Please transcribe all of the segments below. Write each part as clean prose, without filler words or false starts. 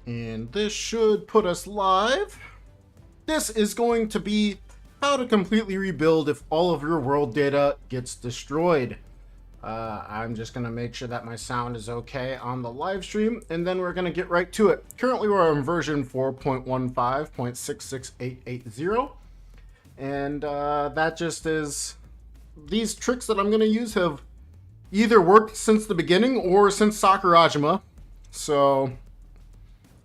And this should put us live. This is going to be how to completely rebuild if all of your world data gets destroyed. I'm just going to make sure that my sound is okay on the live stream, and then we're going to get right to it. Currently, we're on version 4.15.66880, and that just is... These tricks that I'm going to use have either worked since the beginning or since Sakurajima, so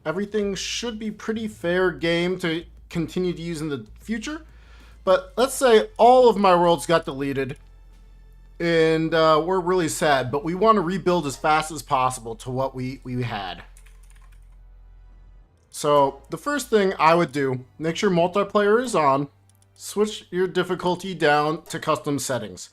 everything should be pretty fair game to continue to use in the future. But let's say all of my worlds got deleted, and we're really sad, but we want to rebuild as fast as possible to what we had. So the first thing I would do, make sure multiplayer is on, switch your difficulty down to custom settings.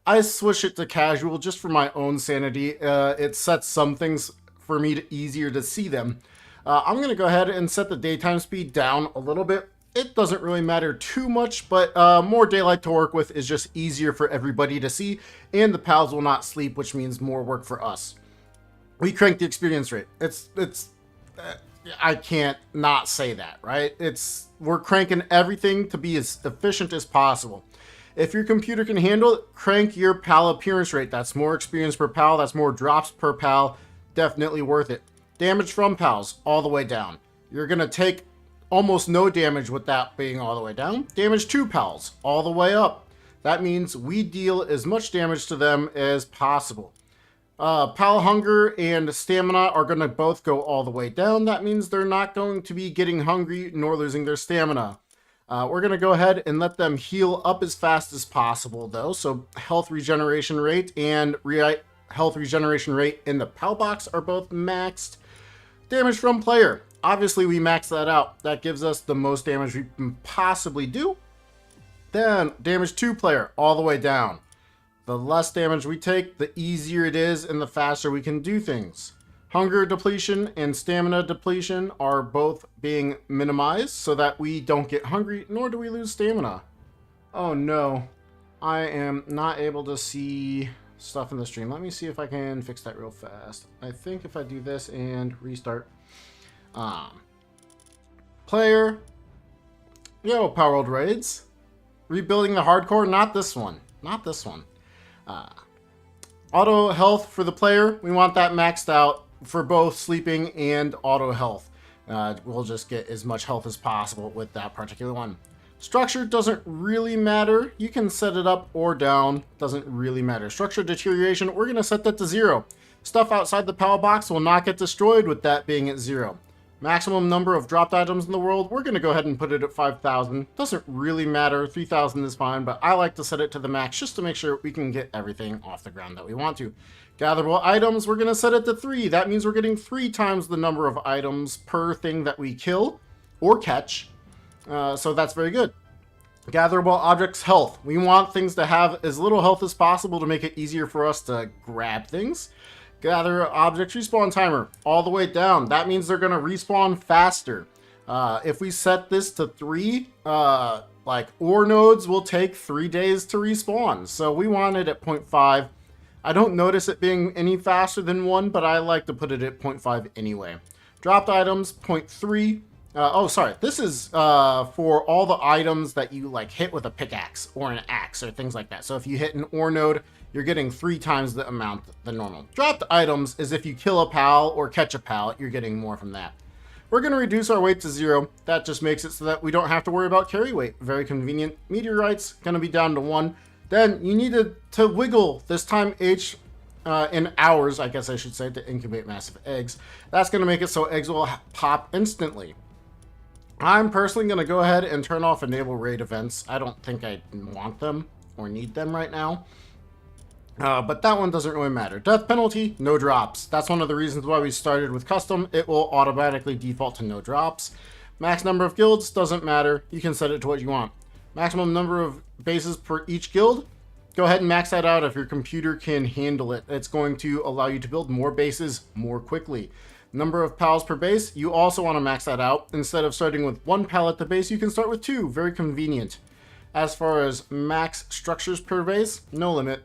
I switch it to casual just for my own sanity. It sets some things for me easier to see them. I'm going to go ahead and set the daytime speed down a little bit. It doesn't really matter too much, but more daylight to work with is just easier for everybody to see, and the pals will not sleep, which means more work for us. We crank the experience rate. I can't not say that, right? We're cranking everything to be as efficient as possible. If your computer can handle it, crank your pal appearance rate. That's more experience per pal. That's more drops per pal. Definitely worth it. Damage from pals all the way down. You're going to take almost no damage with that being all the way down. Damage to pals all the way up. That means we deal as much damage to them as possible. Pal hunger and stamina are going to both go all the way down. That means they're not going to be getting hungry nor losing their stamina. We're going to go ahead and let them heal up as fast as possible, though. So health regeneration rate and health regeneration rate in the pal box are both maxed. Damage from player. Obviously, we max that out. That gives us the most damage we can possibly do. Then damage to player all the way down. The less damage we take, the easier it is and the faster we can do things. Hunger depletion and stamina depletion are both being minimized so that we don't get hungry, nor do we lose stamina. Oh no, I am not able to see stuff in the stream. Let me see if I can fix that real fast. I think if I do this and restart. Player. Yo, Palworld raids. Rebuilding the hardcore, not this one. Not this one. Auto health for the player, we want that maxed out for both sleeping and auto health. We'll just get as much health as possible with that particular one. Structure doesn't really matter. You can set it up or down. Doesn't really matter. Structure deterioration, we're going to set that to 0. Stuff outside the power box will not get destroyed with that being at 0. Maximum number of dropped items in the world, we're going to go ahead and put it at 5,000. Doesn't really matter. 3,000 is fine, but I like to set it to the max just to make sure we can get everything off the ground that we want to. Gatherable items, we're going to set it to 3. That means we're getting 3 times the number of items per thing that we kill or catch. So that's very good. Gatherable objects health. We want things to have as little health as possible to make it easier for us to grab things. Gather object respawn timer all the way down. That means they're going to respawn faster. If we set this to 3, like ore nodes will take 3 days to respawn. So we want it at 0.5. I don't notice it being any faster than 1, but I like to put it at 0.5 anyway. Dropped items, 0.3. Oh, sorry. This is for all the items that you like hit with a pickaxe or an axe or things like that. So if you hit an ore node, you're getting 3 times the amount than normal. Dropped items is if you kill a pal or catch a pal, you're getting more from that. We're going to reduce our weight to 0. That just makes it so that we don't have to worry about carry weight. Very convenient. Meteorites going to be down to 1. Then you need to wiggle this time H in hours, I guess I should say, to incubate massive eggs. That's going to make it so eggs will pop instantly. I'm personally going to go ahead and turn off enable raid events. I don't think I want them or need them right now. But that one doesn't really matter. Death penalty, no drops. That's one of the reasons why we started with custom. It will automatically default to no drops. Max number of guilds, doesn't matter. You can set it to what you want. Maximum number of bases per each guild. Go ahead and max that out if your computer can handle it. It's going to allow you to build more bases more quickly. Number of pals per base, you also want to max that out. Instead of starting with 1 pal at the base, you can start with 2. Very convenient. As far as max structures per base, no limit.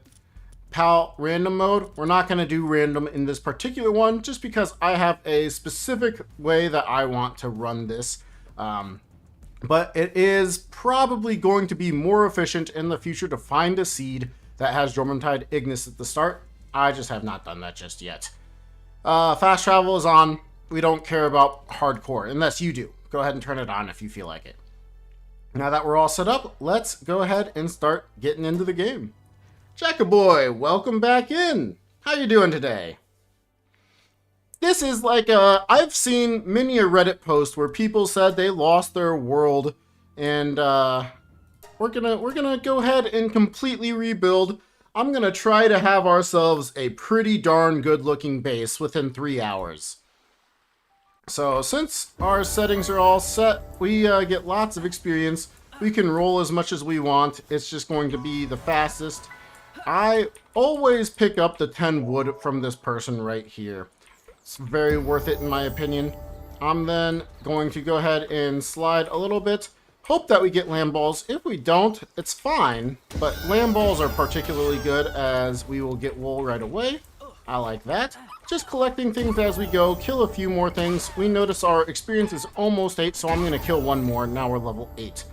PAL random mode. We're not going to do random in this particular one just because I have a specific way that I want to run this. But it is probably going to be more efficient in the future to find a seed that has Jormuntide Ignis at the start. I just have not done that just yet. Fast travel is on. We don't care about hardcore, unless you do. Go ahead and turn it on if you feel like it. Now that we're all set up, let's go ahead and start getting into the game. Jackaboy, welcome back in. How you doing today? This is like I've seen many a Reddit post where people said they lost their world, and we're gonna go ahead and completely rebuild. I'm gonna try to have ourselves a pretty darn good looking base within 3 hours. So since our settings are all set, we get lots of experience. We can roll as much as we want. It's just going to be the fastest. I always pick up the 10 wood from this person right here. It's very worth it in my opinion. I'm then going to go ahead and slide a little bit. Hope that we get land balls. If we don't, it's fine. But land balls are particularly good as we will get wool right away. I like that. Just collecting things as we go. Kill a few more things. We notice our experience is almost 8, so I'm going to kill one more. Now we're level 8.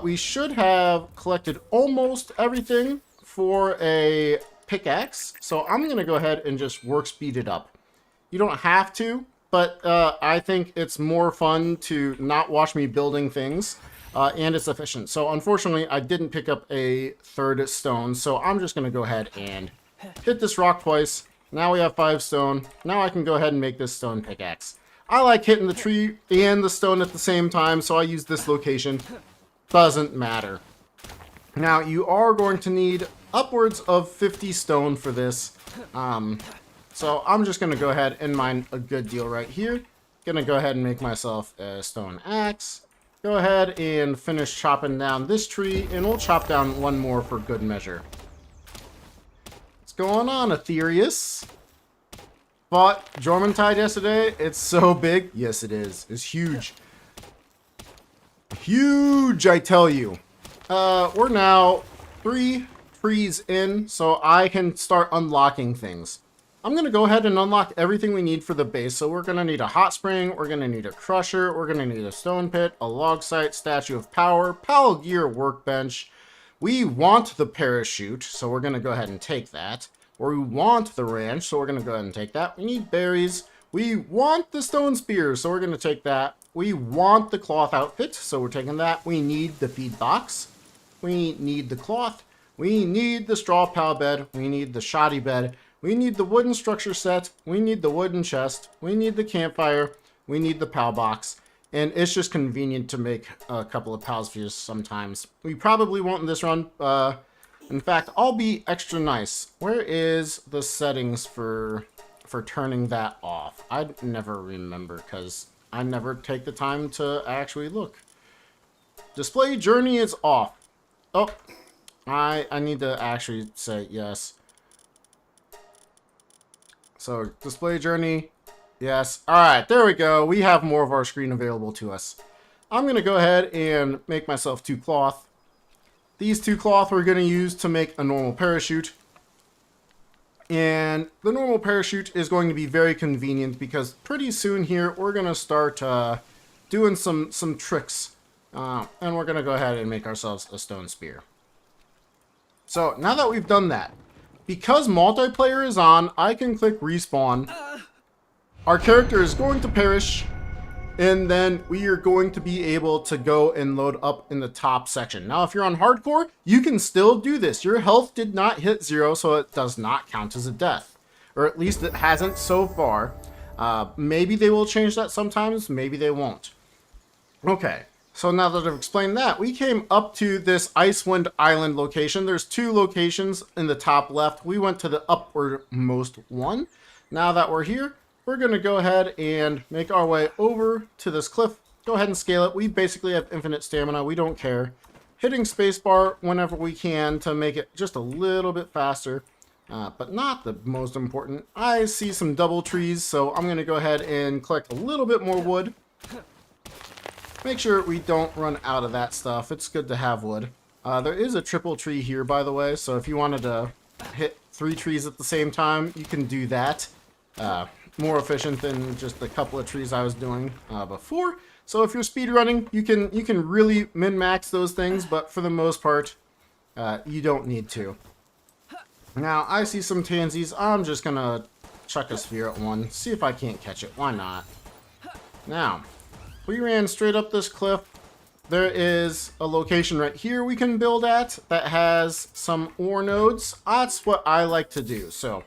We should have collected almost everything for a pickaxe. So I'm going to go ahead and just work speed it up. You don't have to, but I think it's more fun to not watch me building things, and it's efficient. So unfortunately, I didn't pick up a 3rd stone, so I'm just going to go ahead and hit this rock twice. Now we have 5 stone. Now I can go ahead and make this stone pickaxe. I like hitting the tree and the stone at the same time, so I use this location. Doesn't matter. Now, you are going to need upwards of 50 stone for this. So I'm just going to go ahead and mine a good deal right here. Going to go ahead and make myself a stone axe. Go ahead and finish chopping down this tree, and we'll chop down one more for good measure. What's going on, Aetherius? Bought Jormuntide yesterday. It's so big. Yes, it is. It's huge. Huge, I tell you. We're now 3 trees in, so I can start unlocking things. I'm going to go ahead and unlock everything we need for the base. So we're going to need a hot spring, we're going to need a crusher, we're going to need a stone pit, a log site, statue of power, pal gear workbench. We want the parachute, so we're going to go ahead and take that. Or we want the ranch, so we're going to go ahead and take that. We need berries. We want the stone spear, so we're going to take that. We want the cloth outfit, so we're taking that. We need the feed box. We need the cloth. We need the straw pal bed. We need the shoddy bed. We need the wooden structure set. We need the wooden chest. We need the campfire. We need the pal box. And it's just convenient to make a couple of pal spheres sometimes. We probably won't in this run. In fact, I'll be extra nice. Where is the settings for turning that off? I never remember because I never take the time to actually look. Display journey is off. Oh, I need to actually say yes. So, display journey, yes. Alright, there we go. We have more of our screen available to us. I'm going to go ahead and make myself 2 cloth. These 2 cloth we're going to use to make a normal parachute. And the normal parachute is going to be very convenient because pretty soon here we're going to start doing some tricks. And we're going to go ahead and make ourselves a stone spear. So, now that we've done that, because multiplayer is on, I can click respawn. Our character is going to perish, and then we are going to be able to go and load up in the top section. Now, if you're on hardcore, you can still do this. Your health did not hit 0, so it does not count as a death. Or at least it hasn't so far. Maybe they will change that sometimes, maybe they won't. Okay. So now that I've explained that, we came up to this Icewind Island location. There's 2 locations in the top left. We went to the upwardmost one. Now that we're here, we're going to go ahead and make our way over to this cliff. Go ahead and scale it. We basically have infinite stamina. We don't care. Hitting spacebar whenever we can to make it just a little bit faster. But not the most important. I see some double trees, so I'm going to go ahead and collect a little bit more wood. Make sure we don't run out of that stuff. It's good to have wood. There is a triple tree here, by the way, so if you wanted to 3 trees at the same time, you can do that. More efficient than just a couple of trees I was doing before. So if you're speedrunning, you can really min-max those things, but for the most part, you don't need to. Now, I see some tansies. I'm just gonna chuck a sphere at one, see if I can't catch it. Why not? Now, we ran straight up this cliff. There is a location right here we can build at that has some ore nodes. That's what I like to do. So,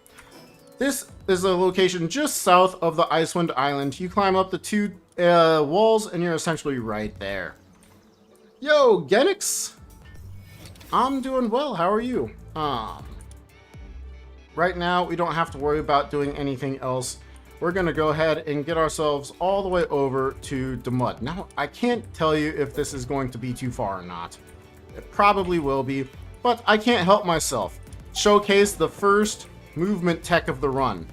this is a location just south of the Icewind Island. You climb up the 2 walls and you're essentially right there. Yo, Genix! I'm doing well. How are you? Right now, we don't have to worry about doing anything else. We're going to go ahead and get ourselves all the way over to the mud. Now, I can't tell you if this is going to be too far or not. It probably will be, but I can't help myself. Showcase the first movement tech of the run.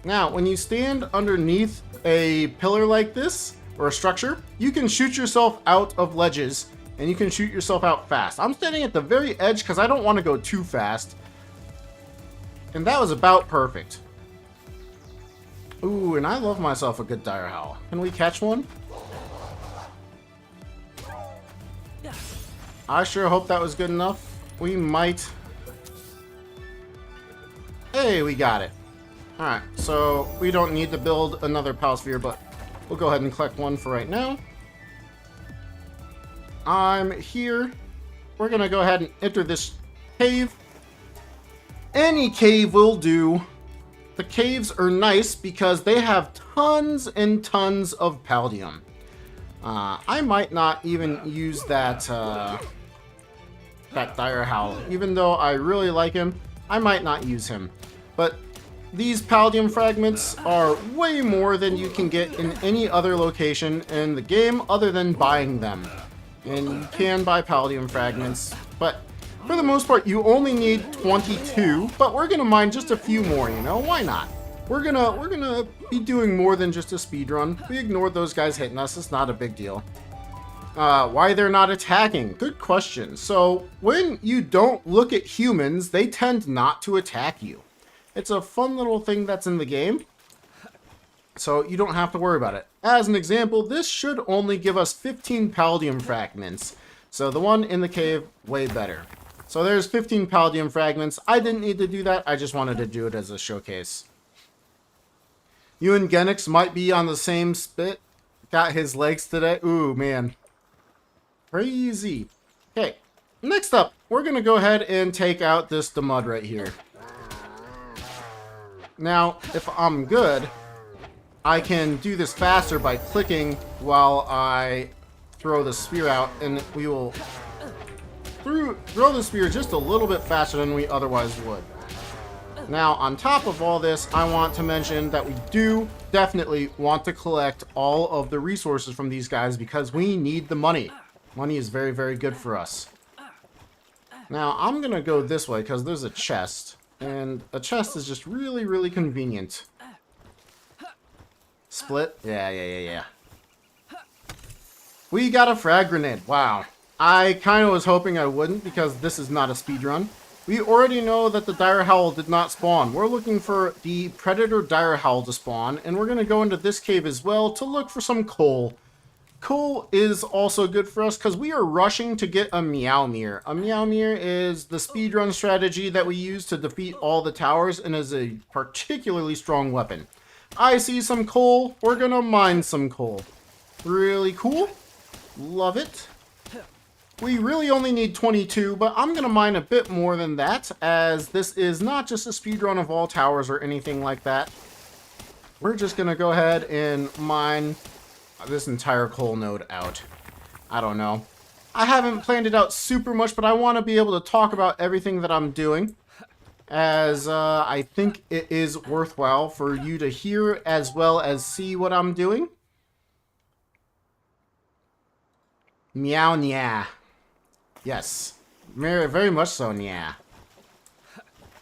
Now, when you stand underneath a pillar like this, or a structure, you can shoot yourself out of ledges, and you can shoot yourself out fast. I'm standing at the very edge because I don't want to go too fast. And that was about perfect. Ooh, and I love myself a good dire howl. Can we catch one? I sure hope that was good enough. We might. Hey, we got it. Alright, so we don't need to build another Palsphere, but we'll go ahead and collect one for right now. I'm here. We're gonna go ahead and enter this cave. Any cave will do. The caves are nice because they have tons and tons of Paldium. I might not even use that dire howl. Even though I really like him, I might not use him. But these Paldium fragments are way more than you can get in any other location in the game other than buying them. And you can buy Paldium fragments, but for the most part, you only need 22, but we're gonna mine just a few more, you know? Why not? We're gonna be doing more than just a speedrun. We ignored those guys hitting us, it's not a big deal. Why they're not attacking? Good question. So, when you don't look at humans, they tend not to attack you. It's a fun little thing that's in the game, so you don't have to worry about it. As an example, this should only give us 15 Paldium fragments. So the one in the cave, way better. So there's 15 Paldium fragments. I didn't need to do that. I just wanted to do it as a showcase. You and Genix might be on the same spit. Got his legs today. Ooh, man. Crazy. Okay, next up, we're going to go ahead and take out this mud right here. Now, if I'm good, I can do this faster by clicking while I throw the spear out, and we will throw the spear just a little bit faster than we otherwise would. Now, on top of all this, I want to mention that we do definitely want to collect all of the resources from these guys because we need the money. Money is very, very good for us. Now, I'm going to go this way because there's a chest, and a chest is just really, really convenient. Split? Yeah. We got a frag grenade. Wow. I kind of was hoping I wouldn't because this is not a speedrun. We already know that the dire howl did not spawn. We're looking for the predator dire howl to spawn, and we're going to go into this cave as well to look for some coal. Coal is also good for us because we are rushing to get a Meowmere. A Meowmere is the speedrun strategy that we use to defeat all the towers and is a particularly strong weapon. I see some coal. We're going to mine some coal. Really cool. Love it. We really only need 22, but I'm going to mine a bit more than that, as this is not just a speedrun of all towers or anything like that. We're just going to go ahead and mine this entire coal node out. I don't know. I haven't planned it out super much, but I want to be able to talk about everything that I'm doing, as I think it is worthwhile for you to hear as well as see what I'm doing. Meow, nya. Yes, very, very much so, yeah.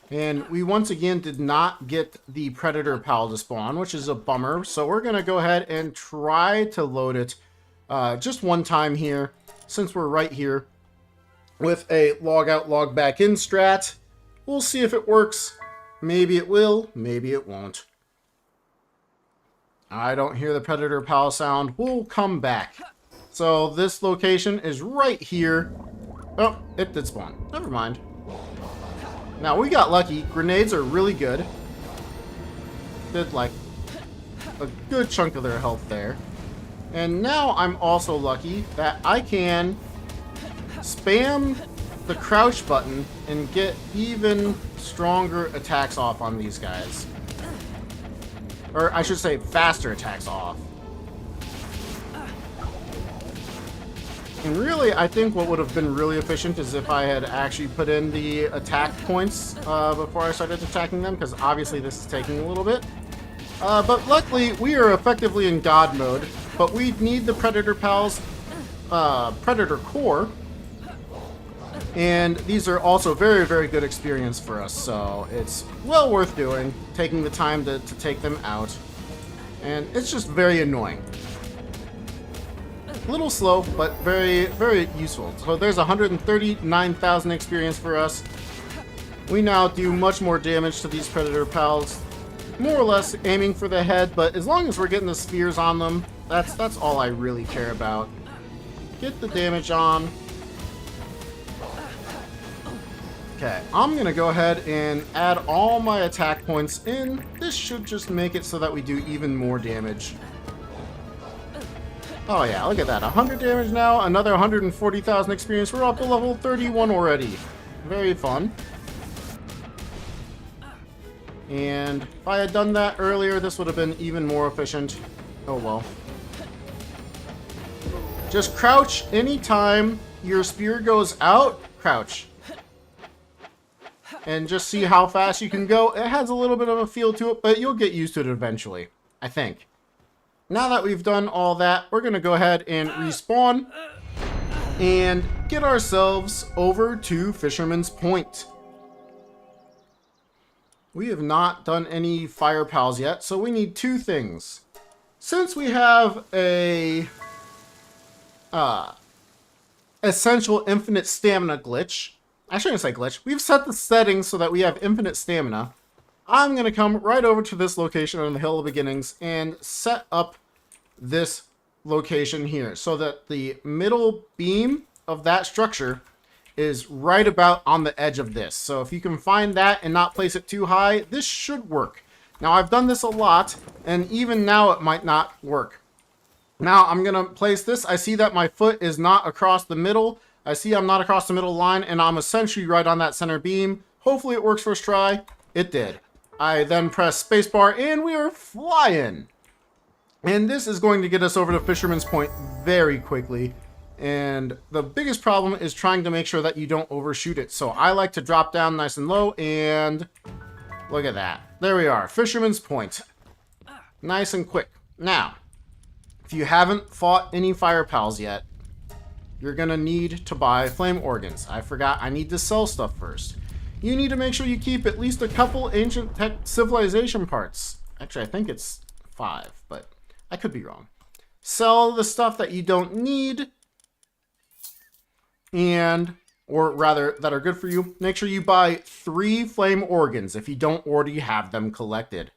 And we once again did not get the Predator Pal to spawn, which is a bummer. So we're going to go ahead and try to load it just one time here, since we're right here, with a log out, log back in strat. We'll see if it works. Maybe it will, maybe it won't. I don't hear the predator pal sound. We'll come back. So this location is right here. Oh, it did spawn. Never mind. Now, we got lucky. Grenades are really good. Did, like, a good chunk of their health there. And now I'm also lucky that I can spam the crouch button and get even stronger attacks off on these guys. Or I should say faster attacks off. And really, I think what would have been really efficient is if I had actually put in the attack points before I started attacking them, because obviously this is taking a little bit. But luckily, we are effectively in God mode, but we need the Predator Pals Predator Core. And these are also very, very good experience for us, so it's well worth doing, taking the time to take them out. And it's just very annoying. A little slow, but very, very useful. So there's 139,000 experience for us. We now do much more damage to these Predator Pals. More or less aiming for the head, but as long as we're getting the spheres on them, that's all I really care about. Get the damage on. Okay, I'm going to go ahead and add all my attack points in. This should just make it so that we do even more damage. Oh yeah, look at that. 100 damage now, another 140,000 experience. We're up to level 31 already. Very fun. And if I had done that earlier, this would have been even more efficient. Oh well. Just crouch anytime your spear goes out. Crouch. And just see how fast you can go. It has a little bit of a feel to it, but you'll get used to it eventually, I think. Now that we've done all that, we're going to go ahead and respawn and get ourselves over to Fisherman's Point. We have not done any fire pals yet, so we need two things. Since we have a essential infinite stamina glitch, I shouldn't say glitch, we've set the settings so that we have infinite stamina. I'm going to come right over to this location on the Hill of Beginnings and set up this location here so that the middle beam of that structure is right about on the edge of this. So if you can find that and not place it too high, this should work. Now I've done this a lot, and even now it might not work. Now I'm going to place this. I see that my foot is not across the middle. I see I'm not across the middle line, and I'm essentially right on that center beam. Hopefully it works first try. It did. I then press spacebar, and we are flying. And this is going to get us over to Fisherman's Point very quickly. And the biggest problem is trying to make sure that you don't overshoot it. So I like to drop down nice and low, and look at that. There we are, Fisherman's Point. Nice and quick. Now, if you haven't fought any fire pals yet, you're going to need to buy flame organs. I forgot, I need to sell stuff first. You need to make sure you keep at least a couple ancient tech civilization parts. Actually, I think it's 5, but I could be wrong. Sell the stuff that you don't need, or rather, that are good for you. Make sure you buy 3 flame organs if you don't already have them collected.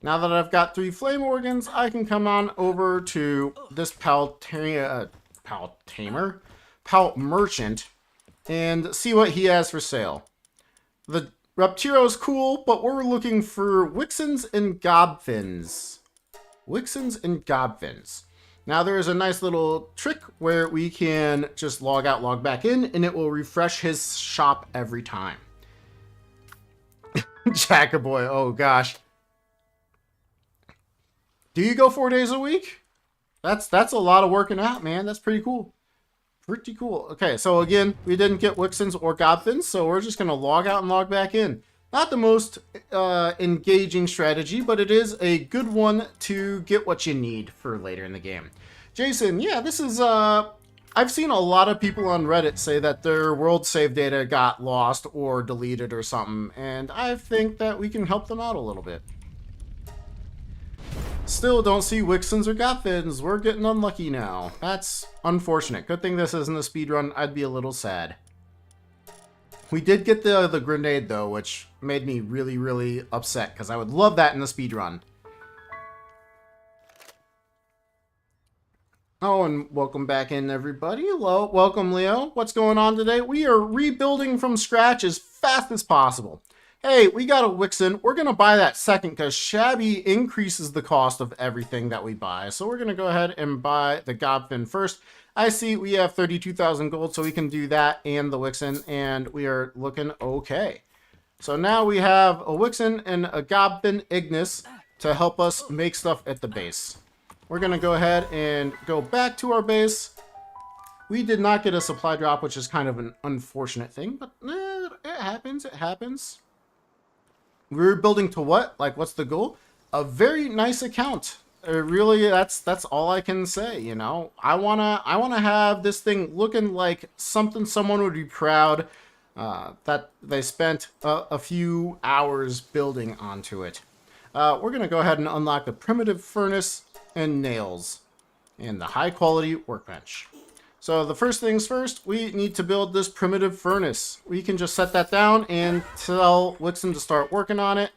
Now that I've got 3 flame organs, I can come on over to this Pal Merchant and see what he has for sale. The Reptiro's cool, but we're looking for Wixens and Gobfins. Wixens and Gobfins. Now there is a nice little trick where we can just log out, log back in, and it will refresh his shop every time. Jackaboy, oh gosh. Do you go 4 days a week? That's a lot of working out, man. That's pretty cool. Pretty cool. Okay, so again, we didn't get Wixens or Gobfins, so we're just going to log out and log back in. Not the most engaging strategy, but it is a good one to get what you need for later in the game. Jason, yeah, this is... I've seen a lot of people on Reddit say that their world save data got lost or deleted or something, and I think that we can help them out a little bit. Still don't see Wixens or Gobfins. We're getting unlucky now. That's unfortunate. Good thing this isn't a speedrun. I'd be a little sad. We did get the grenade, though, which made me really, really upset, because I would love that in the speedrun. Oh, and welcome back in, everybody. Hello, welcome, Leo. What's going on today? We are rebuilding from scratch as fast as possible. Hey, we got a Wixen. We're going to buy that second, because Shabby increases the cost of everything that we buy. So we're going to go ahead and buy the Gobfin first. I see we have 32,000 gold, so we can do that and the Wixen, and we are looking okay. So now we have a Wixen and a Gobfin Ignis to help us make stuff at the base. We're going to go ahead and go back to our base. We did not get a supply drop, which is kind of an unfortunate thing, but it happens, it happens. We're building to what? Like, what's the goal? A very nice account. Really, that's all I can say, you know. I wanna have this thing looking like something someone would be proud that they spent a few hours building onto it. We're gonna go ahead and unlock the primitive furnace and nails and the high quality workbench. So the first things first, we need to build this primitive furnace. We can just set that down and tell Wixen to start working on it.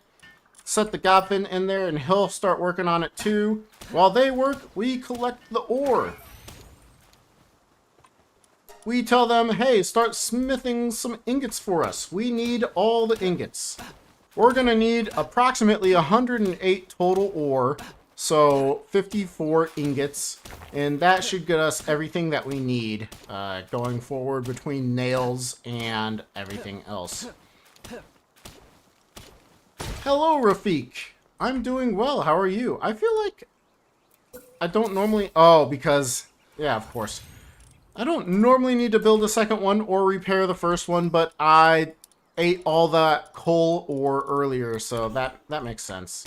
Set the Gobfin in there and he'll start working on it too. While they work, we collect the ore. We tell them, hey, start smithing some ingots for us. We need all the ingots. We're gonna need approximately 108 total ore, so 54 ingots, and that should get us everything that we need going forward between nails and everything else. Hello, Rafiq. I'm doing well. How are you? I feel like I don't normally... Oh, because... Yeah, of course. I don't normally need to build a second one or repair the first one, but I ate all that coal ore earlier, so that makes sense.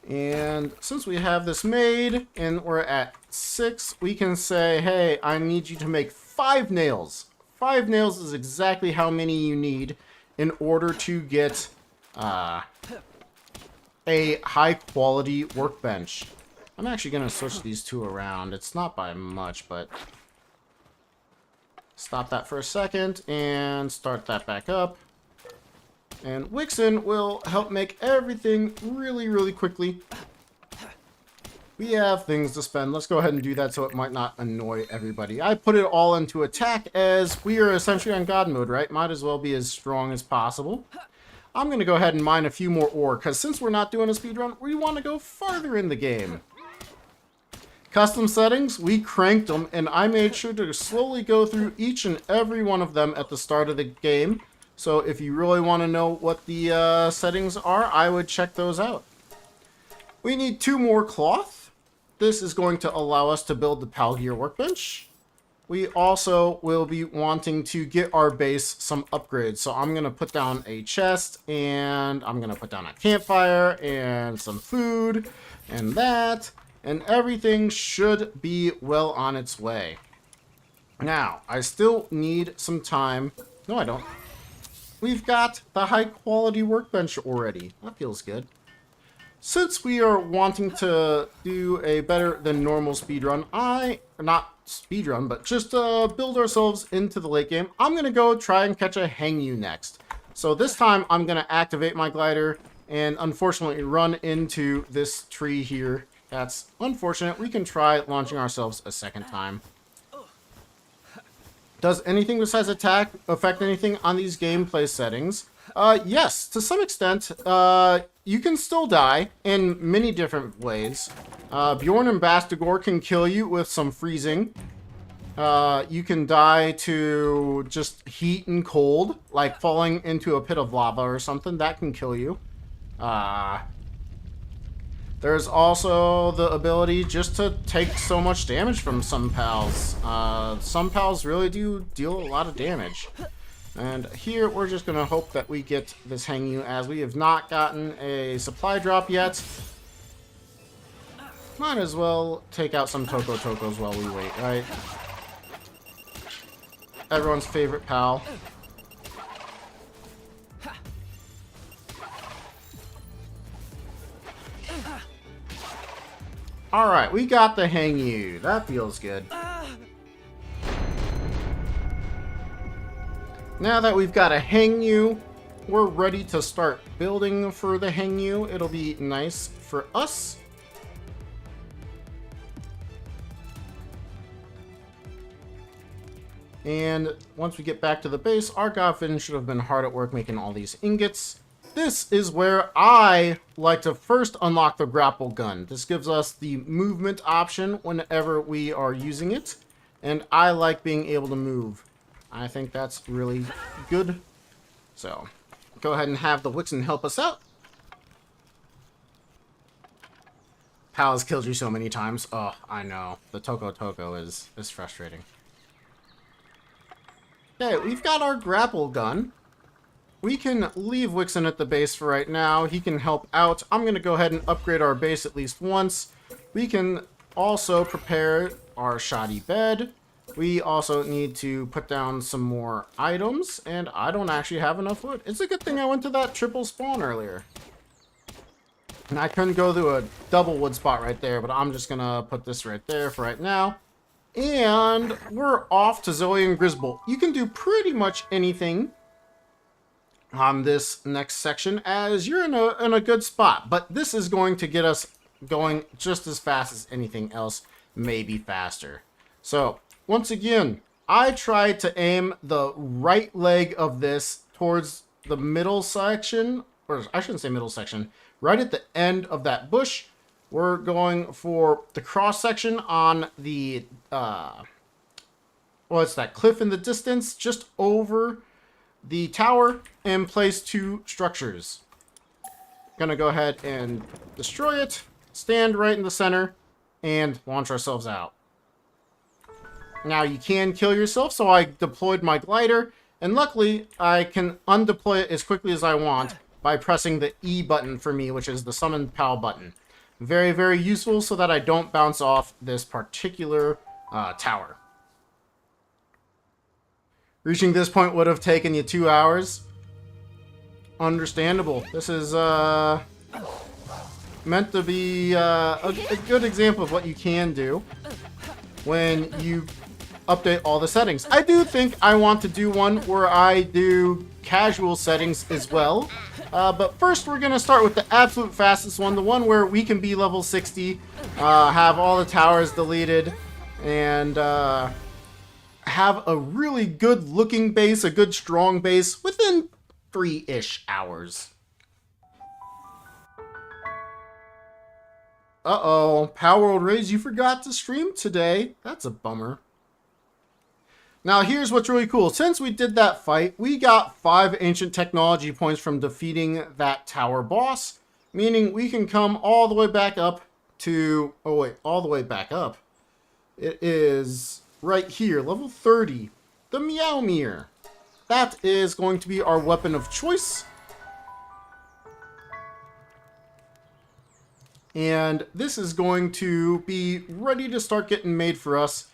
And since we have this made and we're at 6, we can say, hey, I need you to make 5 nails. 5 nails is exactly how many you need in order to get a high quality workbench. I'm actually going to switch these two around. It's not by much, but stop that for a second and start that back up. And Wixen will help make everything really, really quickly. We have things to spend. Let's go ahead and do that so it might not annoy everybody. I put it all into attack as we are essentially on God mode, right? Might as well be as strong as possible. I'm going to go ahead and mine a few more ore, because since we're not doing a speedrun, we want to go farther in the game. Custom settings, we cranked them, and I made sure to slowly go through each and every one of them at the start of the game. So if you really want to know what the settings are, I would check those out. We need 2 more cloth. This is going to allow us to build the Palgear workbench. We also will be wanting to get our base some upgrades. So I'm going to put down a chest, and I'm going to put down a campfire and some food and that. And everything should be well on its way. Now, I still need some time. No, I don't. We've got the high quality workbench already. That feels good. Since we are wanting to do a better than normal speedrun, not speedrun, but just build ourselves into the late game, I'm going to go try and catch a Hangyu next. So this time I'm going to activate my glider and unfortunately run into this tree here. That's unfortunate. We can try launching ourselves a second time. Does anything besides attack affect anything on these gameplay settings? Yes, to some extent. You can still die in many different ways. Bjorn and Bastigor can kill you with some freezing. You can die to just heat and cold, like falling into a pit of lava or something. That can kill you. There's also the ability just to take so much damage from some pals. Some pals really do deal a lot of damage. And here we're just going to hope that we get this Hangyu, as we have not gotten a supply drop yet. Might as well take out some Tokos while we wait, right? Everyone's favorite pal. Alright, we got the Hangyu. That feels good. Now that we've got a Hangyu, we're ready to start building for the Hangyu. It'll be nice for us. And once we get back to the base, our Godfin should have been hard at work making all these ingots. This is where I like to first unlock the grapple gun. This gives us the movement option whenever we are using it. And I like being able to move. I think that's really good. So, go ahead and have the Wixen help us out. Pal has killed you so many times. Oh, I know. The Toko is frustrating. Okay, we've got our grapple gun. We can leave Wixen at the base for right now. He can help out. I'm going to go ahead and upgrade our base at least once. We can also prepare our shoddy bed. We also need to put down some more items, and I don't actually have enough wood. It's a good thing I went to that triple spawn earlier. And I couldn't go to a double wood spot right there, but I'm just going to put this right there for right now. And we're off to Zoe and Grisbolt. You can do pretty much anything on this next section as you're in a good spot. But this is going to get us going just as fast as anything else, maybe faster. So, once again, I tried to aim the right leg of this towards the middle section, or I shouldn't say middle section, right at the end of that bush. We're going for the cross section on the, well, it's that cliff in the distance, just over the tower, and place 2 structures. Gonna go ahead and destroy it, stand right in the center, and launch ourselves out. Now you can kill yourself, so I deployed my glider, and luckily I can undeploy it as quickly as I want by pressing the E button for me, which is the summon PAL button. Very, very useful so that I don't bounce off this particular tower. Reaching this point would have taken you 2 hours. Understandable. This is meant to be a good example of what you can do when you update all the settings. I do think I want to do one where I do casual settings as well. But first we're going to start with the absolute fastest one, the one where we can be level 60, have all the towers deleted, and have a really good looking base, a good strong base within 3-ish hours. Uh-oh, Palworld Raise, you forgot to stream today. That's a bummer. Now, here's what's really cool. Since we did that fight, we got 5 ancient technology points from defeating that tower boss, meaning we can come all the way back up to... Oh, wait, all the way back up. It is right here, level 30, the Meowmere. That is going to be our weapon of choice. And this is going to be ready to start getting made for us,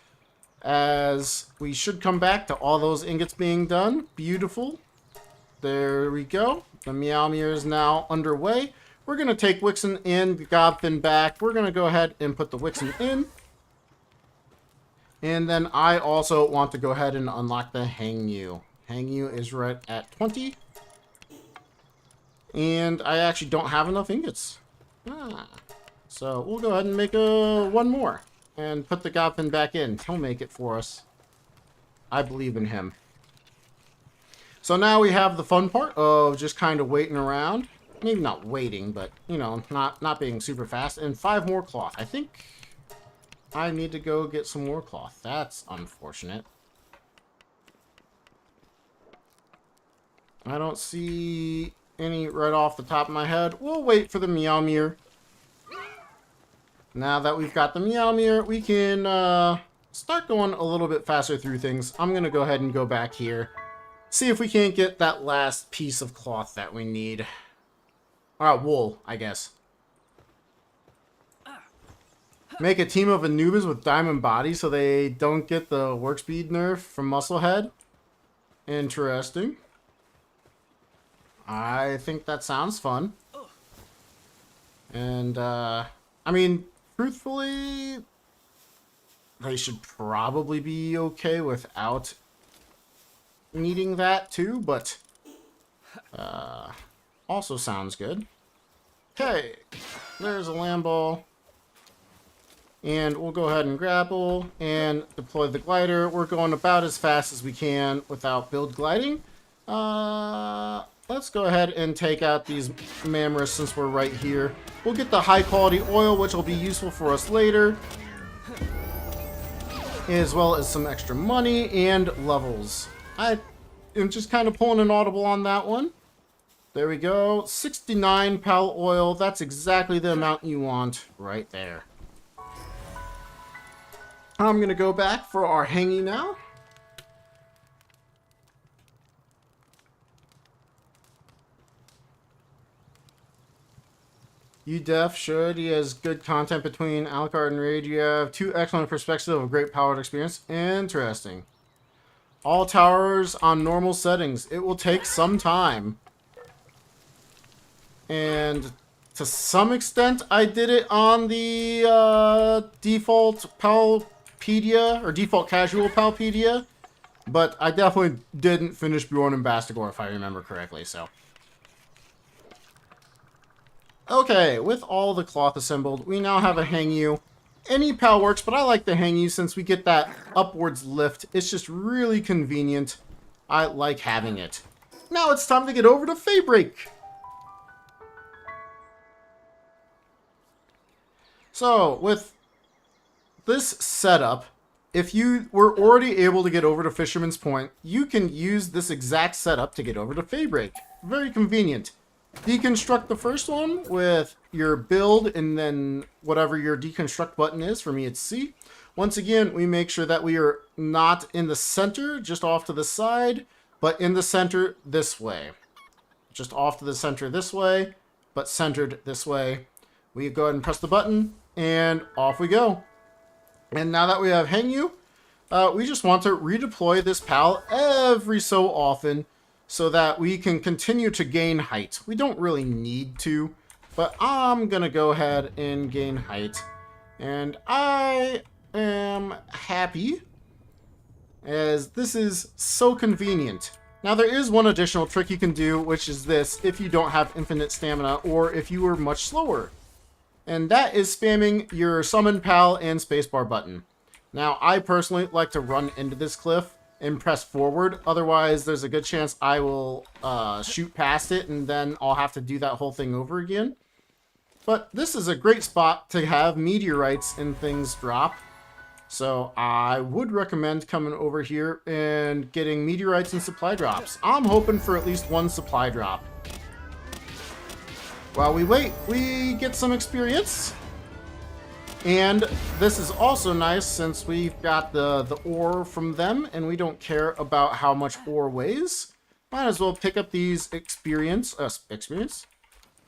as we should come back to all those ingots being done. Beautiful. There we go. The Meowmere is now underway. We're going to take Wixen and Godfin back. We're going to go ahead and put the Wixen in. And then I also want to go ahead and unlock the Hangyu. Hangyu is right at 20. And I actually don't have enough ingots. So we'll go ahead and make one more. And put the Godfin back in. He'll make it for us. I believe in him. So now we have the fun part of just kind of waiting around. Maybe not waiting, but, you know, not being super fast. And 5 more cloth. I think I need to go get some more cloth. That's unfortunate. I don't see any right off the top of my head. We'll wait for the Meowmere. Now that we've got the Meowmere, we can start going a little bit faster through things. I'm going to go ahead and go back here. See if we can't get that last piece of cloth that we need. Wool, I guess. Make a team of Anubis with diamond bodies so they don't get the work speed nerf from Musclehead. Interesting. I think that sounds fun. And, I mean... truthfully, they should probably be okay without needing that too, but also sounds good. Okay, there's a land ball. And we'll go ahead and grapple and deploy the glider. We're going about as fast as we can without build gliding. Let's go ahead and take out these Mammoths since we're right here. We'll get the high quality oil, which will be useful for us later, as well as some extra money and levels. I am just kind of pulling an audible on that one. There we go. 69 pal oil. That's exactly the amount you want right there. I'm going to go back for our hanging now. You def should. He has good content between Alucard and Raid. You have two excellent perspectives of a great powered experience. Interesting. All towers on normal settings. It will take some time. And to some extent, I did it on the default Palpedia, or default casual Palpedia. But I definitely didn't finish Bjorn and Bastigor, if I remember correctly, so. Okay, with all the cloth assembled, we now have a hang you. Any pal works, but I like the hang you since we get that upwards lift. It's just really convenient. I like having it. Now it's time to get over to Faybreak. So, with this setup, if you were already able to get over to Fisherman's Point, you can use this exact setup to get over to Faybreak. Very convenient. Deconstruct the first one with your build and then whatever your deconstruct button is. For me, it's C. Once again, we make sure that we are not in the center, just off to the side, but in the center this way. Just off to the center this way, but centered this way. We go ahead and press the button, and off we go. And now that we have hang you, we just want to redeploy this pal every so often, so that we can continue to gain height. We don't really need to, but I'm going to go ahead and gain height. And I am happy, as this is so convenient. Now there is one additional trick you can do, which is this, if you don't have infinite stamina, or if you are much slower. And that is spamming your summon pal and spacebar button. Now I personally like to run into this cliff and press forward, otherwise there's a good chance I will shoot past it and then I'll have to do that whole thing over again. But this is a great spot to have meteorites and things drop, so I would recommend coming over here and getting meteorites and supply drops. I'm hoping for at least one supply drop. While we wait, we get some experience. And this is also nice since we've got the ore from them and we don't care about how much ore weighs. Might as well pick up these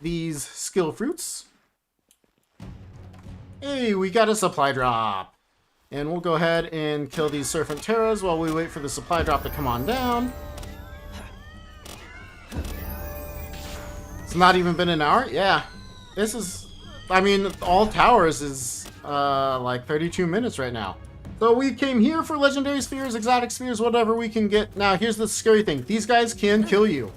these skill fruits. Hey, we got a supply drop. And we'll go ahead and kill these Serpent Terras while we wait for the supply drop to come on down. It's not even been an hour? Yeah. This is, I mean, all towers is like 32 minutes right now. So we came here for legendary spheres, exotic spheres, whatever we can get. Now here's the scary thing. These guys can kill you.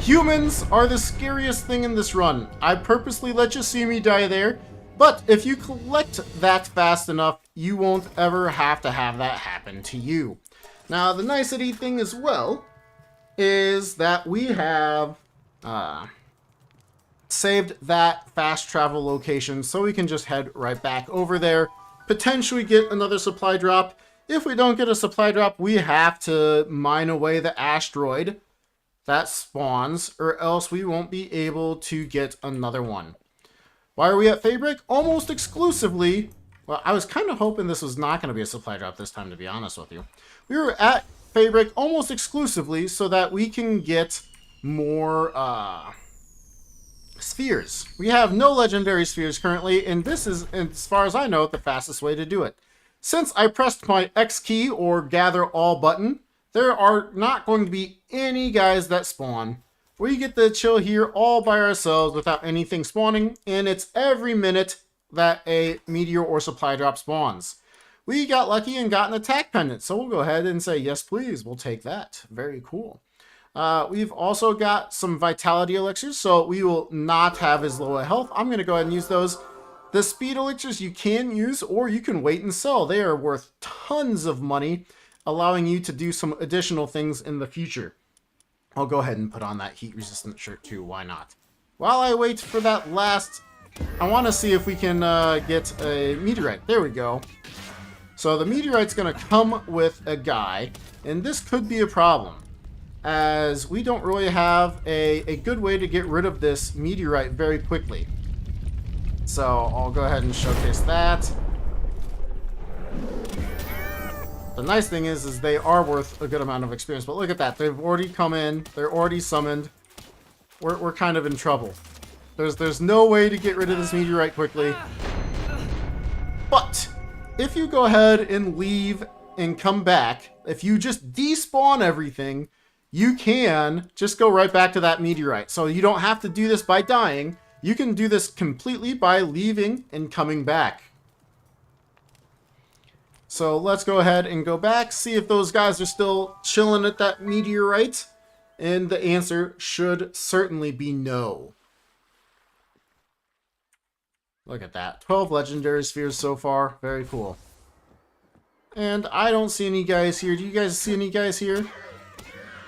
Humans are the scariest thing in this run. I purposely let you see me die there, but if you collect that fast enough, you won't ever have to have that happen to you. Now the nicety thing as well is that we have saved that fast travel location, so we can just head right back over there, potentially get another supply drop. If we don't get a supply drop, we have to mine away the asteroid that spawns, or else we won't be able to get another one. Why are we at Faybreak? Almost exclusively, well, I was kind of hoping this was not going to be a supply drop this time, to be honest with you. We were at Faybreak almost exclusively so that we can get more spheres. We have no legendary spheres currently, and this is, as far as I know, the fastest way to do it. Since I pressed my X key or gather all button, there are not going to be any guys that spawn. We get to chill here all by ourselves without anything spawning, and it's every minute that a meteor or supply drop spawns. We got lucky and got an attack pendant, so we'll go ahead and say, yes, please. We'll take that. Very cool. We've also got some vitality elixirs, so we will not have as low a health. I'm going to go ahead and use those. The speed elixirs you can use, or you can wait and sell. They are worth tons of money, allowing you to do some additional things in the future. I'll go ahead and put on that heat-resistant shirt too. Why not? While I wait for that last, I want to see if we can get a meteorite. There we go. So the meteorite's going to come with a guy, and this could be a problem, as we don't really have a good way to get rid of this meteorite very quickly. So I'll go ahead and showcase that. The nice thing is they are worth a good amount of experience. But look at that. They've already come in. They're already summoned. We're kind of in trouble. There's no way to get rid of this meteorite quickly. But if you go ahead and leave and come back, if you just despawn everything, you can just go right back to that meteorite. So you don't have to do this by dying. You can do this completely by leaving and coming back. So let's go ahead and go back, see if those guys are still chilling at that meteorite. And the answer should certainly be no. Look at that. 12 legendary spheres so far. Very cool. And I don't see any guys here. Do you guys see any guys here?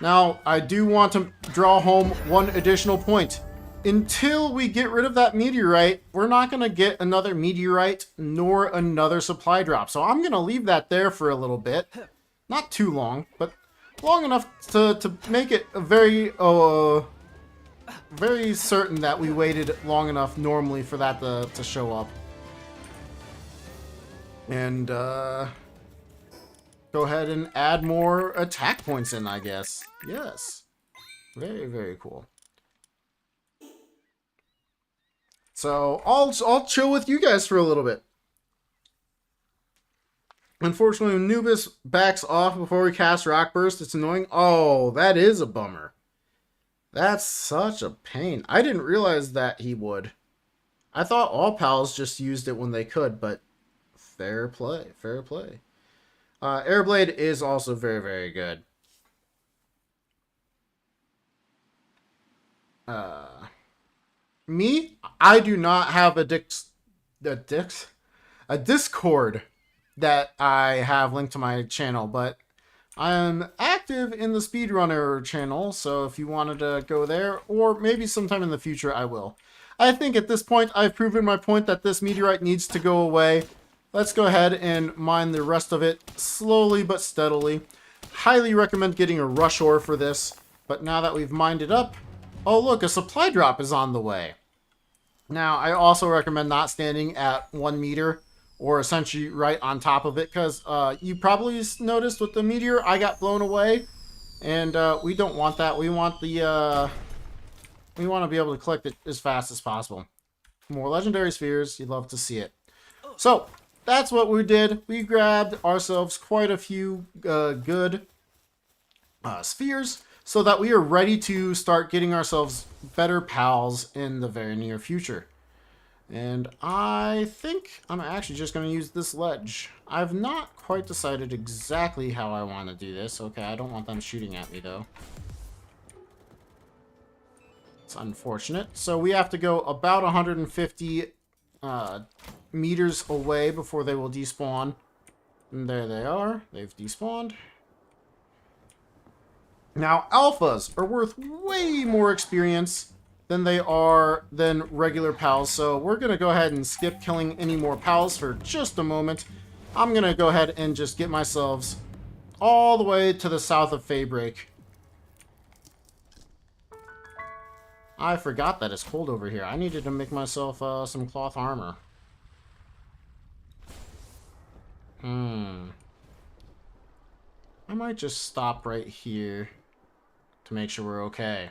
Now, I do want to draw home one additional point. Until we get rid of that meteorite, we're not going to get another meteorite nor another supply drop. So I'm going to leave that there for a little bit. Not too long, but long enough to make it a very certain that we waited long enough normally for that to show up. And go ahead and add more attack points in, I guess. Yes. Very, very cool. So I'll chill with you guys for a little bit. Unfortunately, when Nubis backs off before we cast Rock Burst, it's annoying. Oh, that is a bummer. That's such a pain. I didn't realize that he would. I thought all pals just used it when they could, but fair play, fair play. Airblade is also very, very good. Me, I do not have a Discord that I have linked to my channel, but I'm active in the Speedrunner channel, so if you wanted to go there, or maybe sometime in the future, I will. I think at this point, I've proven my point that this meteorite needs to go away. Let's go ahead and mine the rest of it slowly but steadily. Highly recommend getting a rush ore for this, but now that we've mined it up, oh look, a supply drop is on the way. Now, I also recommend not standing at 1 meter or essentially right on top of it, because you probably noticed with the meteor, I got blown away, and we don't want that. We want the we want to be able to collect it as fast as possible. More legendary spheres, you'd love to see it. So that's what we did. We grabbed ourselves quite a few good spheres, so that we are ready to start getting ourselves better pals in the very near future. And I think I'm actually just going to use this ledge. I've not quite decided exactly how I want to do this. Okay, I don't want them shooting at me, though. It's unfortunate. So we have to go about 150 meters away before they will despawn. And there they are. They've despawned. Now, alphas are worth way more experience than they are than regular pals, so we're going to go ahead and skip killing any more pals for just a moment. I'm going to go ahead and just get myself all the way to the south of Faybreak. I forgot that it's cold over here. I needed to make myself some cloth armor. I might just stop right here to make sure we're okay.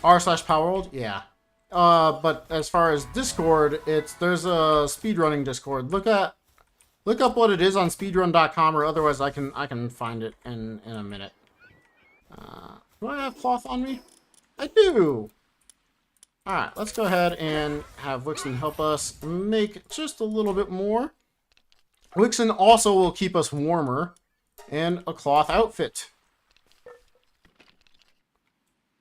r/Palworld, yeah. But as far as Discord, there's a speedrunning Discord. Look up what it is on speedrun.com, or otherwise I can find it in a minute. Do I have cloth on me? I do. Alright, let's go ahead and have Wixen help us make just a little bit more. Wixen also will keep us warmer. And a cloth outfit.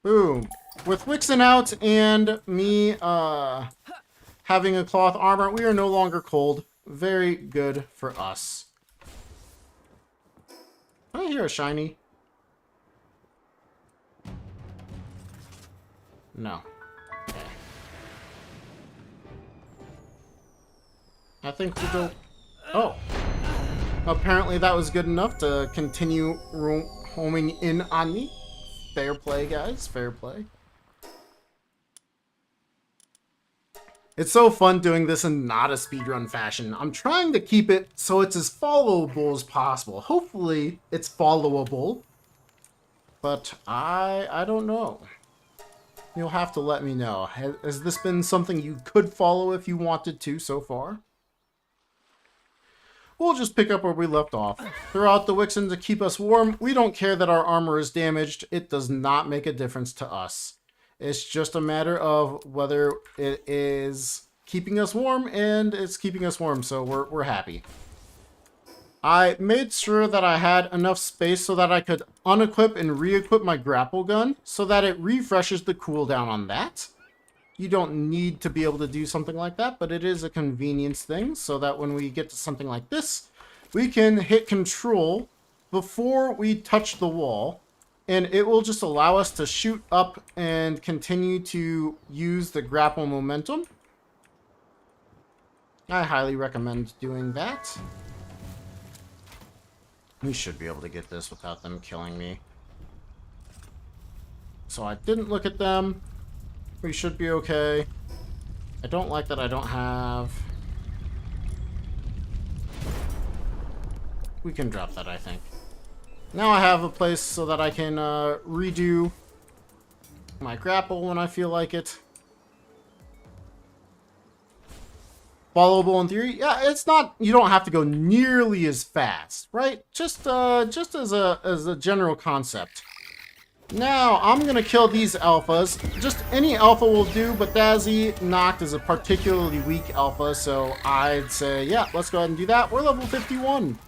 Boom. With Wixen out and me having a cloth armor, we are no longer cold. Very good for us. Can I hear a shiny? No. Okay. I think we'll go... Oh. Apparently that was good enough to continue homing in on me. Fair play, guys. Fair play. It's so fun doing this in not a speedrun fashion. I'm trying to keep it so it's as followable as possible. Hopefully it's followable. But I don't know. You'll have to let me know. Has this been something you could follow if you wanted to so far? We'll just pick up where we left off. Throw out the Wixen to keep us warm. We don't care that our armor is damaged. It does not make a difference to us. It's just a matter of whether it is keeping us warm, and it's keeping us warm, so we're happy. I made sure that I had enough space so that I could unequip and re-equip my grapple gun, so that it refreshes the cooldown on that. You don't need to be able to do something like that, but it is a convenience thing, so that when we get to something like this, we can hit control before we touch the wall, and it will just allow us to shoot up and continue to use the grapple momentum. I highly recommend doing that. We should be able to get this without them killing me. So I didn't look at them. We should be okay. I don't like that I don't have... We can drop that, I think. Now I have a place so that I can redo my grapple when I feel like it. Followable in theory? Yeah, it's not... You don't have to go nearly as fast, right? Just as a general concept. Now, I'm going to kill these alphas. Just any alpha will do, but Dazzy Noct is a particularly weak alpha, so I'd say, yeah, let's go ahead and do that. We're level 51.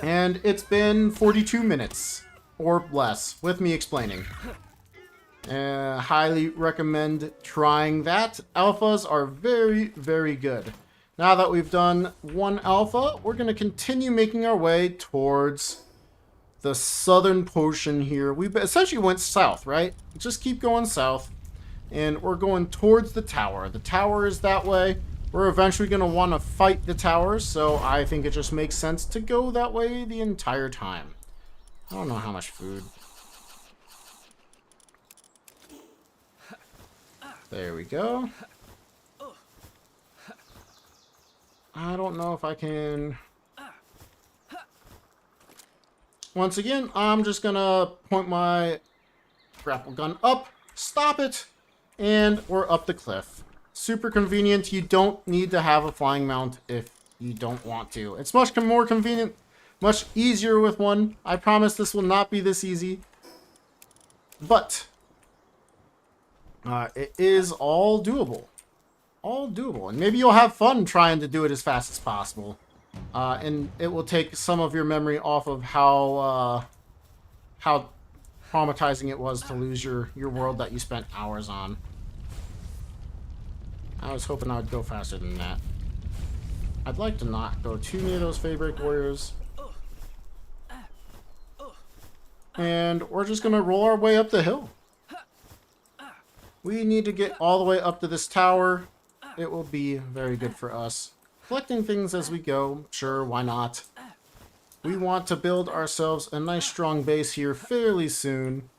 And it's been 42 minutes, or less, with me explaining. Highly recommend trying that. Alphas are very, very good. Now that we've done one alpha, we're going to continue making our way towards the southern portion here. We essentially went south, right? Just keep going south. And we're going towards the tower. The tower is that way. We're eventually going to want to fight the tower, so I think it just makes sense to go that way the entire time. I don't know how much food. There we go. I don't know if I can... Once again, I'm just going to point my grapple gun up, stop it, and we're up the cliff. Super convenient. You don't need to have a flying mount if you don't want to. It's much more convenient, much easier with one. I promise this will not be this easy. But it is all doable. All doable. And maybe you'll have fun trying to do it as fast as possible. And it will take some of your memory off of how traumatizing it was to lose your world that you spent hours on. I was hoping I would go faster than that. I'd like to not go too near those favorite warriors. And we're just going to roll our way up the hill. We need to get all the way up to this tower. It will be very good for us. Collecting things as we go, sure, why not? We want to build ourselves a nice strong base here fairly soon.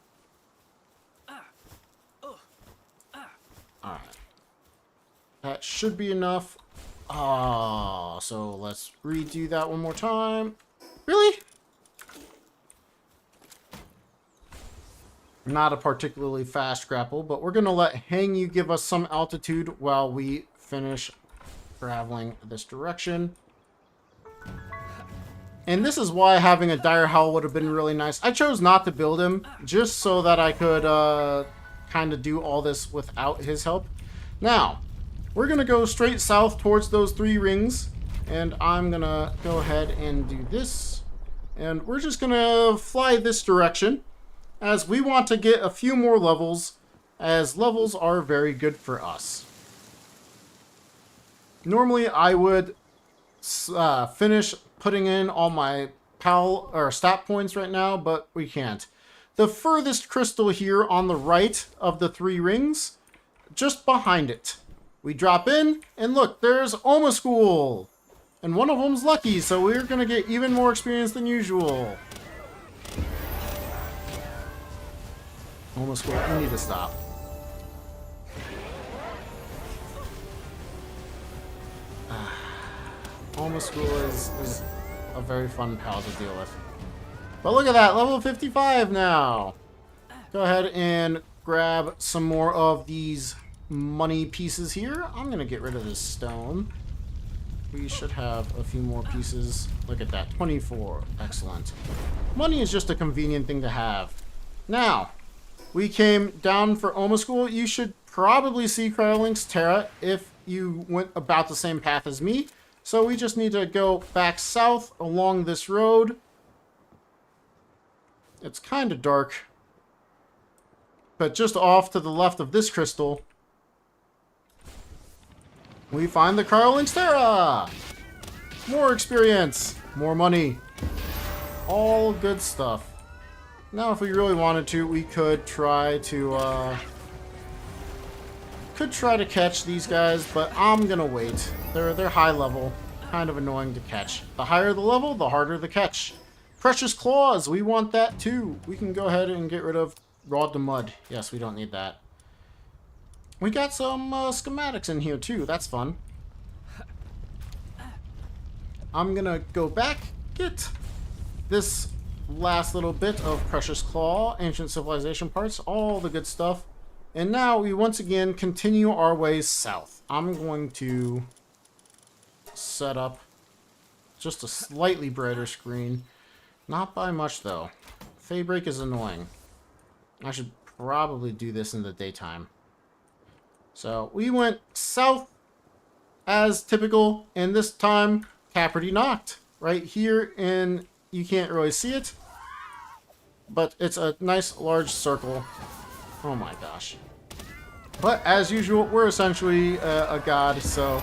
Alright. That should be enough. Oh, so let's redo that one more time. Really? Not a particularly fast grapple, but we're going to let Hang You give us some altitude while we finish traveling this direction. And this is why having a Dire Howl would have been really nice. I chose not to build him just so that I could kind of do all this without his help. Now, we're going to go straight south towards those 3 rings. And I'm going to go ahead and do this. And we're just going to fly this direction, as we want to get a few more levels, as levels are very good for us. Normally, I would finish putting in all my PAL or stat points right now, but we can't. The furthest crystal here on the right of the 3 rings, just behind it. We drop in, and look, there's Oma School. And one of them's lucky, so we're going to get even more experience than usual. Oma School, you need to stop. Oma School is a very fun pal to deal with. But look at that, level 55 now. Go ahead and grab some more of these money pieces here. I'm going to get rid of this stone. We should have a few more pieces. Look at that, 24. Excellent. Money is just a convenient thing to have. Now, we came down for Oma School. You should probably see Cryolink's Terra if you went about the same path as me. So we just need to go back south along this road. It's kind of dark. But just off to the left of this crystal, we find the Cryolink's Terra! More experience, more money, all good stuff. Now, if we really wanted to, we could try to catch these guys, but I'm gonna wait. They're high level, kind of annoying to catch. The higher the level, the harder the catch. Precious Claws, we want that too. We can go ahead and get rid of Rod to Mud. Yes, we don't need that. We got some schematics in here too. That's fun. I'm gonna go back, get this last little bit of Precious Claw, Ancient Civilization parts, all the good stuff. And now we once again continue our way south. I'm going to set up just a slightly brighter screen. Not by much though. Daybreak is annoying. I should probably do this in the daytime. So we went south as typical, and this time Caperty knocked right here, and you can't really see it, but it's a nice large circle. Oh my gosh. But as usual, we're essentially a god, so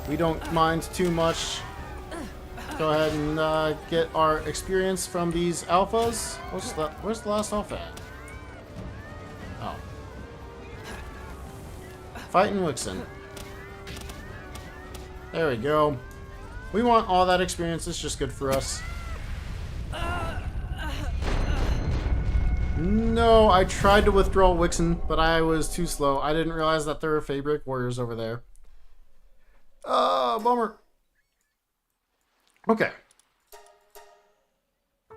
we don't mind too much. Go ahead and get our experience from these alphas. Where's the last alpha at? Oh. Fighting Wixen. There we go. We want all that experience. It's just good for us. No, I tried to withdraw Wixen, but I was too slow. I didn't realize that there were Fabric warriors over there. Bummer. Okay.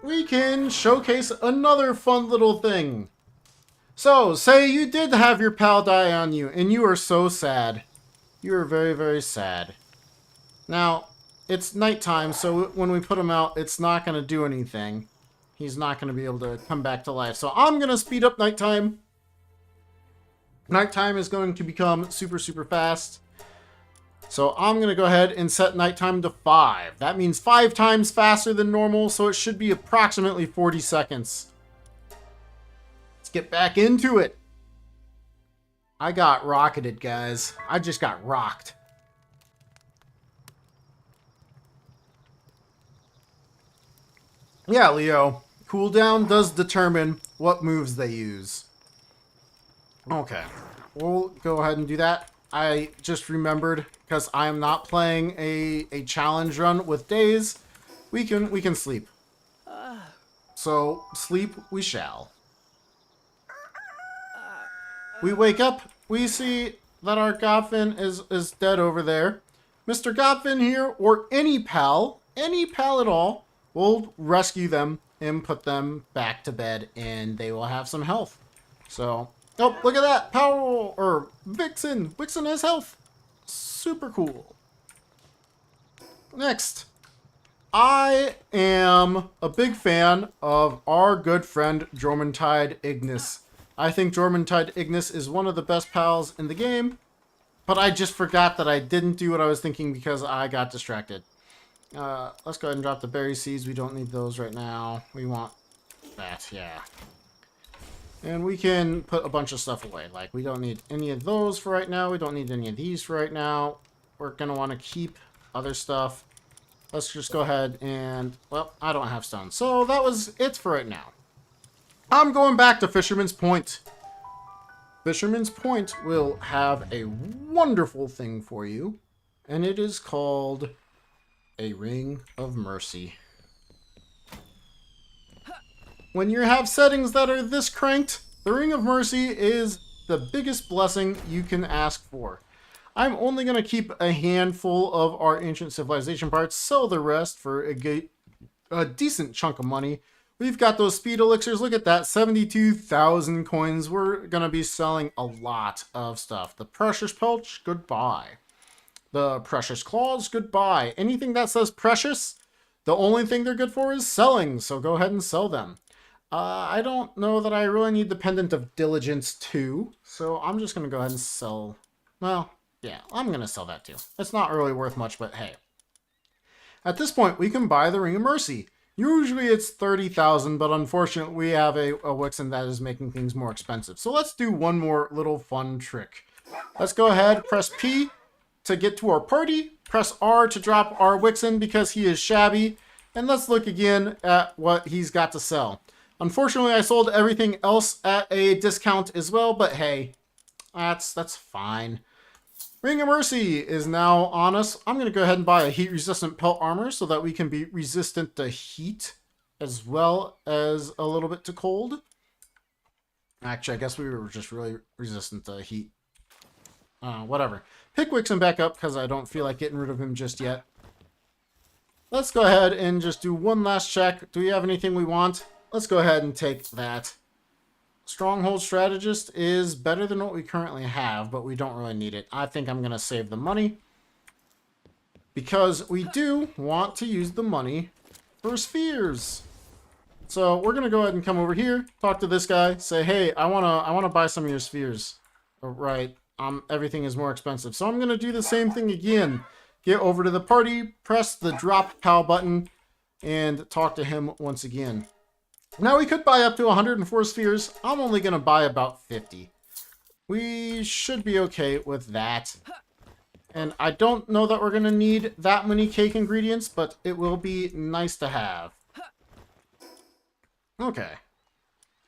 We can showcase another fun little thing. So, say you did have your pal die on you, and you are so sad. You are very, very sad. Now, it's nighttime, so when we put him out, it's not going to do anything. He's not going to be able to come back to life. So I'm going to speed up nighttime. Nighttime is going to become super, super fast. So I'm going to go ahead and set nighttime to 5. That means 5 times faster than normal, so it should be approximately 40 seconds. Let's get back into it. I got rocketed, guys. I just got rocked. Yeah, Leo. Cooldown does determine what moves they use. Okay. We'll go ahead and do that. I just remembered, because I am not playing a challenge run with days, we can sleep. So, sleep we shall. We wake up, we see that our Godfin is dead over there. Mr. Godfin here, or any pal at all, will rescue them and put them back to bed, and they will have some health. So, oh, look at that! Palworld, or Vixen! Vixen has health! Super cool. Next, I am a big fan of our good friend Dromantide Ignis. I think Jormuntide Ignis is one of the best pals in the game, but I just forgot that I didn't do what I was thinking because I got distracted. Let's go ahead and drop the berry seeds. We don't need those right now. We want that, yeah. And we can put a bunch of stuff away. Like, we don't need any of those for right now. We don't need any of these for right now. We're going to want to keep other stuff. Let's just go ahead and... Well, I don't have stone. So that was it for right now. I'm going back to Fisherman's Point. Fisherman's Point will have a wonderful thing for you. And it is called a Ring of Mercy. When you have settings that are this cranked, the Ring of Mercy is the biggest blessing you can ask for. I'm only going to keep a handful of our ancient civilization parts, sell the rest for a decent chunk of money. We've got those speed elixirs. Look at that, 72,000 coins. We're going to be selling a lot of stuff. The precious pelch, goodbye. The precious claws, goodbye. Anything that says precious, the only thing they're good for is selling, so go ahead and sell them. I don't know that I really need the Pendant of Diligence too, so I'm just going to go ahead and sell. Well, yeah, I'm going to sell that too. It's not really worth much, but hey. At this point, we can buy the Ring of Mercy. Usually it's 30,000, but unfortunately we have a Wixen that is making things more expensive. So let's do one more little fun trick. Let's go ahead, press P to get to our party, press R to drop our Wixen because he is shabby, and let's look again at what he's got to sell. Unfortunately, I sold everything else at a discount as well, but hey, that's fine. Ring of Mercy is now on us. I'm going to go ahead and buy a heat-resistant pelt armor so that we can be resistant to heat as well as a little bit to cold. Actually, I guess we were just really resistant to heat. Whatever. Pick Wixen back up because I don't feel like getting rid of him just yet. Let's go ahead and just do one last check. Do we have anything we want? Let's go ahead and take that. Stronghold Strategist is better than what we currently have, but we don't really need it. I think I'm going to save the money because we do want to use the money for spheres. So we're going to go ahead and come over here, talk to this guy, say, hey, I want to buy some of your spheres. Right. Everything is more expensive. So I'm going to do the same thing again. Get over to the party, press the drop PAL button, and talk to him once again. Now we could buy up to 104 spheres. I'm only going to buy about 50. We should be okay with that. And I don't know that we're going to need that many cake ingredients, but it will be nice to have. Okay.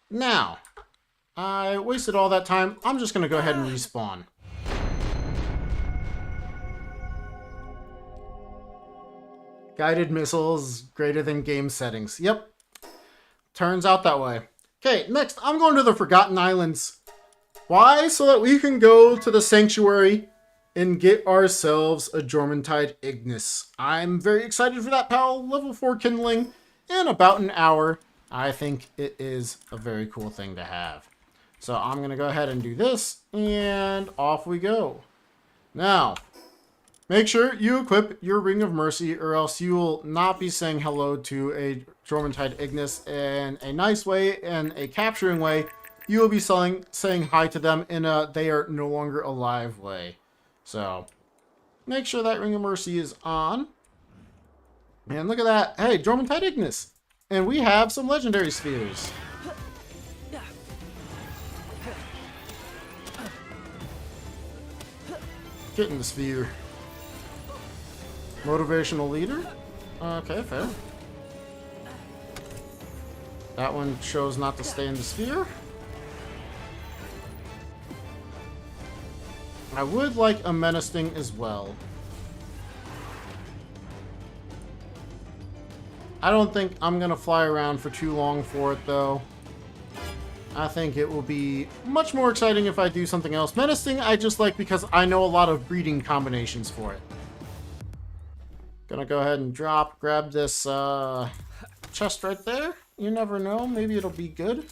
Now, I wasted all that time. I'm just going to go ahead and respawn. Guided missiles greater than game settings. Yep. Turns out that way. Okay, next, I'm going to the Forgotten Islands. Why? So that we can go to the Sanctuary and get ourselves a Jormuntide Ignis. I'm very excited for that, pal. Level 4 kindling in about an hour. I think it is a very cool thing to have. So I'm going to go ahead and do this, and off we go. Now, make sure you equip your Ring of Mercy, or else you will not be saying hello to a Jormuntide Ignis in a nice way and a capturing way. You will be saying hi to them in a they are no longer alive way. So, make sure that Ring of Mercy is on. And look at that. Hey, Jormuntide Ignis. And we have some legendary spheres. Get in the sphere. Motivational leader? Okay, fair. That one chose not to stay in the sphere. I would like a menacing as well. I don't think I'm going to fly around for too long for it, though. I think it will be much more exciting if I do something else. Menacing, I just like because I know a lot of breeding combinations for it. Gonna go ahead and grab this chest right there. You never know, maybe it'll be good.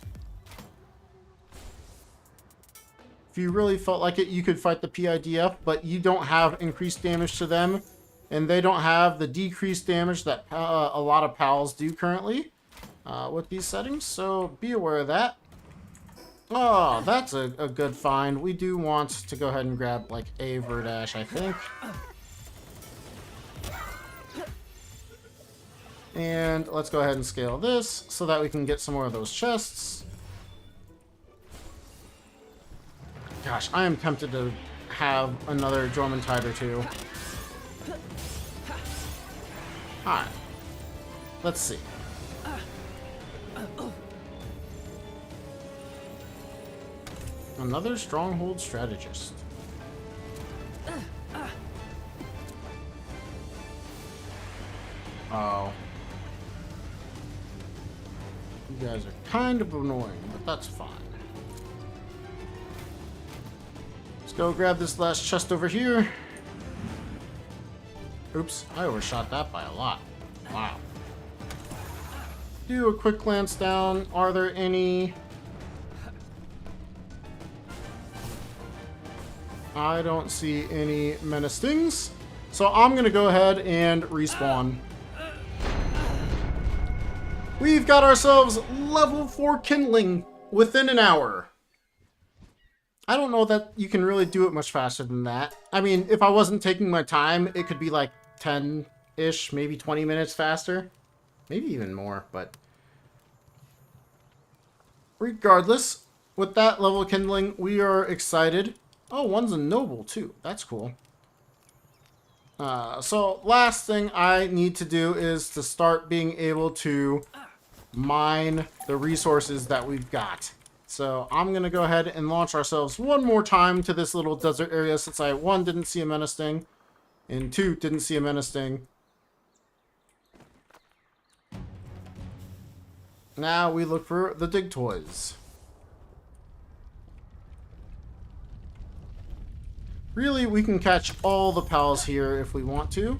If you really felt like it, you could fight the PIDF, but you don't have increased damage to them, and they don't have the decreased damage that a lot of pals do currently with these settings, so be aware of that. Oh, that's a good find. We do want to go ahead and grab, like, a Verdash, I think. And let's go ahead and scale this so that we can get some more of those chests. Gosh, I am tempted to have another Dormantide or two. Alright. Let's see. Another Stronghold Strategist. Oh. You guys are kind of annoying, but that's fine. Let's go grab this last chest over here. Oops, I overshot that by a lot. Wow. Do a quick glance down. Are there any... I don't see any menacings. So I'm going to go ahead and respawn. We've got ourselves level 4 kindling within an hour. I don't know that you can really do it much faster than that. I mean, if I wasn't taking my time, it could be like 10-ish, maybe 20 minutes faster. Maybe even more, but... regardless, with that level of kindling, we are excited. Oh, one's a noble too. That's cool. So last thing I need to do is to start being able to mine the resources that we've got. So I'm going to go ahead and launch ourselves one more time to this little desert area since I, 1, didn't see a menacing, and 2, didn't see a menacing. Now we look for the dig toys. Really, we can catch all the pals here if we want to.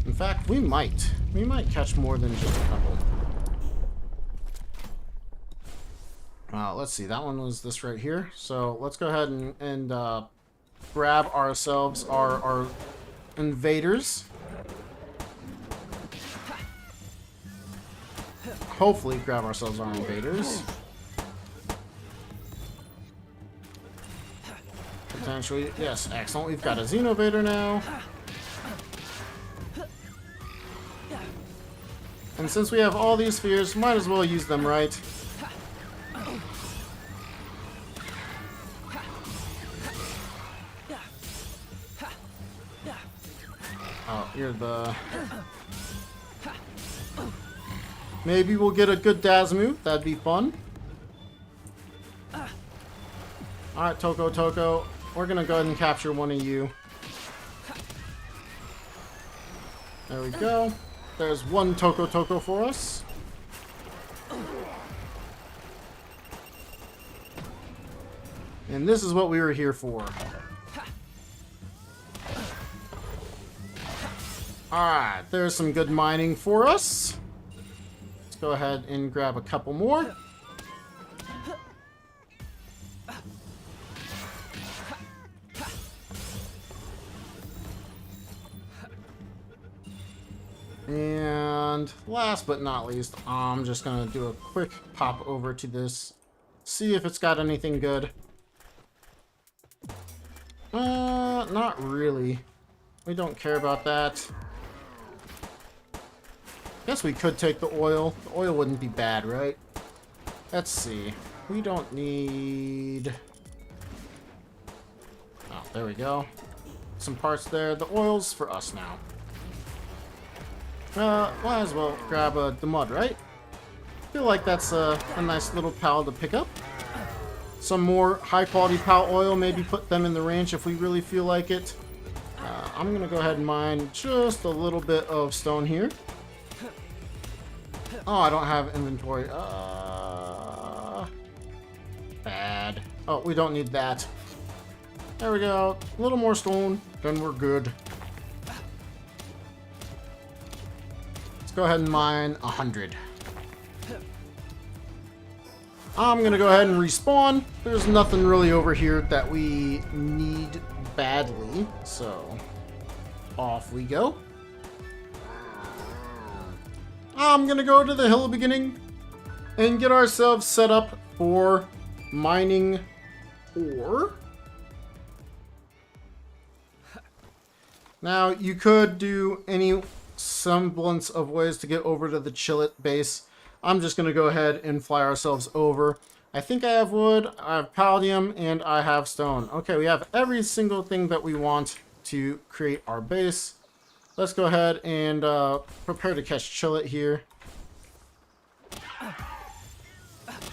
In fact, we might. We might catch more than just a couple. Let's see, that one was this right here. So let's go ahead and grab ourselves our invaders. Hopefully grab ourselves our invaders. Potentially, yes, excellent. We've got a Xenovader now. And since we have all these spheres, might as well use them right. Oh, you're the... Maybe we'll get a good Dazmu. That'd be fun. Alright, Toko. We're gonna go ahead and capture one of you. There we go. There's one Toko for us. And this is what we were here for. Alright, there's some good mining for us. Let's go ahead and grab a couple more. And last but not least, I'm just going to do a quick pop over to this. See if it's got anything good. Not really. We don't care about that. Guess we could take the oil. The oil wouldn't be bad, right? Let's see. We don't need... Oh, there we go. Some parts there. The oil's for us now. Might as well grab the mud, right? Feel like that's a nice little pal to pick up. Some more high-quality pal oil, maybe put them in the range if we really feel like it. I'm going to go ahead and mine just a little bit of stone here. Oh, I don't have inventory. Bad. Oh, we don't need that. There we go. A little more stone, then we're good. Go ahead and mine 100. I'm gonna go ahead and respawn. There's nothing really over here that we need badly, so off we go. I'm gonna go to the Hill of Beginning and get ourselves set up for mining ore. Now, you could do any semblance of ways to get over to the Chillet base. I'm just going to go ahead and fly ourselves over. I think I have wood, I have palladium, and I have stone. Okay, we have every single thing that we want to create our base. Let's go ahead and prepare to catch Chillet here.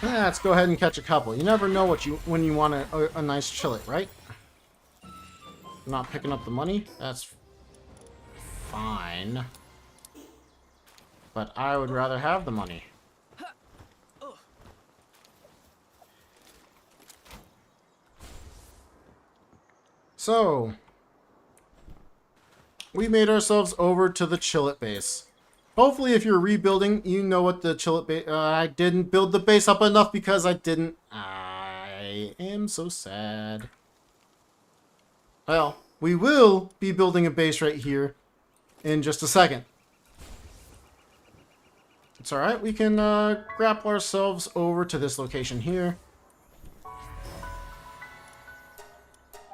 Yeah, let's go ahead and catch a couple. You never know when you want a nice Chillet, right? Not picking up the money? That's fine. But I would rather have the money. So, we made ourselves over to the Chillet base. Hopefully, if you're rebuilding, you know what the Chillet base... I didn't build the base up enough because I didn't... I am so sad. Well, we will be building a base right here in just a second. It's alright, we can grapple ourselves over to this location here.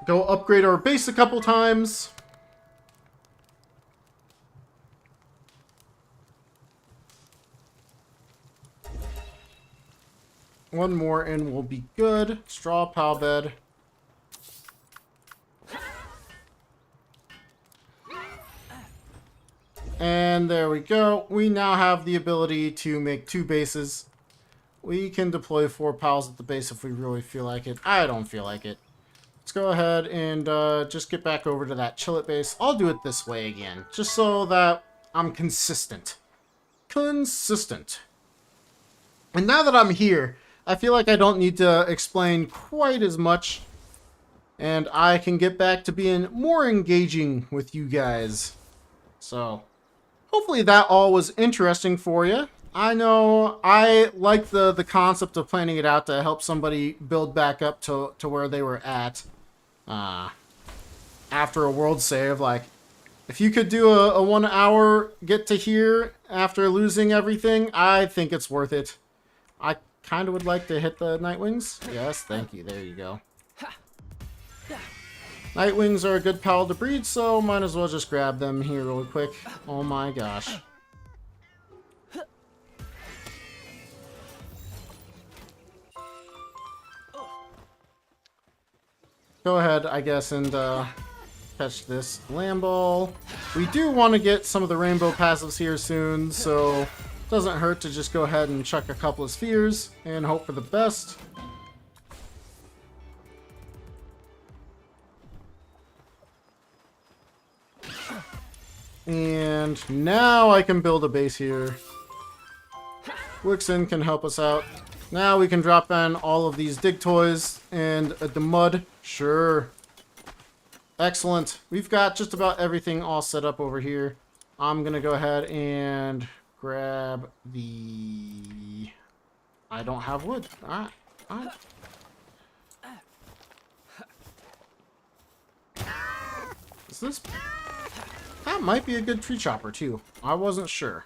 Go upgrade our base a couple times. One more and we'll be good. Straw pile bed. And there we go. We now have the ability to make 2 bases. We can deploy 4 piles at the base if we really feel like it. I don't feel like it. Let's go ahead and just get back over to that Chillet base. I'll do it this way again, just so that I'm consistent. Consistent. And now that I'm here, I feel like I don't need to explain quite as much. And I can get back to being more engaging with you guys. So, hopefully that all was interesting for you. I know I like the concept of planning it out to help somebody build back up to where they were at after a world save. Like, if you could do a 1 hour get to here after losing everything, I think it's worth it. I kind of would like to hit the Nightwings. Yes, thank you. There you go. Nightwings are a good pal to breed, so might as well just grab them here really quick. Oh my gosh. Go ahead, I guess, and catch this Lamball. We do want to get some of the rainbow passives here soon, so it doesn't hurt to just go ahead and chuck a couple of spheres and hope for the best. And now I can build a base here. Wixen can help us out. Now we can drop in all of these dig toys and the mud. Sure. Excellent. We've got just about everything all set up over here. I'm going to go ahead and grab the... I don't have wood. Alright. Alright. Is this... That might be a good tree chopper, too. I wasn't sure.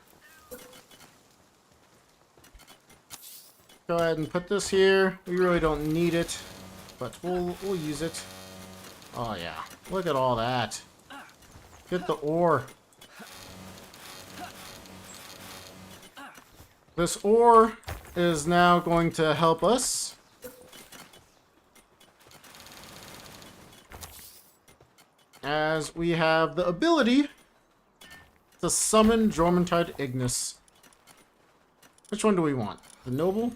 Go ahead and put this here. We really don't need it, but we'll use it. Oh, yeah. Look at all that. Get the ore. This ore is now going to help us. As we have the ability to summon Jormuntide Ignis. Which one do we want? The Noble?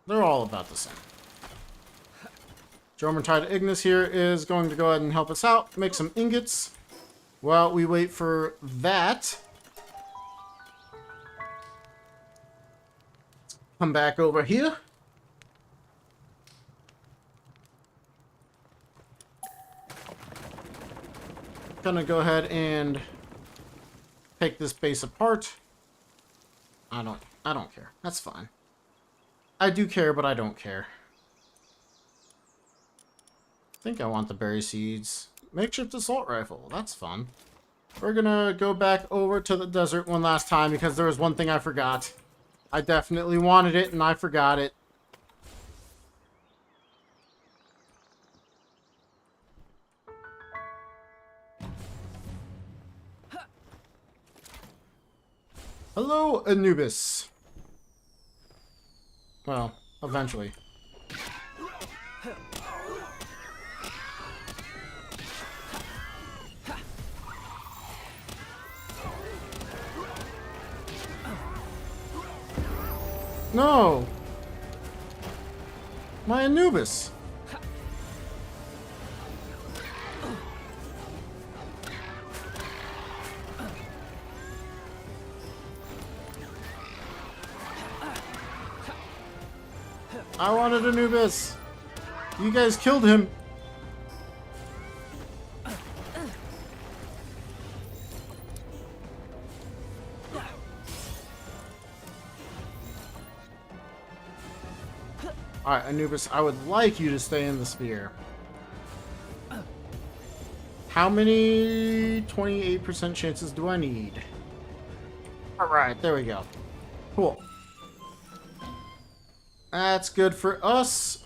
They're all about the same. Jormuntide Ignis here is going to go ahead and help us out. Make some ingots. While we wait for that. Come back over here. Gonna go ahead and take this base apart. I don't care. That's fine. I do care, but I don't care. I think I want the berry seeds. Makeshift assault rifle. That's fun. We're gonna go back over to the desert one last time because there was one thing I forgot. I definitely wanted it and I forgot it. Hello, Anubis. Well, eventually. No! My Anubis! I wanted Anubis! You guys killed him! Alright, Anubis, I would like you to stay in the sphere. How many 28% chances do I need? Alright, there we go. Cool. That's good for us.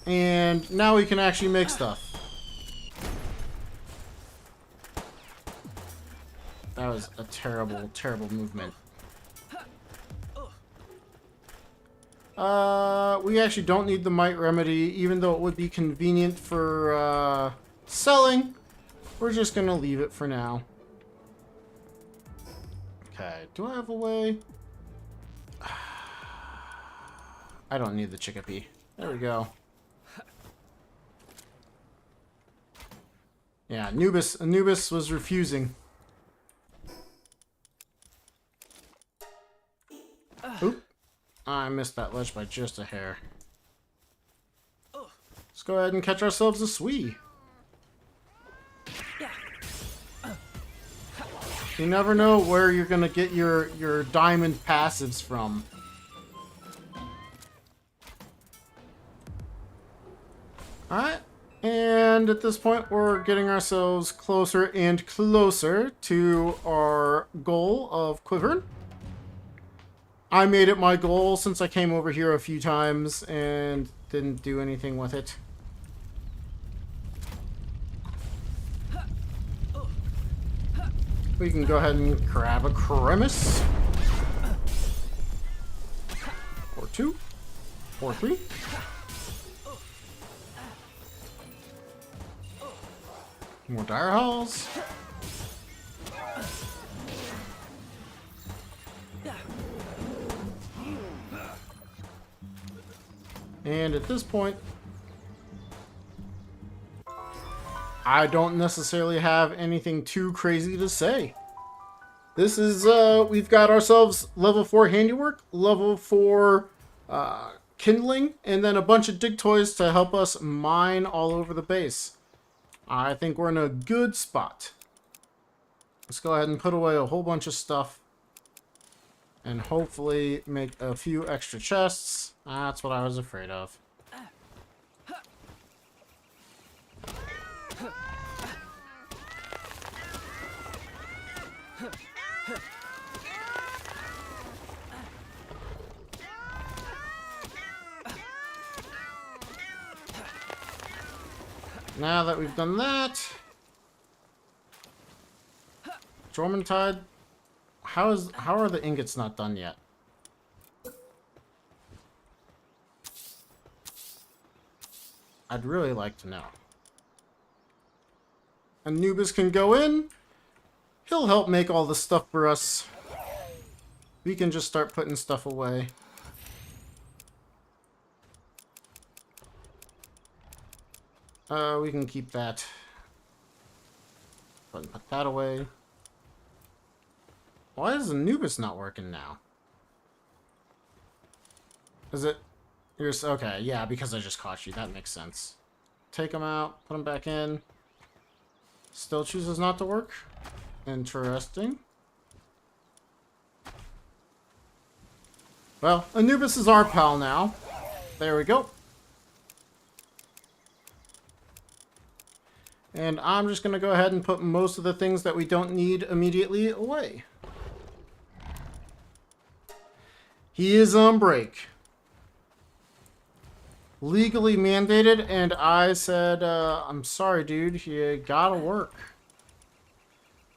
And now we can actually make stuff. That was a terrible, terrible movement. We actually don't need the Might Remedy, even though it would be convenient for, selling. We're just gonna leave it for now. Okay, do I have a way? I don't need the Chickapee. There we go. Yeah, Anubis was refusing. Oop. I missed that ledge by just a hair. Let's go ahead and catch ourselves a Swee. You never know where you're gonna get your diamond passives from. Alright, and at this point we're getting ourselves closer and closer to our goal of Quivern. I made it my goal since I came over here a few times and didn't do anything with it. We can go ahead and grab a crevice. Or two. Or three. More dire halls. And at this point, I don't necessarily have anything too crazy to say. This is, we've got ourselves level 4 handiwork, level 4 kindling, and then a bunch of dig toys to help us mine all over the base. I think we're in a good spot. Let's go ahead and put away a whole bunch of stuff. And hopefully make a few extra chests. That's what I was afraid of. Now that we've done that, Jormuntide, how are the ingots not done yet? I'd really like to know. Anubis can go in. He'll help make all the stuff for us. We can just start putting stuff away. We can keep that. Put that away. Why is Anubis not working now? Is it... You're... Okay, yeah, because I just caught you. That makes sense. Take him out. Put him back in. Still chooses not to work? Interesting. Well, Anubis is our pal now. There we go. And I'm just going to go ahead and put most of the things that we don't need immediately away. He is on break. Legally mandated, and I said, I'm sorry, dude, you gotta work.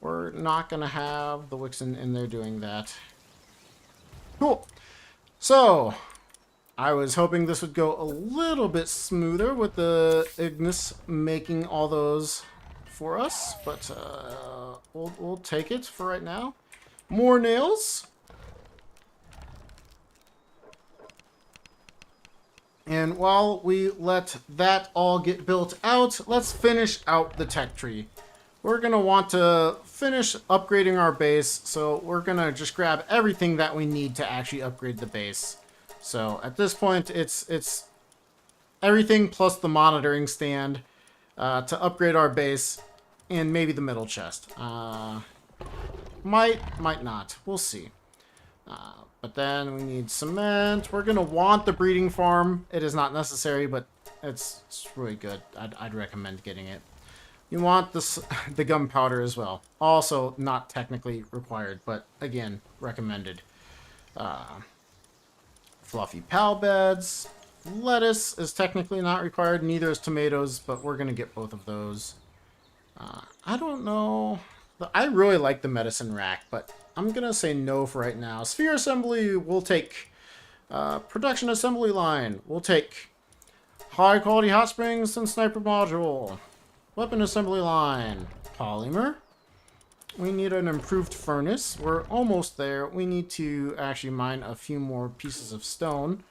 We're not gonna have the Wixen in there doing that. Cool. So, I was hoping this would go a little bit smoother with the Ignis making all those for us, but we'll take it for right now. More nails. And while we let that all get built out, let's finish out the tech tree. We're going to want to finish upgrading our base, so we're going to just grab everything that we need to actually upgrade the base. So at this point, it's everything plus the monitoring stand to upgrade our base, and maybe the middle chest. Might not. We'll see. But then we need cement. We're going to want the breeding farm. It is not necessary, but it's really good. I'd recommend getting it. You want the gunpowder as well. Also not technically required, but again, recommended. Fluffy pal beds. Lettuce is technically not required. Neither is tomatoes, but we're going to get both of those. I don't know. I really like the medicine rack, but I'm going to say no for right now. Sphere assembly, we'll take. Production assembly line, we'll take. High quality hot springs and sniper module. Weapon assembly line, polymer. We need an improved furnace. We're almost there. We need to actually mine a few more pieces of stone,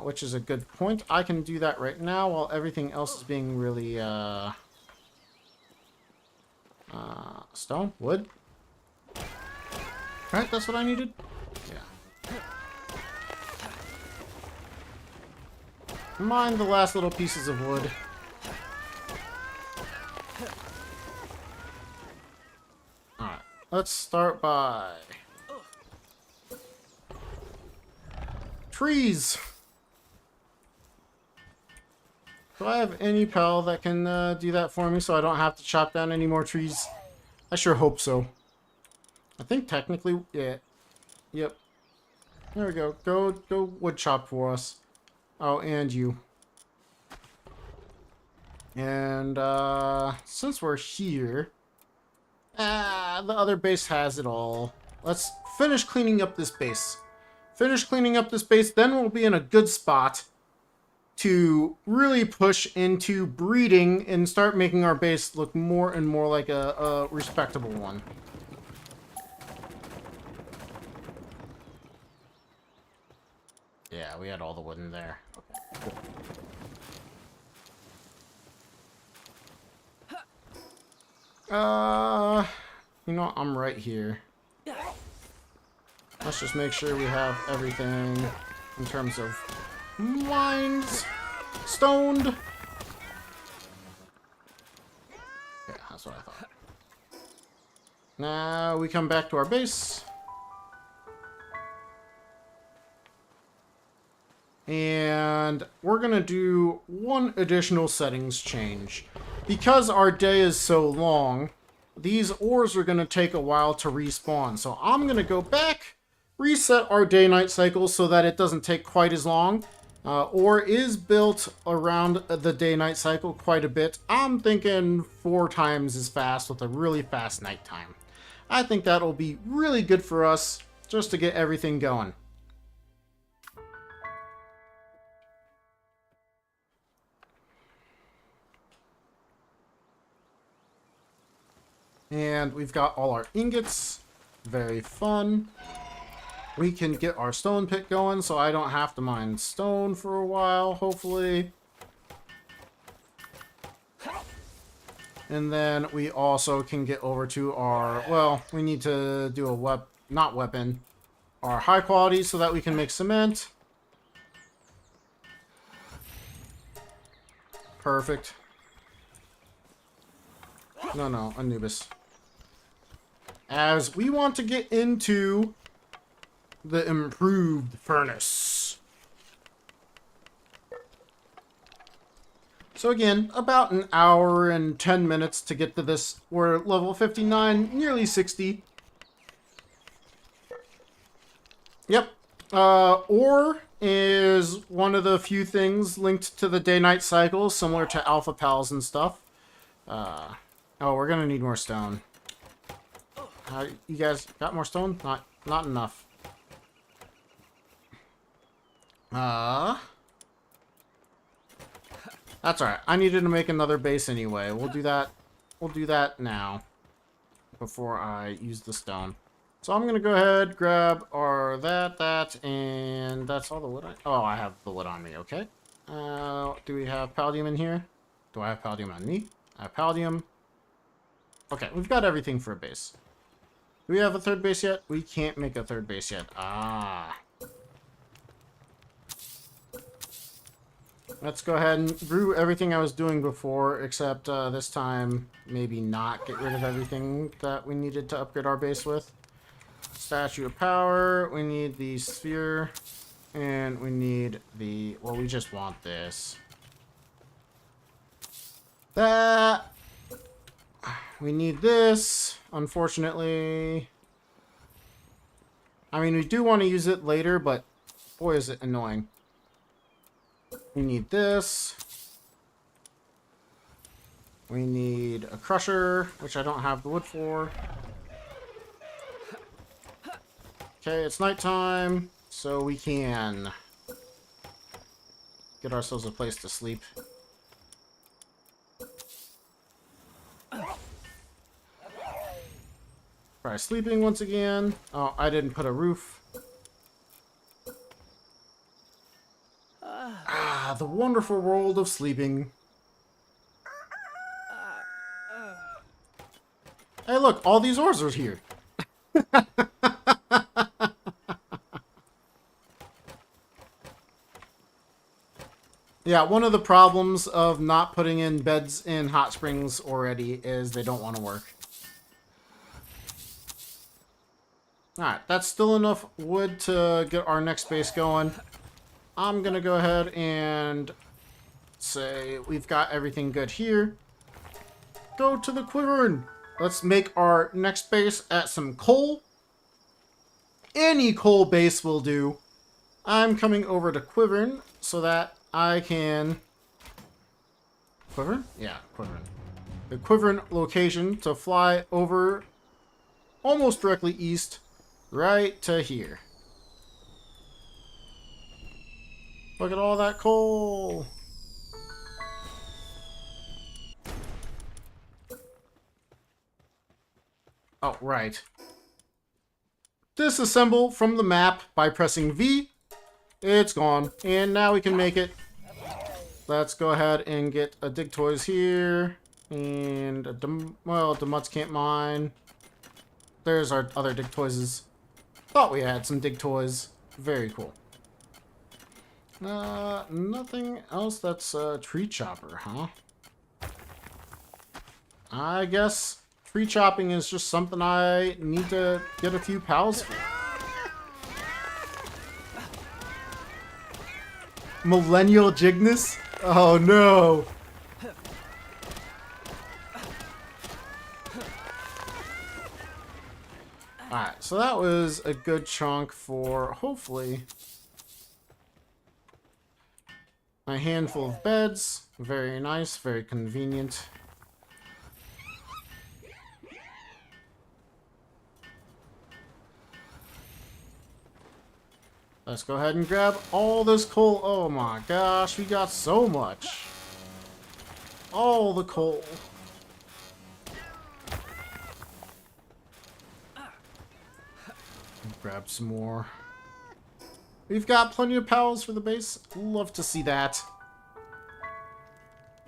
which is a good point. I can do that right now while everything else is being really... stone? Wood? Right, that's what I needed? Yeah. Mine the last little pieces of wood. Alright, let's start by... trees! Do I have any pal that can do that for me so I don't have to chop down any more trees? I sure hope so. I think technically, yeah. Yep. There we go. Go wood chop for us. Oh, and you. And since we're here, the other base has it all. Let's finish cleaning up this base. Finish cleaning up this base, then we'll be in a good spot to really push into breeding and start making our base look more and more like a respectable one. Yeah, we had all the wood in there. Okay, cool. You know, I'm right here. Let's just make sure we have everything in terms of mines stoned. Yeah, that's what I thought. Now we come back to our base. And we're going to do one additional settings change. Because our day is so long, these ores are going to take a while to respawn. So I'm going to go back, reset our day-night cycle so that it doesn't take quite as long. Ore is built around the day-night cycle quite a bit. I'm thinking 4 times as fast with a really fast nighttime. I think that'll be really good for us just to get everything going. And we've got all our ingots. Very fun. We can get our stone pit going so I don't have to mine stone for a while, hopefully. And then we also can get over to our... well, we need to do a not weapon. Our high quality so that we can make cement. Perfect. No, Anubis. As we want to get into the improved furnace. So again, about an hour and 10 minutes to get to this. We're level 59, nearly 60. Yep, Ore is one of the few things linked to the day-night cycle, similar to alpha pals and stuff. Oh, we're gonna need more stone. You guys got more stone? Not enough. That's alright. I needed to make another base anyway. We'll do that. We'll do that now. Before I use the stone. So I'm gonna go ahead, grab our that, and that's all the wood I have the wood on me, okay. Do we have palladium in here? Do I have palladium on me? I have palladium. Okay, we've got everything for a base. Do we have a third base yet? We can't make a third base yet. Ah. Let's go ahead and brew everything I was doing before, except this time, maybe not get rid of everything that we needed to upgrade our base with. Statue of Power, we need the sphere, and we need the, well, we just want this. That, we need this, unfortunately. I mean, we do want to use it later, but boy, is it annoying. We need this. We need a crusher, which I don't have the wood for. Okay, it's nighttime, so we can get ourselves a place to sleep. Try sleeping once again. Oh, I didn't put a roof. The wonderful world of sleeping. Hey, look, all these ores are here. Yeah, one of the problems of not putting in beds in hot springs already is they don't want to work. Alright, that's still enough wood to get our next base going. I'm gonna go ahead and say we've got everything good here. Go to the Quivern. Let's make our next base at some coal. Any coal base will do. I'm coming over to Quivern so that I can... Quivern? Yeah, Quivern. The Quivern location to fly over almost directly east right to here. Look at all that coal. Oh, right. Disassemble from the map by pressing V. It's gone. And now we can make it. Let's go ahead and get a Dig Toys here. And, well, the Mutts can't mine. There's our other Dig Toyses. Thought we had some Dig Toys. Very cool. Nothing else that's a tree chopper, huh? I guess tree chopping is just something I need to get a few pals for. Millennial Jigness? Oh no! Alright, so that was a good chunk for, hopefully, a handful of beds. Very nice, very convenient. Let's go ahead and grab all this coal. Oh my gosh, we got so much. All the coal. Grab some more. We've got plenty of pals for the base. Love to see that.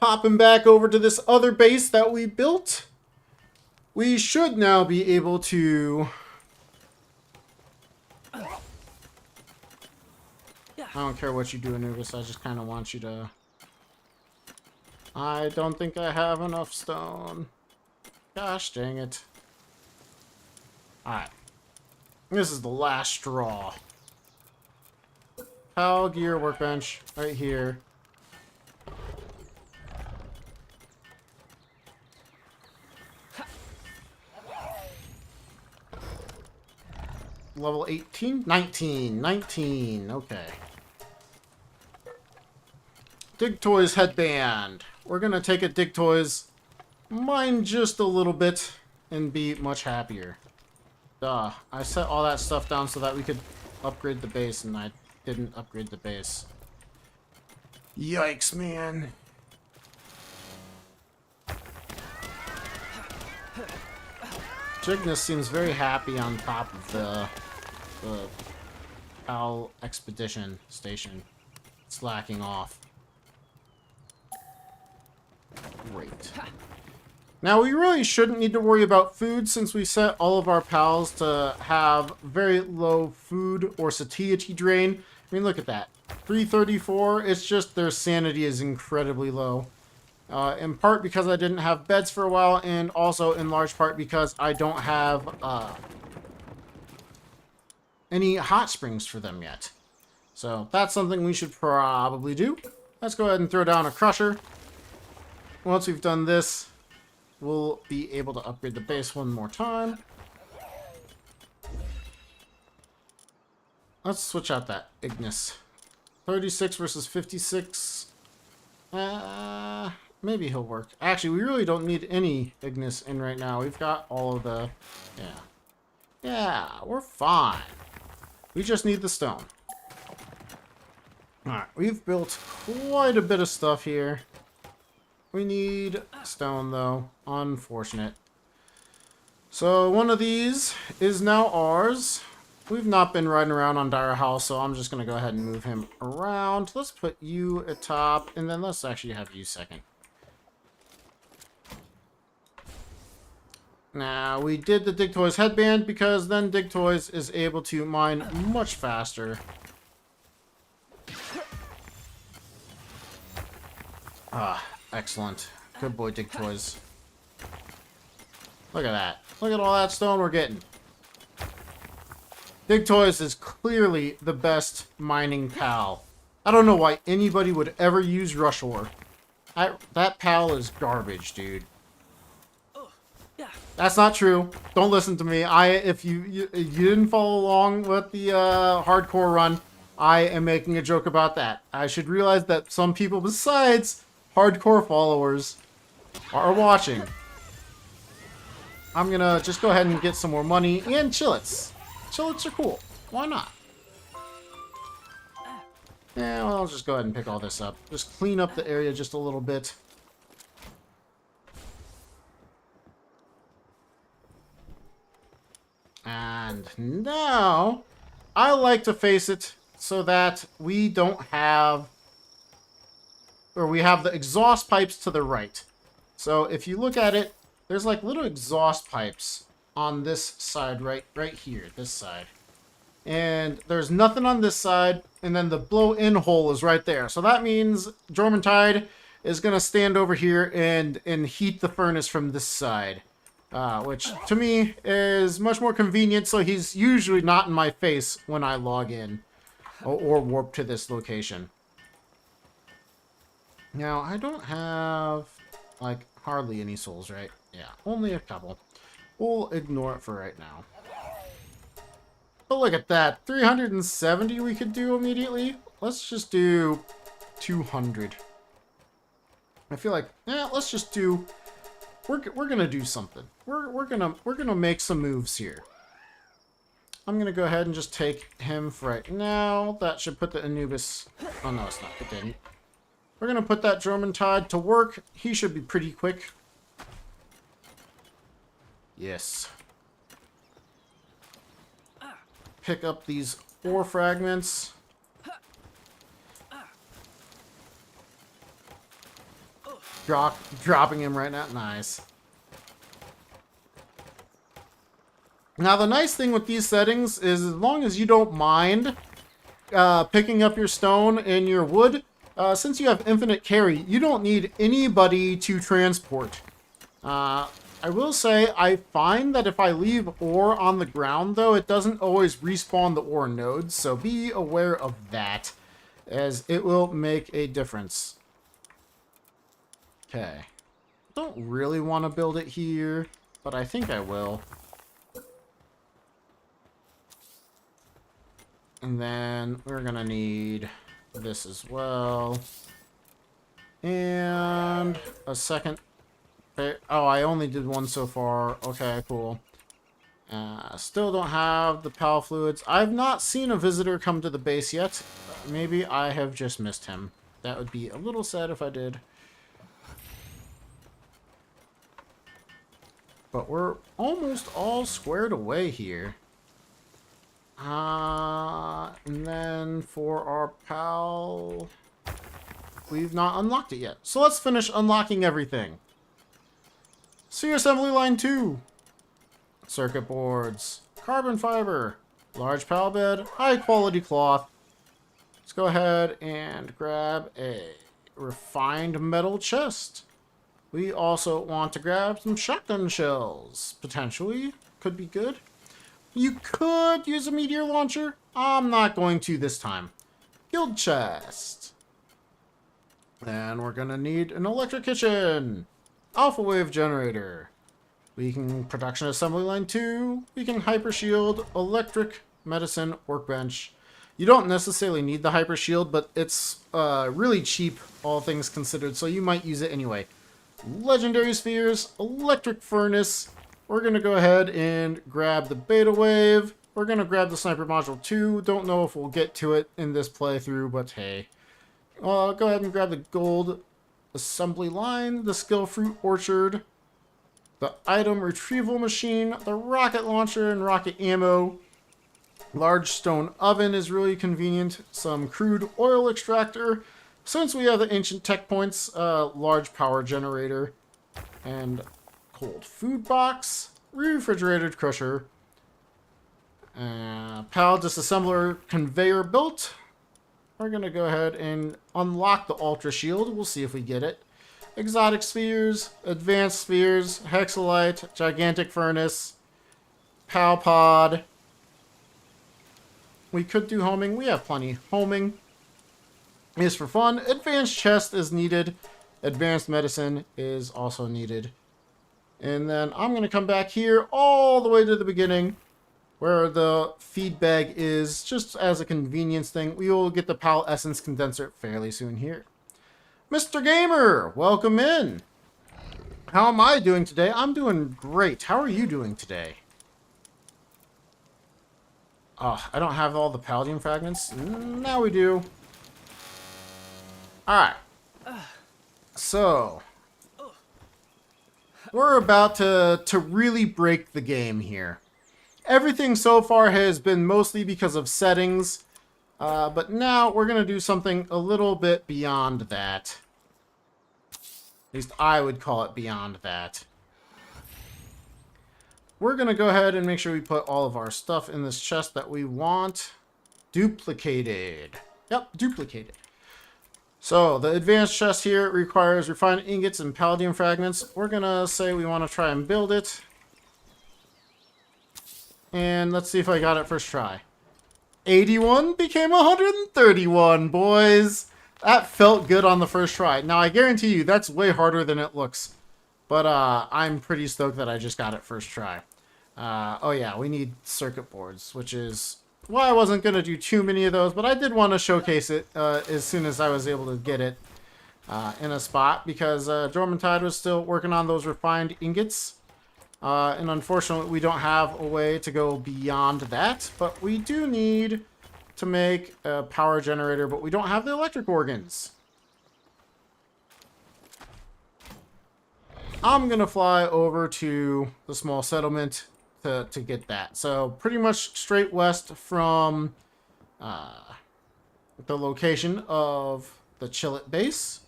Popping back over to this other base that we built. We should now be able to... I don't care what you do, Anubis. I just kind of want you to... I don't think I have enough stone. Gosh dang it. Alright. This is the last straw. Pal gear workbench right here. level 18? 19. 19. Okay. Dig Toys headband. We're going to take a Dig Toys, mine just a little bit, and be much happier. Duh. I set all that stuff down so that we could upgrade the base, and I didn't upgrade the base. Yikes, man. Cygnus seems very happy on top of the Pal Expedition Station. Slacking off. Great. Now, we really shouldn't need to worry about food since we set all of our pals to have very low food or satiety drain. I mean, look at that. 334, it's just their sanity is incredibly low. In part because I didn't have beds for a while, and also in large part because I don't have any hot springs for them yet. So that's something we should probably do. Let's go ahead and throw down a crusher. Once we've done this, we'll be able to upgrade the base one more time. Let's switch out that Ignis. 36 versus 56. Maybe he'll work. Actually, we really don't need any Ignis in right now. We've got all of the... Yeah. Yeah, we're fine. We just need the stone. Alright, we've built quite a bit of stuff here. We need stone, though. Unfortunate. So, one of these is now ours. We've not been riding around on Dire House, so I'm just going to go ahead and move him around. Let's put you at top, and then let's actually have you second. Now, we did the Dig Toys headband because then Dig Toys is able to mine much faster. Ah, excellent. Good boy, Dig Toys. Look at that. Look at all that stone we're getting. Dig Toys is clearly the best mining pal. I don't know why anybody would ever use Rush Ore. That pal is garbage, dude. That's not true. Don't listen to me. If you didn't follow along with the hardcore run, I am making a joke about that. I should realize that some people besides hardcore followers are watching. I'm gonna just go ahead and get some more money and chillets. Chillets are cool. Why not? Yeah, well, I'll just go ahead and pick all this up. Just clean up the area just a little bit. And now, I like to face it so that we don't have, or we have the exhaust pipes to the right. So if you look at it, there's like little exhaust pipes on this side, right here, this side. And there's nothing on this side, and then the blow-in hole is right there. So that means Jormuntide is going to stand over here and heat the furnace from this side. Which, to me, is much more convenient, so he's usually not in my face when I log in or warp to this location. Now, I don't have, like, hardly any souls, right? Yeah, only a couple. We'll ignore it for right now. But look at that. 370 we could do immediately. Let's just do 200. I feel like, let's just do... We're gonna do something. We're gonna make some moves here. I'm gonna go ahead and just take him for right now. That should put the Anubis... Oh, no, it's not. It didn't. We're gonna put that Jormuntide to work. He should be pretty quick. Yes. Pick up these ore fragments. Dropping him right now. Nice. Now, the nice thing with these settings is as long as you don't mind picking up your stone and your wood, since you have infinite carry, you don't need anybody to transport. I will say, I find that if I leave ore on the ground, though, it doesn't always respawn the ore nodes, so be aware of that, as it will make a difference. Okay. Don't really want to build it here, but I think I will. And then we're going to need this as well. And a second. Oh, I only did one so far. Okay, cool. Still don't have the PAL fluids. I've not seen a visitor come to the base yet. Maybe I have just missed him. That would be a little sad if I did. But we're almost all squared away here. And then for our PAL, we've not unlocked it yet. So let's finish unlocking everything. Sphere Assembly Line 2. Circuit boards. Carbon fiber. Large PAL bed. High quality cloth. Let's go ahead and grab a refined metal chest. We also want to grab some shotgun shells. Potentially. Could be good. You could use a meteor launcher. I'm not going to this time. Guild chest. And we're going to need an electric kitchen. Alpha wave generator. We can production assembly line 2. We can hyper shield, electric medicine workbench. You don't necessarily need the hyper shield, but it's really cheap, all things considered, so you might use it anyway. Legendary spheres, electric furnace. We're going to go ahead and grab the beta wave. We're going to grab the sniper module 2. Don't know if we'll get to it in this playthrough, but hey. Go ahead and grab the gold assembly line, the skill fruit orchard, the item retrieval machine, the rocket launcher and rocket ammo. Large stone oven is really convenient. Some crude oil extractor. Since we have the ancient tech points, large power generator, and cold food box, refrigerated crusher, PAL disassembler conveyor belt. We're going to go ahead and unlock the ultra shield. We'll see if we get it. Exotic spheres, advanced spheres, hexalite, gigantic furnace, PAL pod. We could do homing. We have plenty. Homing is for fun. Advanced chest is needed. Advanced medicine is also needed. And then I'm going to come back here all the way to the beginning where the feed bag is, just as a convenience thing. We will get the PAL essence condenser fairly soon here. Mr. Gamer, welcome in. How am I doing today? I'm doing great. How are you doing today? Oh, I don't have all the Palladium fragments. Now we do. Alright. So, we're about to really break the game here. Everything so far has been mostly because of settings, but now we're going to do something a little bit beyond that. At least I would call it beyond that. We're going to go ahead and make sure we put all of our stuff in this chest that we want duplicated. Yep, duplicated. So, the advanced chest here requires refined ingots and palladium fragments. We're going to say we want to try and build it. And let's see if I got it first try. 81 became 131, boys. That felt good on the first try. Now, I guarantee you, that's way harder than it looks. But I'm pretty stoked that I just got it first try. Oh yeah, we need circuit boards, which is why I wasn't going to do too many of those. But I did want to showcase it as soon as I was able to get it in a spot. Because Jormuntide was still working on those refined ingots. And unfortunately, we don't have a way to go beyond that. But we do need to make a power generator, but we don't have the electric organs. I'm going to fly over to the small settlement to get that. So pretty much straight west from the location of the Chillet base.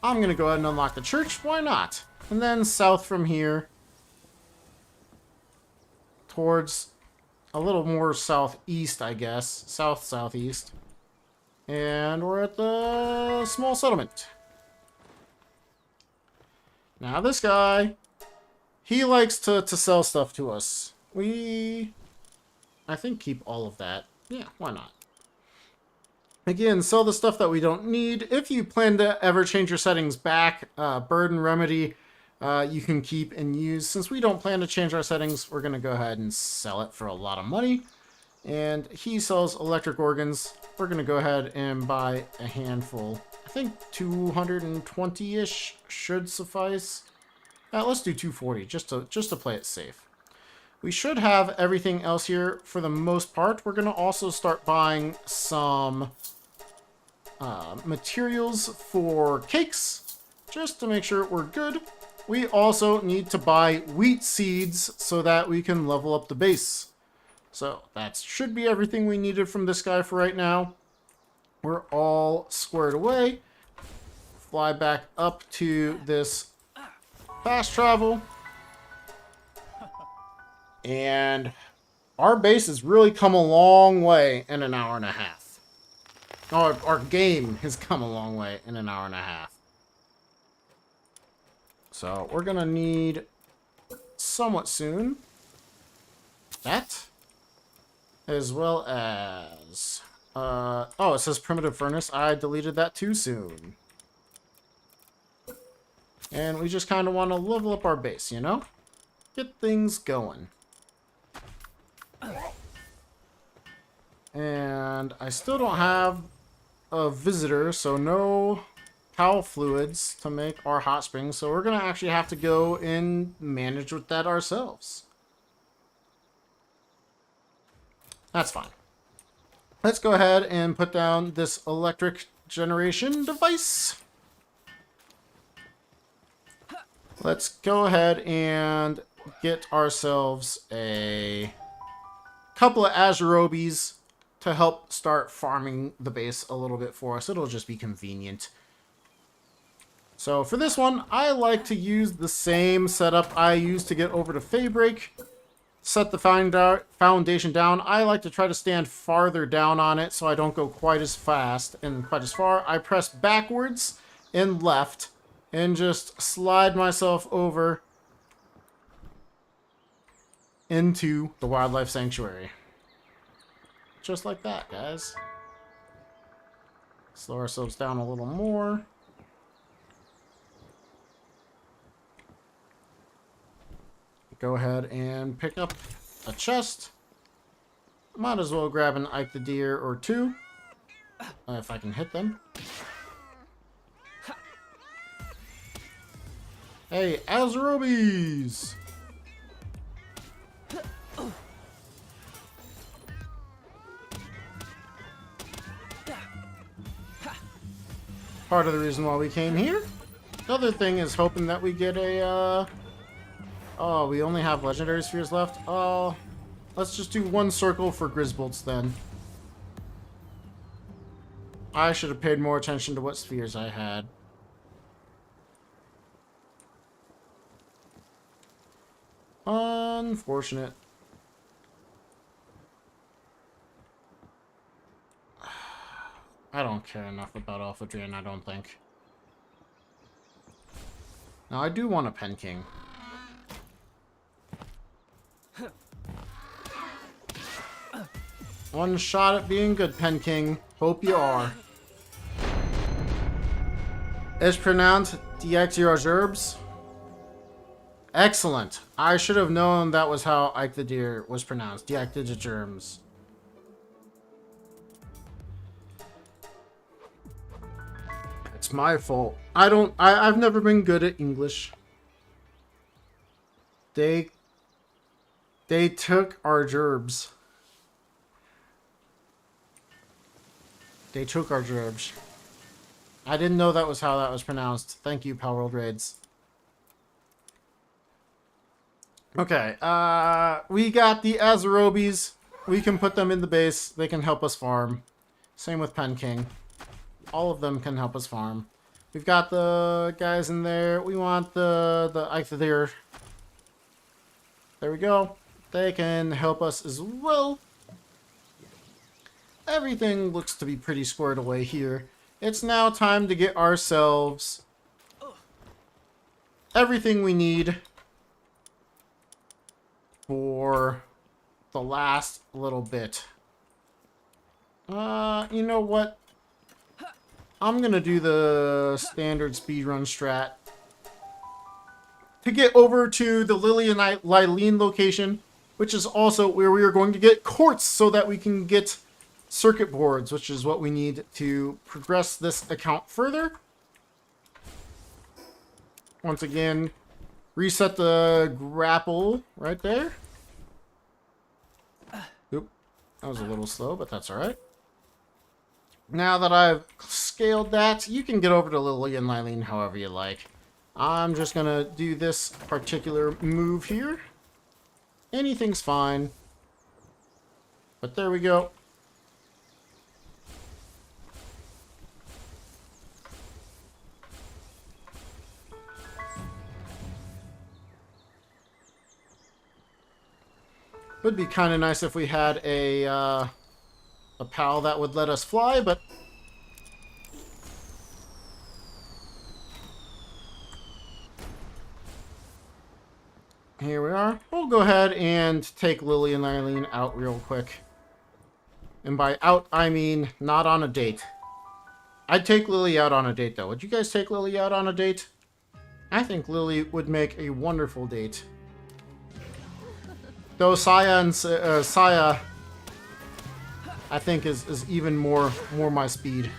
I'm going to go ahead and unlock the church. Why not? And then south from here towards a little more southeast, I guess. Southeast. And we're at the small settlement. Now this guy, he likes to sell stuff to us. I think, keep all of that. Yeah, why not? Again, sell the stuff that we don't need. If you plan to ever change your settings back, burden remedy you can keep and use. Since we don't plan to change our settings, we're going to go ahead and sell it for a lot of money. And he sells electric organs. We're going to go ahead and buy a handful. I think 220-ish should suffice. Let's do 240 just to play it safe. We should have everything else here for the most part. We're going to also start buying some materials for cakes, just to make sure we're good. We also need to buy wheat seeds so that we can level up the base. So that should be everything we needed from this guy for right now. We're all squared away. Fly back up to this fast travel. And our base has really come a long way in an hour and a half. Our game has come a long way in an hour and a half. So we're going to need somewhat soon that, as well as... oh, it says primitive furnace. I deleted that too soon. And we just kind of want to level up our base, you know? Get things going. And I still don't have a visitor, so no cow fluids to make our hot springs. So we're going to actually have to go and manage with that ourselves. That's fine. Let's go ahead and put down this electric generation device. Let's go ahead and get ourselves a couple of Azurobis to help start farming the base a little bit for us. It'll just be convenient. So for this one, I like to use the same setup I used to get over to Faybreak. Set the foundation down. I like to try to stand farther down on it so I don't go quite as fast and quite as far. I press backwards and left and just slide myself over into the wildlife sanctuary. Just like that, guys. Slow ourselves down a little more. Go ahead and pick up a chest. Might as well grab an Ike the Deer or two. If I can hit them. Hey, Azurobis! Part of the reason why we came here. The other thing is hoping that we get a, oh, we only have legendary spheres left? Oh, let's just do one circle for Grizzbolts then. I should have paid more attention to what spheres I had. Unfortunate. I don't care enough about Alpha Drain, I don't think. Now, I do want a Pen King. One shot at being good, Pen King. Hope you are. It's pronounced Diactyrogerbs. Excellent. I should have known that was how Ike the Deer was pronounced. Diactyrogerbs. It's my fault. I've never been good at English. They took our gerbs. They took our gerbs. I didn't know that was how that was pronounced. Thank you, Palworld Raids. Okay, we got the Azurobis. We can put them in the base. They can help us farm. Same with Pen King. All of them can help us farm. We've got the guys in there. We want the Ike the Deer. There we go. They can help us as well. Everything looks to be pretty squared away here. It's now time to get ourselves everything we need for the last little bit. You know what? I'm gonna do the standard speedrun strat. to get over to the Lily and Lylene location, which is also where we are going to get quartz so that we can get circuit boards, which is what we need to progress this account further. Once again, reset the grapple right there. Oop, that was a little slow, but that's all right. Now that I've scaled that, you can get over to Lily and Lylene however you like. I'm just going to do this particular move here. Anything's fine. But there we go. Would be kind of nice if we had a pal that would let us fly, but here we are. We'll go ahead and take Lily and Eileen out real quick. And by out, I mean not on a date. I'd take Lily out on a date, though. Would you guys take Lily out on a date? I think Lily would make a wonderful date. Though Saya, I think is even more my speed.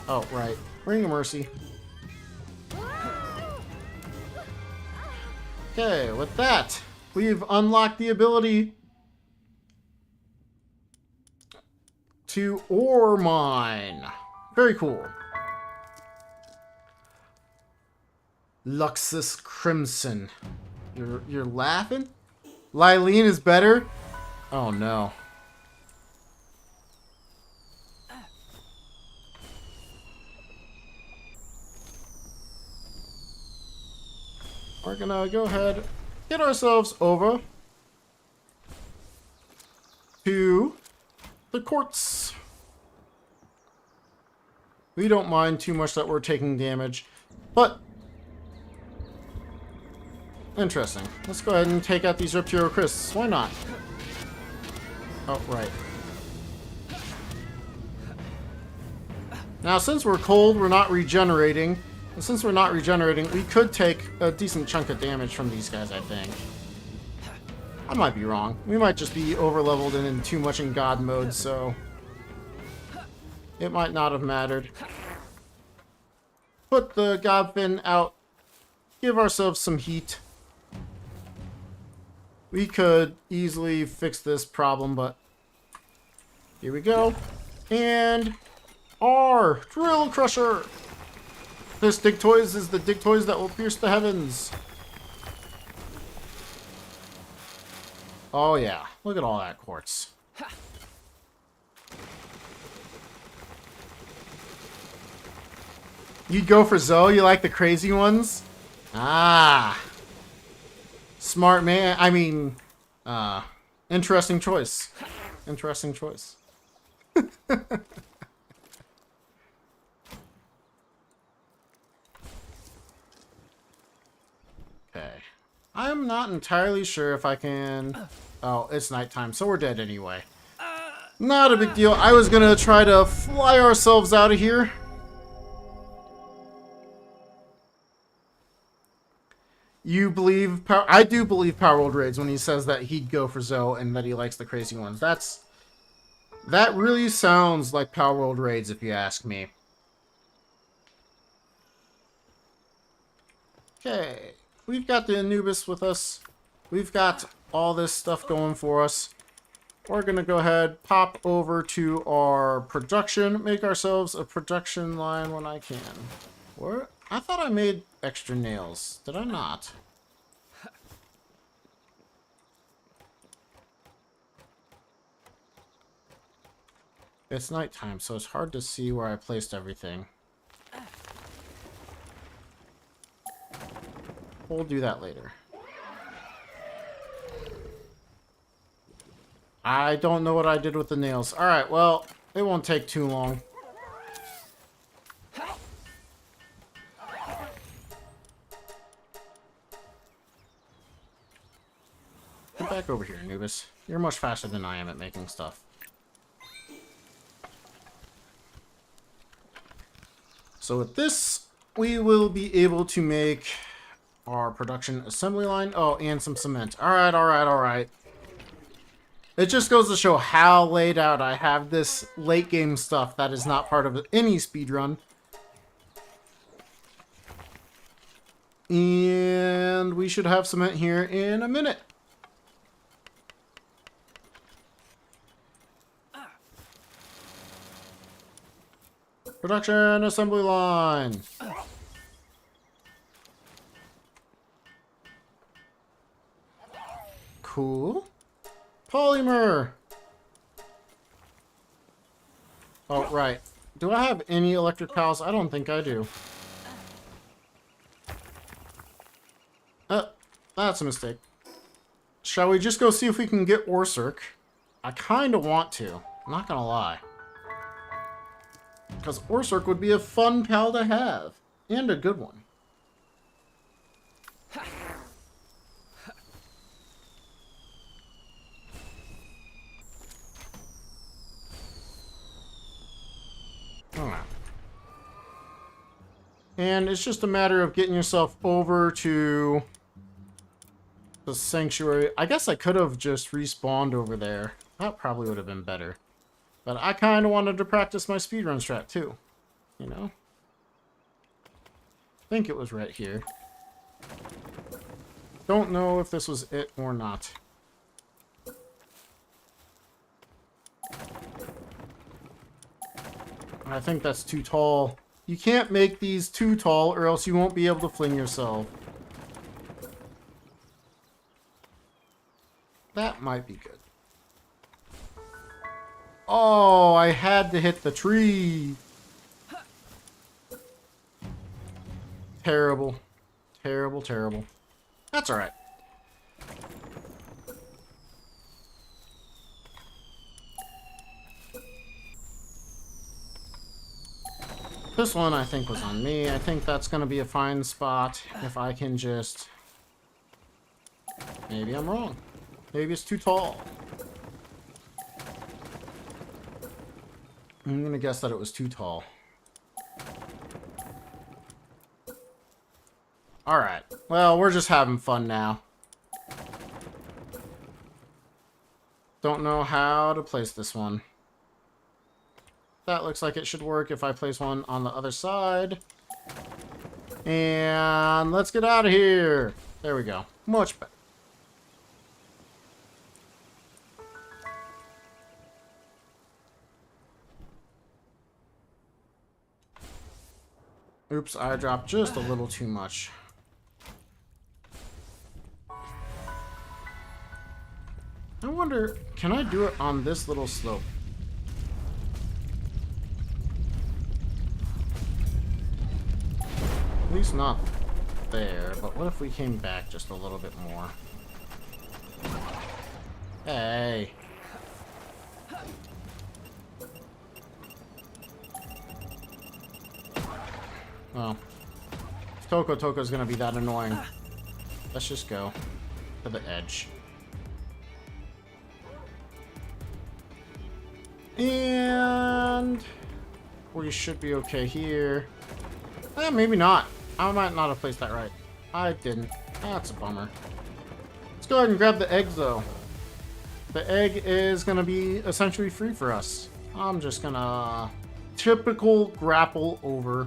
Oh, right. Ring of Mercy. Okay, with that, we've unlocked the ability to ore mine. Very cool. Luxus Crimson. You're laughing? Lylene is better? Oh no. We're gonna go ahead, get ourselves over to the quartz. We don't mind too much that we're taking damage, but interesting. Let's go ahead and take out these Reptile Crisps. Why not? Oh, right. Now, since we're cold, we're not regenerating. And since we're not regenerating, we could take a decent chunk of damage from these guys, I think. I might be wrong. We might just be over-leveled and in too much in God mode, so it might not have mattered. Put the Godfin out. Give ourselves some heat. We could easily fix this problem, but here we go. And our Drill Crusher. This Digtoys is the Digtoys that will pierce the heavens. Oh yeah, look at all that quartz. You'd go for Zoe? You like the crazy ones? Ah. Smart man. I mean, interesting choice. Interesting choice. Okay. I'm not entirely sure if I can... Oh, it's nighttime, so we're dead anyway. Not a big deal. I was gonna try to fly ourselves out of here. You believe... I do believe Palworld Raids when he says that he'd go for Zoe and that he likes the crazy ones. That really sounds like Palworld Raids, if you ask me. Okay. We've got the Anubis with us. We've got all this stuff going for us. We're going to go ahead, pop over to our production, make ourselves a production line when I can. What? I thought I made extra nails. Did I not? It's nighttime, so it's hard to see where I placed everything. We'll do that later. I don't know what I did with the nails. Alright, well, it won't take too long. Get back over here, Anubis. You're much faster than I am at making stuff. So with this, we will be able to make our production assembly line. Oh, and some cement. Alright, alright, alright. It just goes to show how laid out I have this late game stuff that is not part of any speedrun. And we should have cement here in a minute. Production assembly line. Cool. Polymer. Oh, right. Do I have any electric cows? I don't think I do. That's a mistake. Shall we just go see if we can get Orsurk? I kind of want to. I'm not gonna lie. Because Orsurk would be a fun pal to have. And a good one. And it's just a matter of getting yourself over to the sanctuary. I guess I could have just respawned over there. That probably would have been better. But I kind of wanted to practice my speedrun strat too. You know? I think it was right here. Don't know if this was it or not. I think that's too tall. You can't make these too tall or else you won't be able to fling yourself. That might be good. Oh, I had to hit the tree. Terrible. Terrible, terrible. That's alright. This one, I think, was on me. I think that's going to be a fine spot if I can just... Maybe I'm wrong. Maybe it's too tall. I'm going to guess that it was too tall. Alright. Well, we're just having fun now. Don't know how to place this one. That looks like it should work if I place one on the other side. And let's get out of here. There we go. Much better. Oops, I dropped just a little too much. I wonder, can I do it on this little slope? At least not there, but what if we came back just a little bit more? Hey. Well, if Toko's gonna be that annoying, let's just go to the edge. And we should be okay here. Maybe not. I might not have placed that right. I didn't. That's a bummer. Let's go ahead and grab the eggs, though. The egg is going to be essentially free for us. I'm just going to typical grapple over.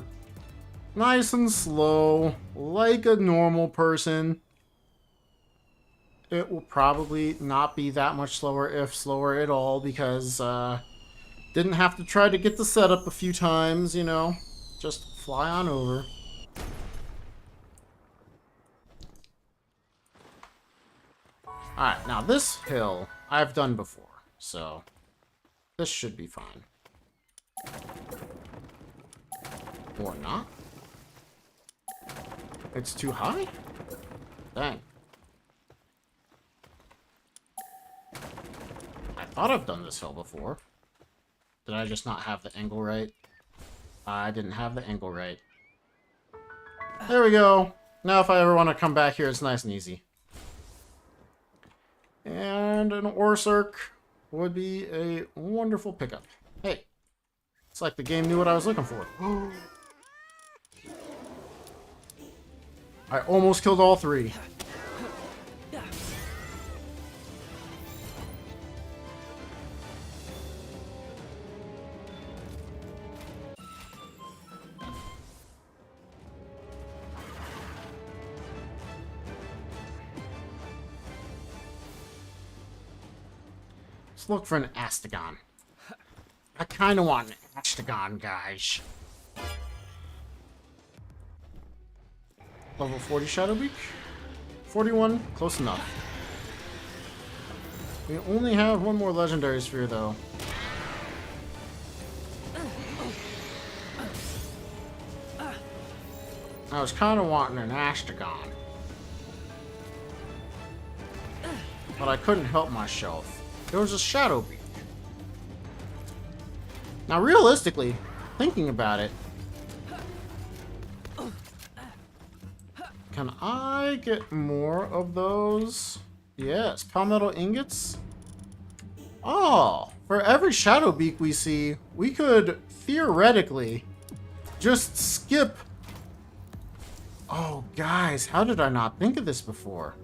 Nice and slow, like a normal person. It will probably not be that much slower, if slower at all, because didn't have to try to get the setup a few times, you know. Just fly on over. Alright, now this hill I've done before, so this should be fine. Or not. It's too high? Dang. I thought I've done this hill before. Did I just not have the angle right? I didn't have the angle right. There we go. Now if I ever want to come back here, it's nice and easy. And an Orsurk would be a wonderful pickup. Hey, it's like the game knew what I was looking for. I almost killed all three. Let's look for an Astagon. I kind of want an Astagon, guys. Level 40 Shadowbeak? 41, close enough. We only have one more Legendary Sphere, though. I was kind of wanting an Astagon. But I couldn't help myself. There was a Shadowbeak. Now, realistically, thinking about it, can I get more of those? Yes, Palmetto Ingots. Oh, for every Shadowbeak we see, we could theoretically just skip. Oh, guys, how did I not think of this before?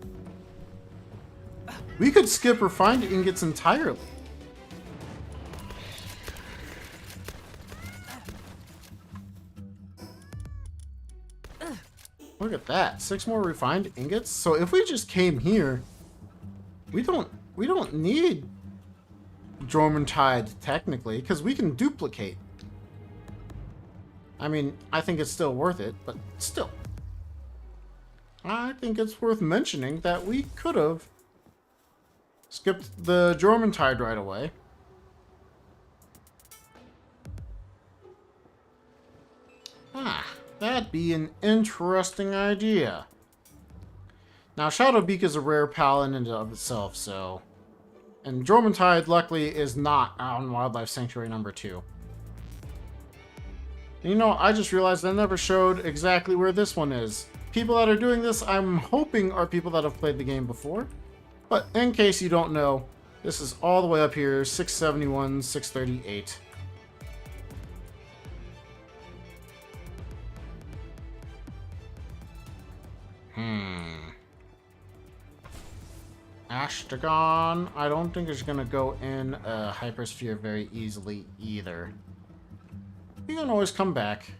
We could skip refined ingots entirely. Look at that. 6 more refined ingots. So if we just came here, we don't need Jormuntide technically, because we can duplicate. I mean, I think it's still worth it, but still. I think it's worth mentioning that we could have skipped the Jormuntide right away. That'd be an interesting idea. Now, Shadowbeak is a rare pal in and of itself, so... And Jormuntide, luckily, is not on Wildlife Sanctuary number 2. And you know, I just realized I never showed exactly where this one is. People that are doing this, I'm hoping, are people that have played the game before. But in case you don't know, this is all the way up here, 671, 638. Astagon, I don't think it's gonna go in a hypersphere very easily either. You can always come back.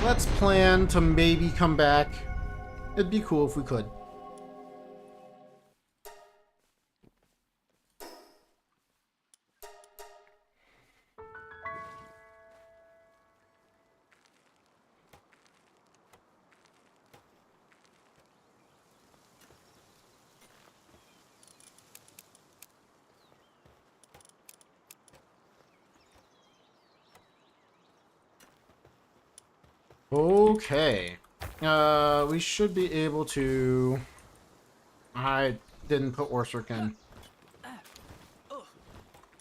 Let's plan to maybe come back. It'd be cool if we could. Okay. We should be able to... I didn't put Orsurk in.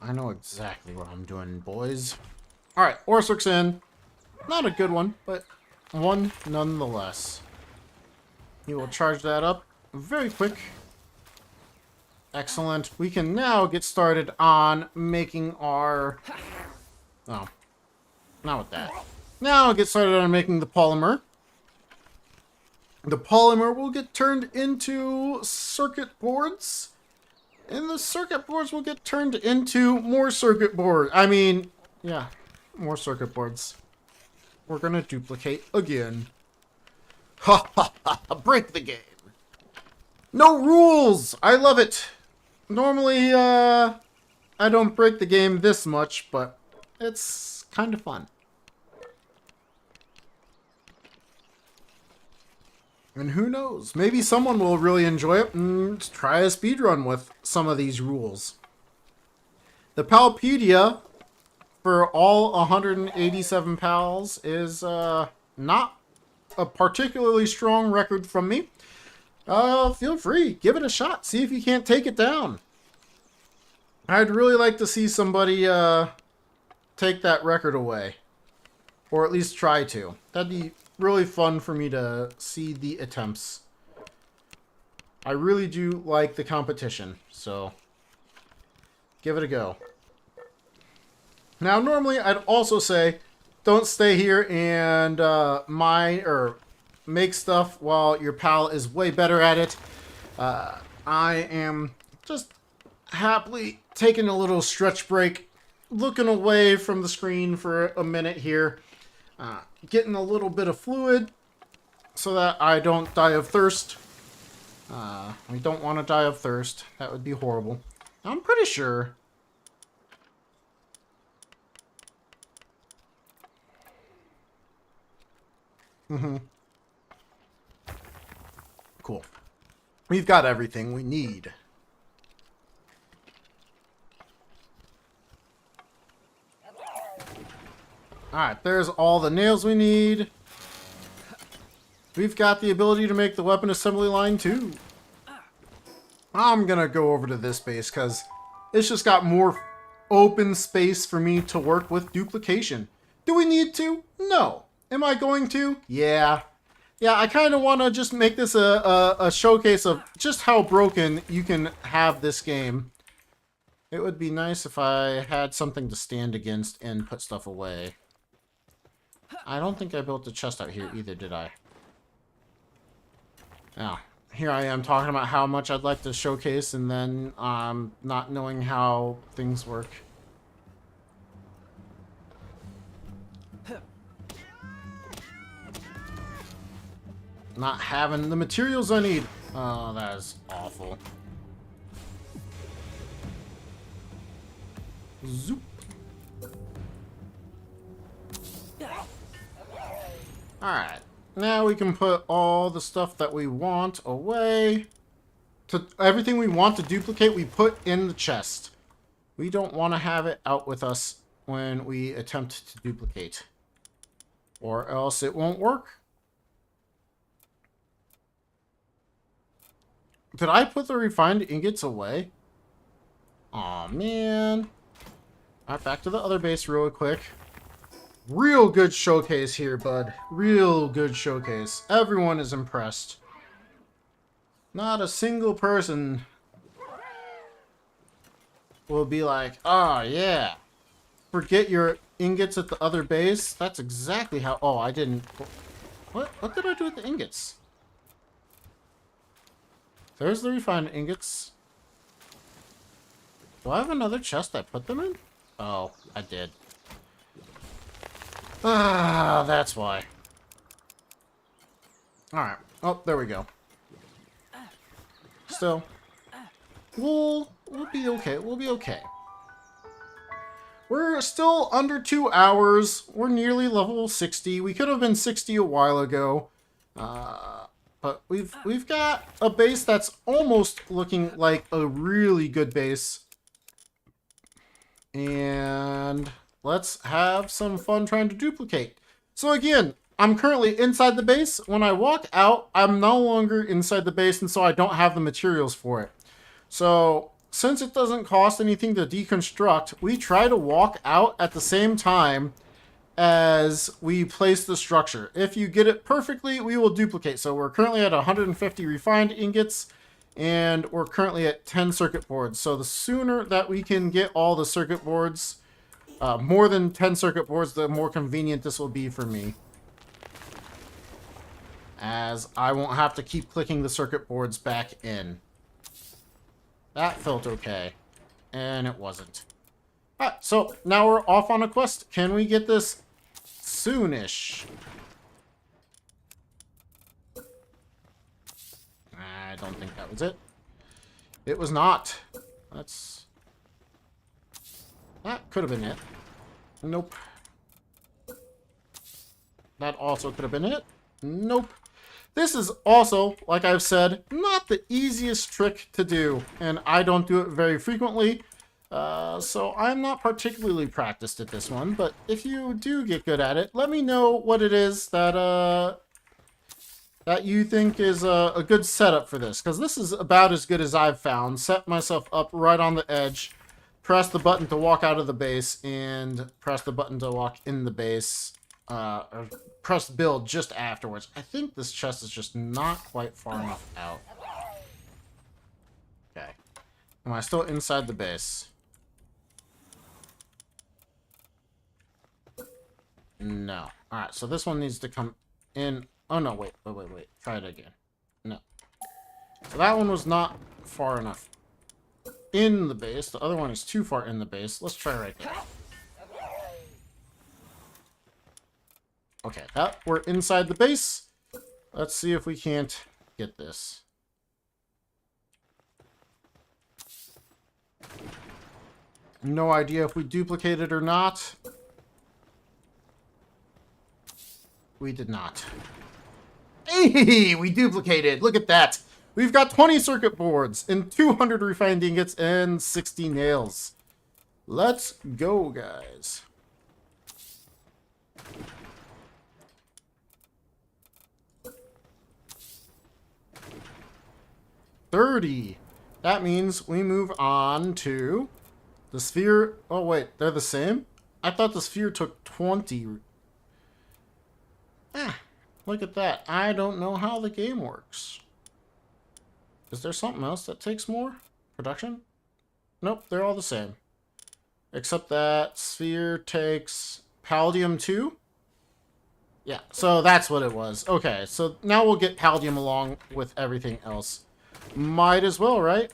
I know exactly what I'm doing, boys. Alright, Orsurk's in. Not a good one, but one nonetheless. He will charge that up very quick. Excellent. We can now get started on making our... Oh. Not with that. Now I'll get started on making the polymer. The polymer will get turned into circuit boards. And the circuit boards will get turned into more circuit board. I mean, yeah, more circuit boards. We're gonna duplicate again. Ha ha ha! Break the game. No rules! I love it. Normally, I don't break the game this much, but it's kind of fun. And who knows? Maybe someone will really enjoy it and try a speedrun with some of these rules. The Palpedia for all 187 pals is not a particularly strong record from me. Feel free, give it a shot. See if you can't take it down. I'd really like to see somebody take that record away. Or at least try to. That'd be really fun for me to see the attempts. I really do like the competition, so give it a go. Now, normally I'd also say don't stay here and mine or make stuff while your pal is way better at it. I am just happily taking a little stretch break, looking away from the screen for a minute here, getting a little bit of fluid so that I don't die of thirst. We don't want to die of thirst. That would be horrible. I'm pretty sure. Cool. We've got everything we need. Alright, there's all the nails we need. We've got the ability to make the weapon assembly line too. I'm gonna go over to this base because it's just got more open space for me to work with duplication. Do we need to? No. Am I going to? Yeah. Yeah, I kind of want to just make this a showcase of just how broken you can have this game. It would be nice if I had something to stand against and put stuff away. I don't think I built a chest out here either, did I? Oh, here I am talking about how much I'd like to showcase and then not knowing how things work. Not having the materials I need. Oh, that is awful. Zoop. Alright. Now we can put all the stuff that we want away. Everything we want to duplicate, we put in the chest. We don't want to have it out with us when we attempt to duplicate. Or else it won't work. Did I put the refined ingots away? Aw, man. Alright, back to the other base real quick. Real good showcase here, bud. Real good showcase. Everyone is impressed. Not a single person will be like, oh, yeah. Forget your ingots at the other base. That's exactly how... Oh, I didn't... What did I do with the ingots? There's the refined ingots. Do I have another chest I put them in? Oh, I did. Ah, that's why. Alright. Oh, there we go. Still. We'll be okay. We'll be okay. We're still under 2 hours. We're nearly level 60. We could have been 60 a while ago. But we've got a base that's almost looking like a really good base. And let's have some fun trying to duplicate. So again, I'm currently inside the base. When I walk out, I'm no longer inside the base, and so I don't have the materials for it. So since it doesn't cost anything to deconstruct, we try to walk out at the same time as we place the structure. If you get it perfectly, we will duplicate. So we're currently at 150 refined ingots, and we're currently at 10 circuit boards. So the sooner that we can get all the circuit boards, more than 10 circuit boards, the more convenient this will be for me. As I won't have to keep clicking the circuit boards back in. That felt okay. And it wasn't. Alright, so now we're off on a quest. Can we get this soonish? I don't think that was it. It was not. That could have been it. Nope. That also could have been it. Nope. This is also, like I've said, not the easiest trick to do, and I don't do it very frequently, so I'm not particularly practiced at this one, but if you do get good at it, let me know what it is that that you think is a good setup for this, because this is about as good as I've found. Set myself up right on the edge, press the button to walk out of the base, and press the button to walk in the base. Or press build just afterwards. I think this chest is just not quite far enough out. Okay. Am I still inside the base? No. Alright, so this one needs to come in. Oh, no, wait. Try it again. No. So that one was not far enough in the base. The other one is too far in the base. Let's try right there. Okay, we're inside the base. Let's see if we can't get this. No idea if we duplicate it or not. We did not. Hey, we duplicated. Look at that. We've got 20 circuit boards and 200 refined ingots and 60 nails. Let's go, guys. $30. That means we move on to the sphere. Oh, wait, they're the same? I thought the sphere took 20. Look at that. I don't know how the game works. Is there something else that takes more? Production? Nope, they're all the same. Except that sphere takes palladium too? Yeah, so that's what it was. Okay, so now we'll get palladium along with everything else. Might as well, right?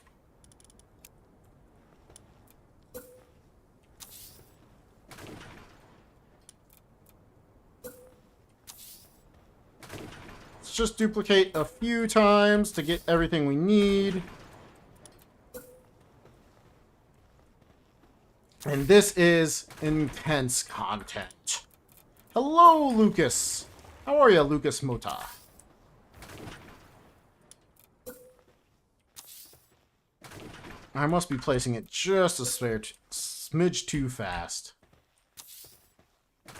Let's just duplicate a few times to get everything we need. And this is intense content. Hello, Lucas. How are you, Lucas Mota? I must be placing it just a smidge too fast.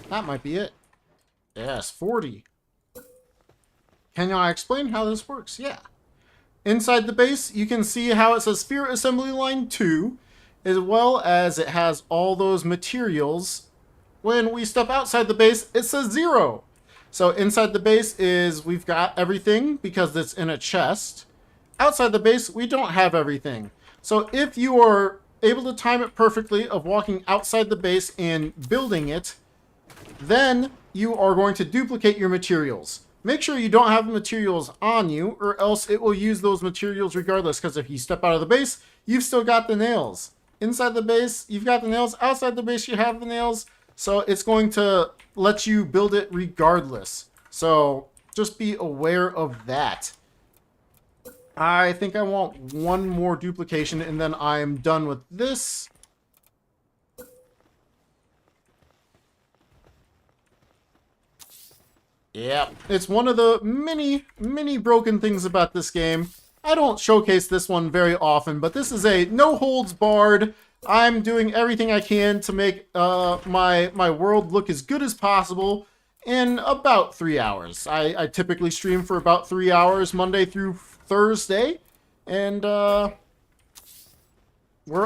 That might be it. Yes, 40. Can I explain how this works? Yeah. Inside the base, you can see how it says Sphere Assembly Line 2, as well as it has all those materials. When we step outside the base, it says 0. So inside the base is we've got everything because it's in a chest. Outside the base, we don't have everything. So if you are able to time it perfectly of walking outside the base and building it, then you are going to duplicate your materials. Make sure you don't have the materials on you, or else it will use those materials regardless, because if you step out of the base, you've still got the nails. Inside the base, you've got the nails. Outside the base, you have the nails. So it's going to let you build it regardless. So just be aware of that. I think I want one more duplication, and then I'm done with this. Yep, it's one of the many broken things about this game. I don't showcase this one very often, but this is a no holds barred. I'm doing everything I can to make my world look as good as possible in about 3 hours. I typically stream for about 3 hours, Monday through Thursday, and we're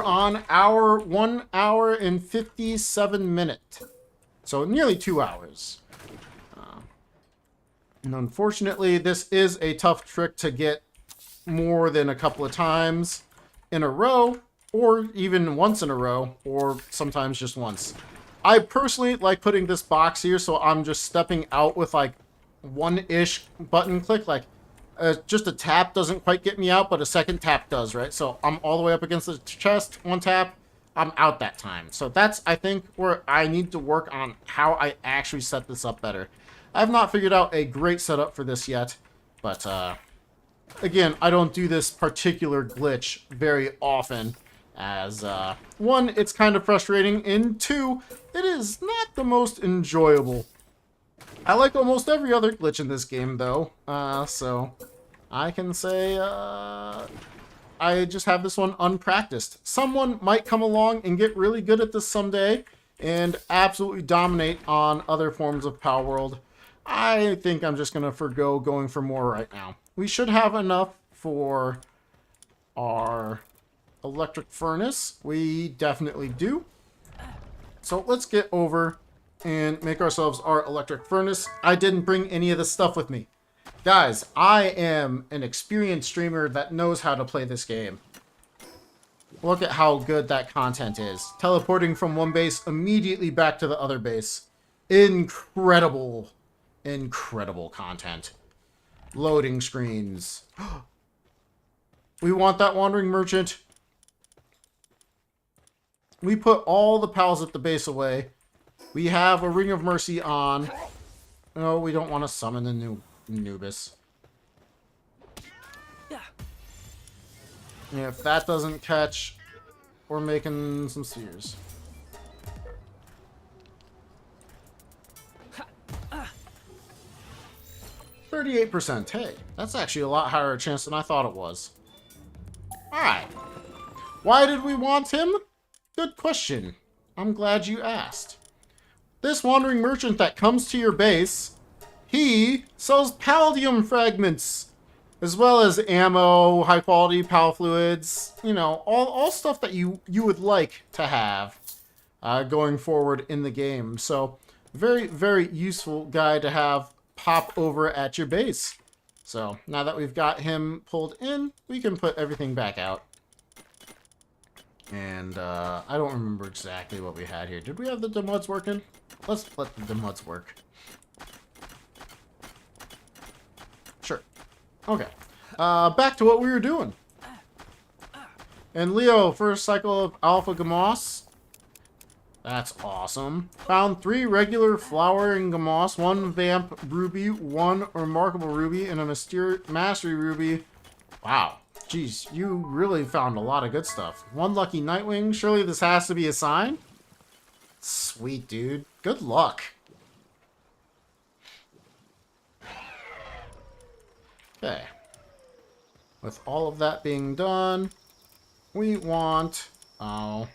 on 1 hour and 57 minutes, so nearly 2 hours. And unfortunately, this is a tough trick to get more than a couple of times in a row, or even once in a row, or sometimes just once. I personally like putting this box here, so I'm just stepping out with like one-ish button click, like just a tap doesn't quite get me out, but a second tap does, right? So I'm all the way up against the chest, one tap, I'm out that time. So that's, I think, where I need to work on how I actually set this up better. I've not figured out a great setup for this yet, but again, I don't do this particular glitch very often, as one, it's kind of frustrating, and two, it is not the most enjoyable. I like almost every other glitch in this game, though, so I can say I just have this one unpracticed. Someone might come along and get really good at this someday and absolutely dominate on other forms of Palworld. I think I'm just going to forgo going for more right now. We should have enough for our electric furnace. We definitely do. So let's get over and make ourselves our electric furnace. I didn't bring any of the stuff with me. Guys, I am an experienced streamer that knows how to play this game. Look at how good that content is. Teleporting from one base immediately back to the other base. Incredible, incredible content. Loading screens. We want that wandering merchant. We put all the pals at the base away. We have a Ring of Mercy on. No, we don't want to summon the new Nubis. And if that doesn't catch, we're making some spheres. %. Hey, that's actually a lot higher chance than I thought it was. Alright. Why did we want him? Good question. I'm glad you asked. This wandering merchant that comes to your base, he sells palladium fragments, as well as ammo, high quality pal fluids, you know, all stuff that you would like to have going forward in the game. So, very, very useful guy to have pop over at your base. So, now that we've got him pulled in, we can put everything back out. And, I don't remember exactly what we had here. Did we have the demuds working? Let's let the demuds work. Sure. Okay. Back to what we were doing. And Leo, first cycle of Alpha Gamos. That's awesome. Found 3 regular flowering Gamos, 1 Vamp Ruby, 1 Remarkable Ruby, and a Mastery Ruby. Wow. Jeez, you really found a lot of good stuff. 1 Lucky Nightwing. Surely this has to be a sign? Sweet, dude. Good luck. Okay. With all of that being done, we want... Oh...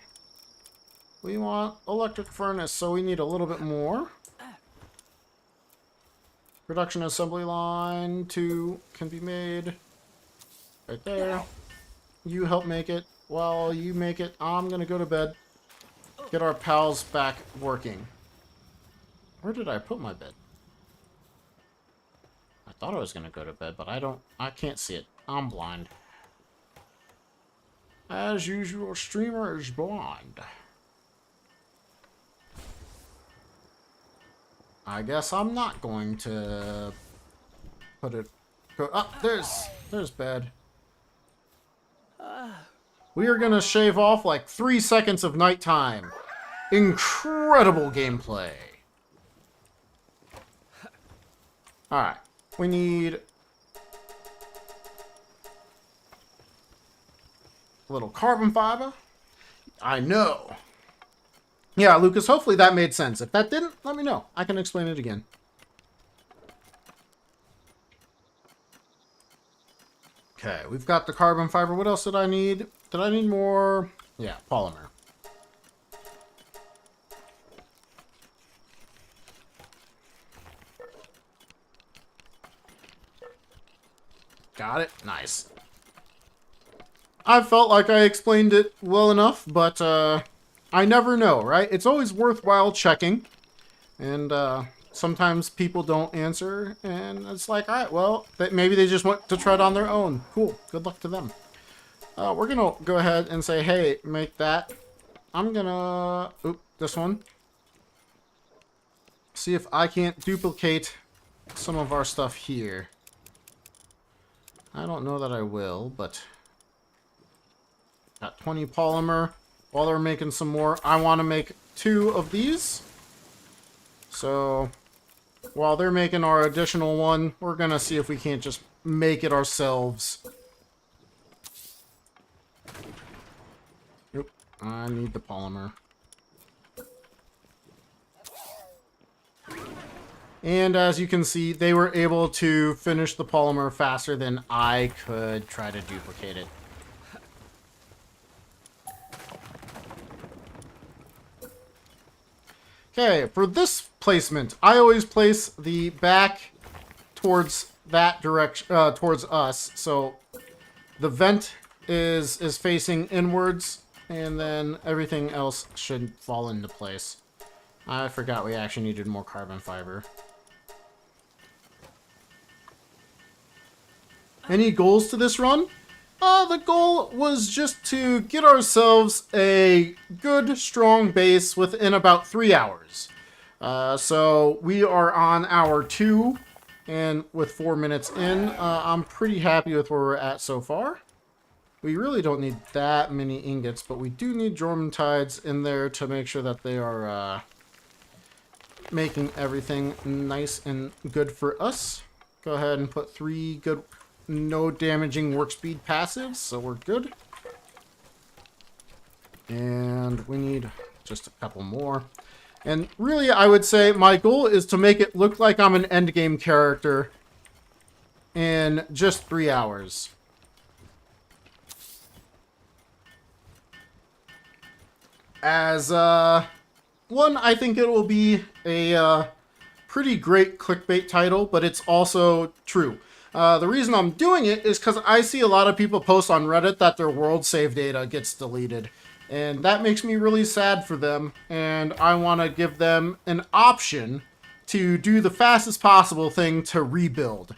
We want electric furnace, so we need a little bit more. Production assembly line 2 can be made. Right there. You help make it. While you make it, I'm gonna go to bed. Get our pals back working. Where did I put my bed? I thought I was gonna go to bed, but I can't see it. I'm blind. As usual, streamer is blind. I guess I'm not going to put it... Oh, there's bed. We are going to shave off like 3 seconds of nighttime. Incredible gameplay. Alright. We need... a little carbon fiber. I know. Yeah, Lucas, hopefully that made sense. If that didn't, let me know. I can explain it again. Okay, we've got the carbon fiber. What else did I need? Did I need more? Yeah, polymer. Got it? Nice. I felt like I explained it well enough, but, I never know, right? It's always worthwhile checking. And sometimes people don't answer. And it's like, all right, well, maybe they just want to tread on their own. Cool. Good luck to them. We're going to go ahead and say, hey, make that. I'm going to... Oop, this one. See if I can't duplicate some of our stuff here. I don't know that I will, but... Got 20 polymer. While they're making some more, I want to make 2 of these. So, while they're making our additional one, we're going to see if we can't just make it ourselves. Oop, I need the polymer. And as you can see, they were able to finish the polymer faster than I could try to duplicate it. Okay, for this placement, I always place the back towards that direction, towards us. So the vent is facing inwards, and then everything else should fall into place. I forgot we actually needed more carbon fiber. Any goals to this run? The goal was just to get ourselves a good, strong base within about 3 hours. So we are on hour 2, and with 4 minutes in, I'm pretty happy with where we're at so far. We really don't need that many ingots, but we do need Jormuntides in there to make sure that they are making everything nice and good for us. Go ahead and put 3 good, no damaging work speed passives, so we're good. And we need just a couple more. And really, I would say my goal is to make it look like I'm an endgame character in just 3 hours. As, one, I think it will be a pretty great clickbait title, but it's also true. The reason I'm doing it is because I see a lot of people post on Reddit that their world save data gets deleted. And that makes me really sad for them, and I want to give them an option to do the fastest possible thing to rebuild.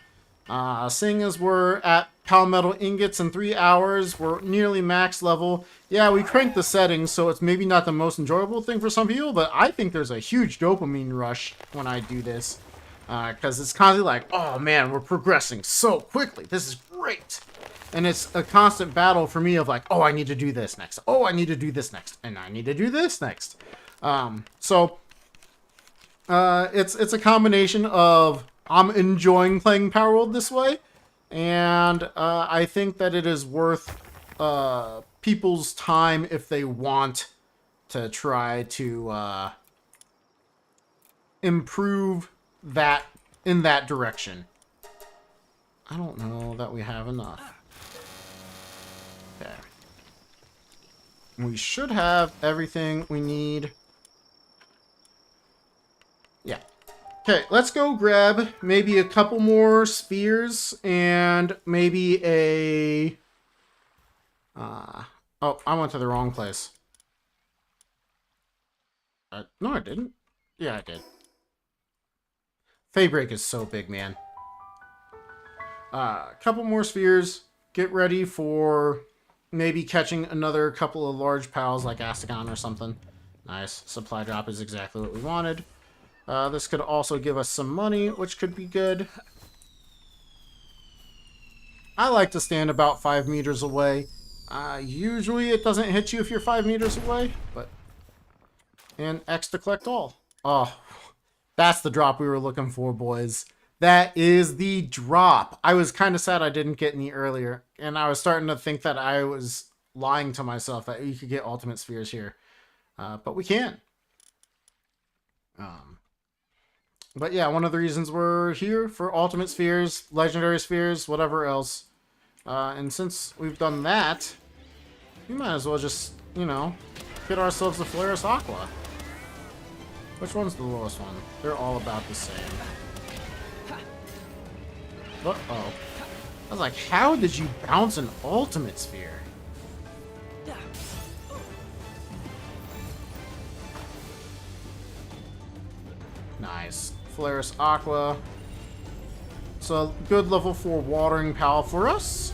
Seeing as we're at Palmetal ingots in 3 hours, we're nearly max level. Yeah, we cranked the settings, so it's maybe not the most enjoyable thing for some people, but I think there's a huge dopamine rush when I do this. Because it's constantly like, oh man, we're progressing so quickly. This is great. And it's a constant battle for me of like, oh, I need to do this next. Oh, I need to do this next. And I need to do this next. It's a combination of I'm enjoying playing Palworld this way, and I think that it is worth people's time if they want to try to improve that in that direction. I don't know that we have enough. Okay. We should have everything we need. Yeah. Okay, let's go grab maybe a couple more spheres and maybe a... oh, I went to the wrong place. No, I didn't. Yeah, I did. Faybreak is so big, man. A couple more spheres. Get ready for maybe catching another couple of large pals like Astagon or something. Nice. Supply drop is exactly what we wanted. This could also give us some money, which could be good. I like to stand about 5 meters away. Usually it doesn't hit you if you're 5 meters away, but... And X to collect all. Oh, that's the drop we were looking for, boys. That is the drop. I was kind of sad I didn't get any earlier, and I was starting to think that I was lying to myself that you could get ultimate spheres here. But we can. But yeah, one of the reasons we're here for ultimate spheres, legendary spheres, whatever else. And since we've done that, we might as well just, you know, get ourselves a Polaris Aqua. Which one's the lowest one? They're all about the same. Uh-oh. I was like, how did you bounce an ultimate sphere? Nice. Polaris Aqua. So, good level 4 watering pal for us.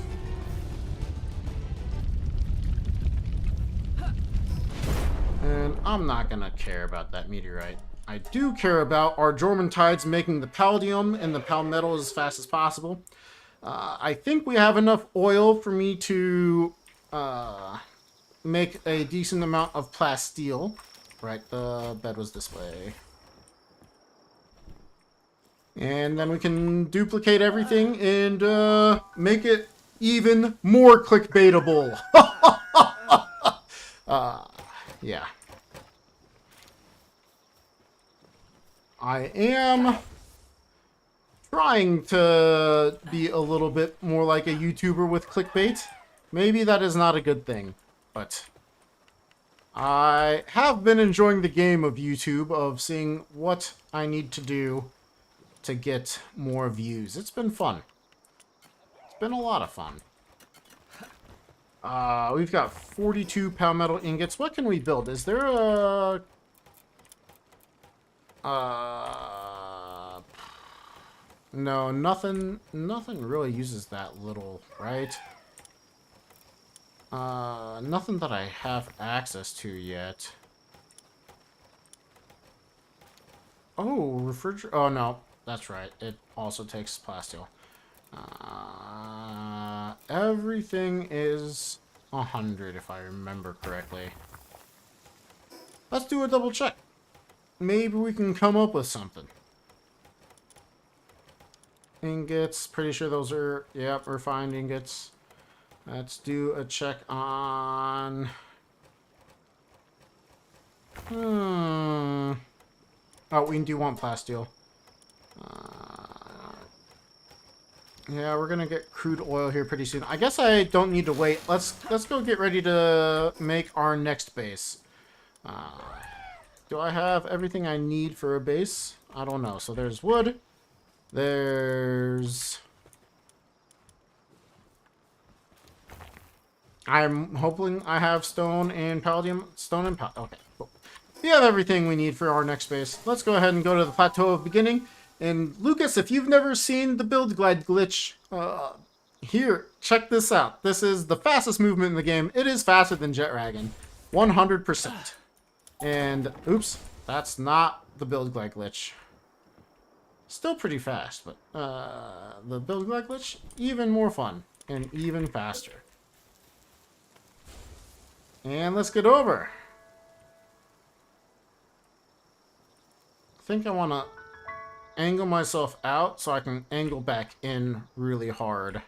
And I'm not gonna care about that meteorite. I do care about our Jormuntides making the Palladium and the Palmetal as fast as possible. I think we have enough oil for me to make a decent amount of plasteel. Right, the bed was this way. And then we can duplicate everything and make it even more clickbaitable. Yeah. I am trying to be a little bit more like a YouTuber with clickbait. Maybe that is not a good thing, but I have been enjoying the game of YouTube, of seeing what I need to do to get more views. It's been fun. It's been a lot of fun. We've got 42 Palmetal ingots. What can we build? Is there a... No, nothing really uses that little, right? Nothing that I have access to yet. Oh, refrigerator. Oh, no. That's right. It also takes plasteel. Everything is 100, if I remember correctly. Let's do a double check. Maybe we can come up with something. Ingots. Pretty sure those are... Yep, refined ingots. Let's do a check on... Oh, we do want plasteel. Yeah, we're gonna get crude oil here pretty soon. I guess I don't need to wait. Let's go get ready to make our next base. Do I have everything I need for a base? I don't know. So there's wood. There's... I'm hoping I have stone and palladium. Stone and palladium. Okay, cool. We have everything we need for our next base. Let's go ahead and go to the Plateau of Beginning. And Lucas, if you've never seen the build glide glitch, here, check this out. This is the fastest movement in the game. It is faster than Jet Dragon. 100%. And, oops, that's not the build glide glitch. Still pretty fast, but the build glide glitch, even more fun and even faster. And let's get over. I think I want to angle myself out so I can angle back in really hard.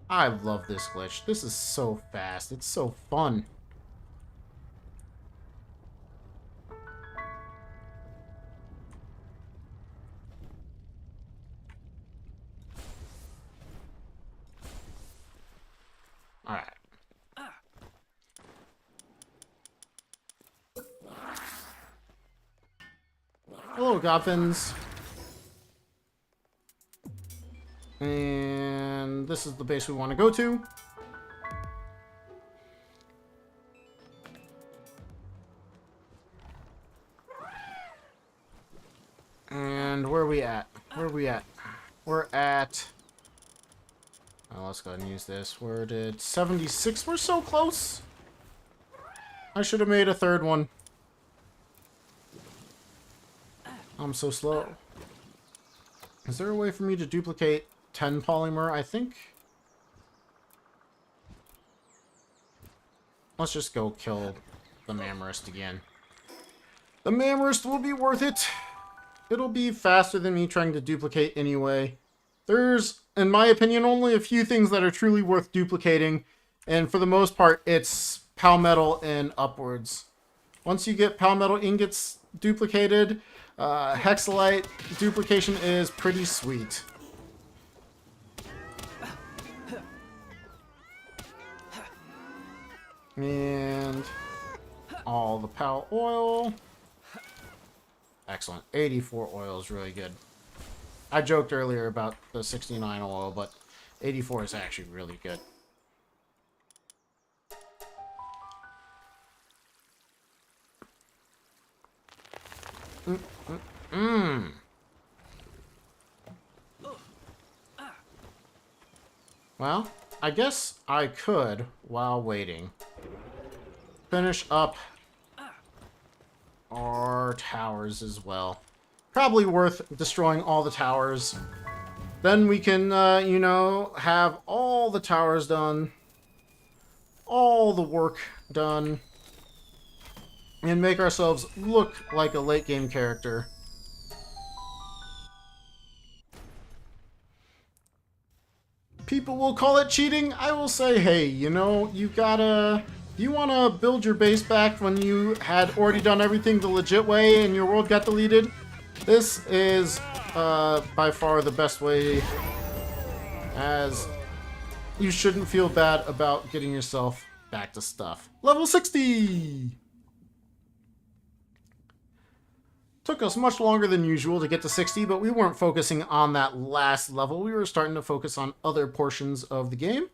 I love this glitch. This is so fast. It's so fun. Alright. Hello, Goblins. And this is the base we want to go to. And where are we at? Where are we at? We're at... Oh, let's go ahead and use this. Where did 76? We're so close. I should have made a third one. I'm so slow. Is there a way for me to duplicate 10 polymer? I think. Let's just go kill the Mammarist again. The Mammarist will be worth it. It'll be faster than me trying to duplicate anyway. There's, in my opinion, only a few things that are truly worth duplicating. And for the most part, it's Palmetal and upwards. Once you get Palmetal ingots duplicated, Hexalite duplication is pretty sweet. And all the Pal oil. Excellent. 84 oil is really good. I joked earlier about the 69 oil, but 84 is actually really good. Well, I guess I could, while waiting, finish up our towers as well. Probably worth destroying all the towers. Then we can, you know, have all the towers done. All the work done. And make ourselves look like a late game character. People will call it cheating. I will say, hey, you know, you gotta... If you want to build your base back when you had already done everything the legit way and your world got deleted, this is by far the best way, as you shouldn't feel bad about getting yourself back to stuff. Level 60! Took us much longer than usual to get to 60, but we weren't focusing on that last level. We were starting to focus on other portions of the game.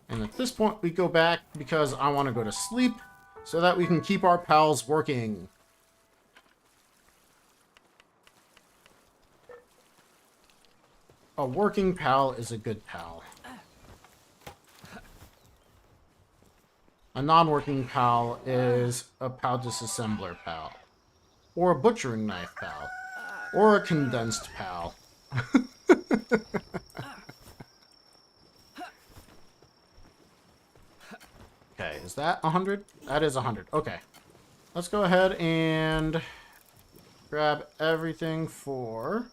And at this point, we go back because I want to go to sleep so that we can keep our pals working. A working pal is a good pal. A non-working pal is a pal disassembler pal. Or a butchering knife pal. Or a condensed pal. Okay, is that 100? That is 100. Okay. Let's go ahead and grab everything for...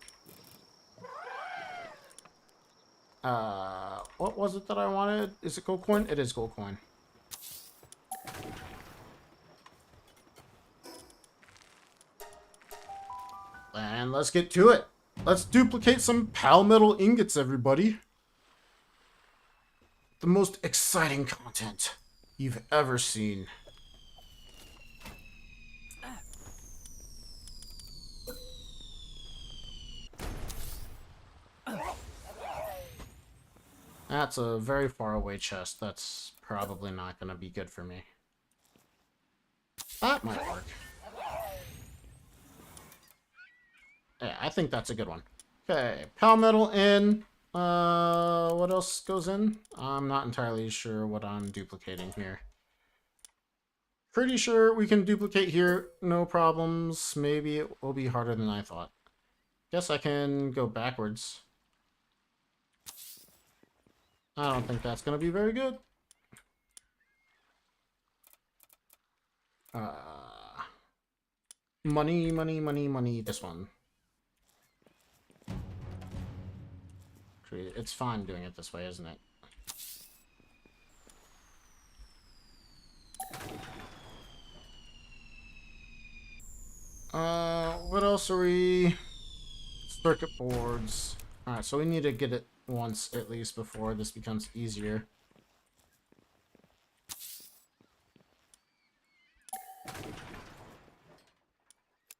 what was it that I wanted? Is it gold coin? It is gold coin. And let's get to it. Let's duplicate some Palmetal ingots, everybody. The most exciting content you've ever seen. That's a very far away chest. That's probably not going to be good for me. That might work. Yeah, I think that's a good one. Okay, Palmetal in. What else goes in? I'm not entirely sure what I'm duplicating here. Pretty sure we can duplicate here, no problems. Maybe it will be harder than I thought. Guess I can go backwards. I don't think that's going to be very good. Money, money, money, money. This one. It's fine doing it this way, isn't it? What else are we... Circuit boards. Alright, so we need to get it once at least before this becomes easier.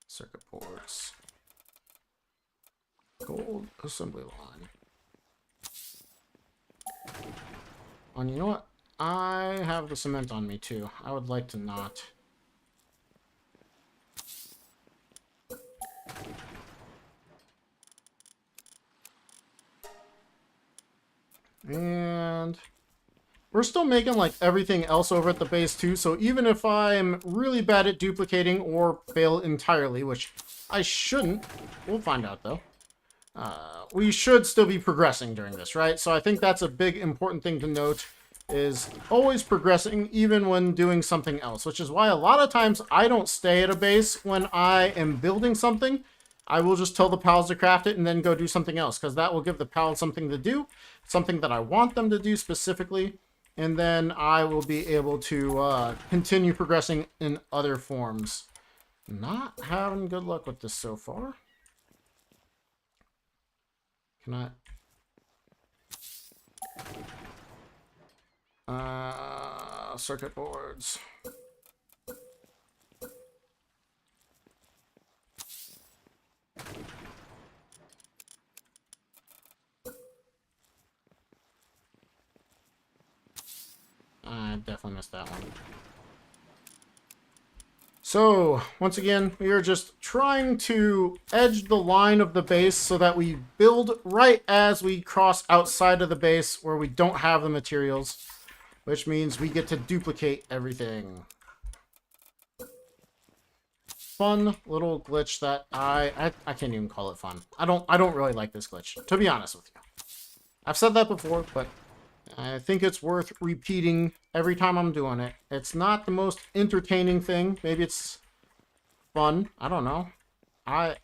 Circuit boards. Gold assembly line. And you know what? I have the cement on me too. I would like to not. And we're still making like everything else over at the base too, so even if I'm really bad at duplicating or fail entirely, which I shouldn't, we'll find out though, we should still be progressing during this, right? So I think that's a big important thing to note, is always progressing even when doing something else, which is why a lot of times I don't stay at a base when I am building something. I will just tell the pals to craft it and then go do something else, because that will give the pals something to do, something that I want them to do specifically, and then I will be able to continue progressing in other forms. Not having good luck with this so far. Can I... circuit boards. I definitely missed that one. So, once again, we are just trying to edge the line of the base so that we build right as we cross outside of the base where we don't have the materials, which means we get to duplicate everything. Fun little glitch that I can't even call it fun. I don't really like this glitch, to be honest with you. I've said that before, but I think it's worth repeating every time I'm doing it. It's not the most entertaining thing. Maybe it's fun. I don't know. I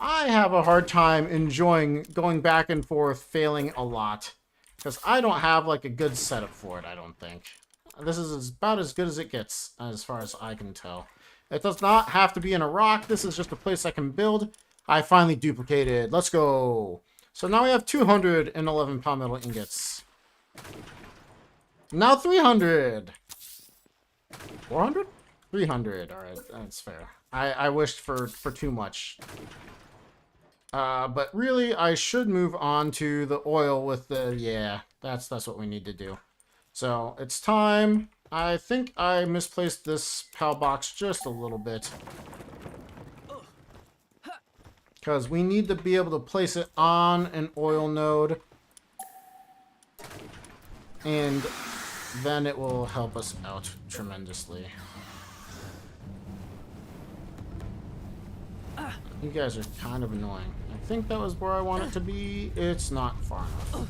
have a hard time enjoying going back and forth, failing a lot. Because I don't have like a good setup for it, I don't think. This is about as good as it gets, as far as I can tell. It does not have to be in a rock. This is just a place I can build. I finally duplicated. Let's go. So now we have 211 Palmetto ingots. Now 300. 400? 300. Alright, that's fair. I wished for too much. But really, I should move on to the oil with the... Yeah, that's what we need to do. So, it's time. I think I misplaced this PAL box just a little bit. Because we need to be able to place it on an oil node. And then it will help us out tremendously. You guys are kind of annoying. I think that was where I want it to be. It's not far enough.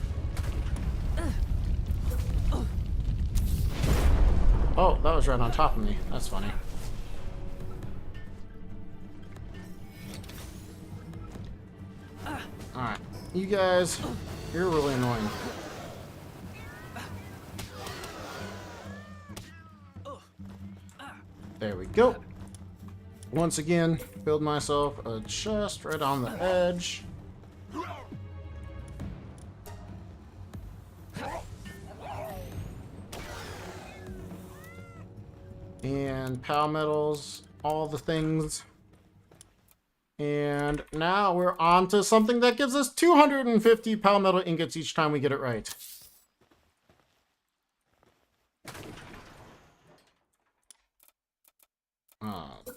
Oh, that was right on top of me. That's funny. Alright. You guys, you're really annoying. There we go. Once again, build myself a chest right on the edge. And pal metals, all the things. And now we're on to something that gives us 250 pal metal ingots each time we get it right. Top.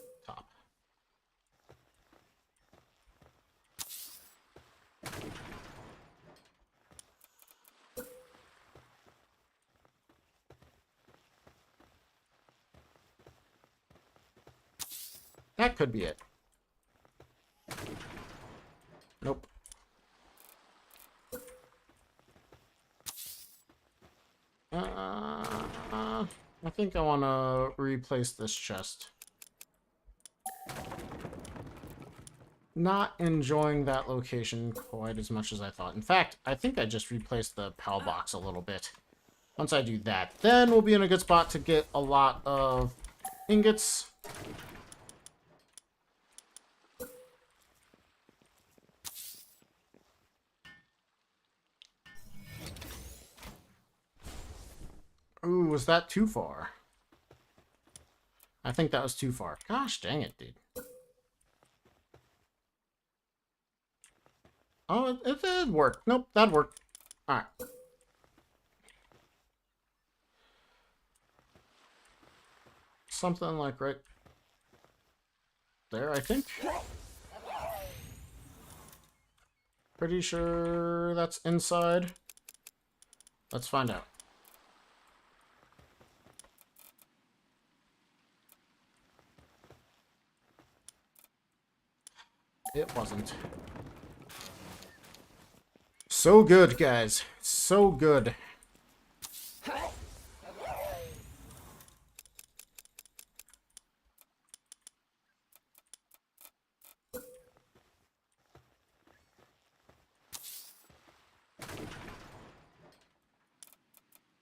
That could be it. Nope. I think I want to replace this chest. Not enjoying that location quite as much as I thought. In fact, I think I just replaced the PAL box a little bit. Once I do that, then we'll be in a good spot to get a lot of ingots. Ooh, was that too far? I think that was too far. Gosh dang it, dude. Oh, it did work. Nope, that worked. Alright. Something like right there, I think. Pretty sure that's inside. Let's find out. It wasn't. So good, guys. So good.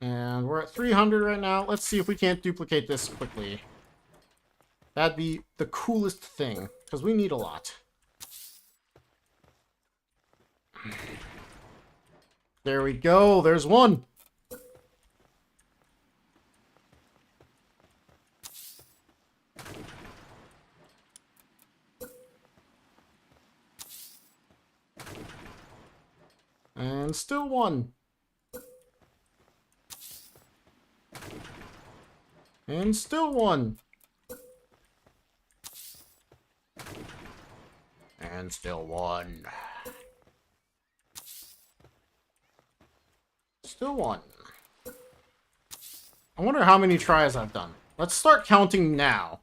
And we're at 300 right now. Let's see if we can't duplicate this quickly. That'd be the coolest thing, because we need a lot. There we go. There's one. And still one. And still one. And still one. Still one. I wonder how many tries I've done. Let's start counting now.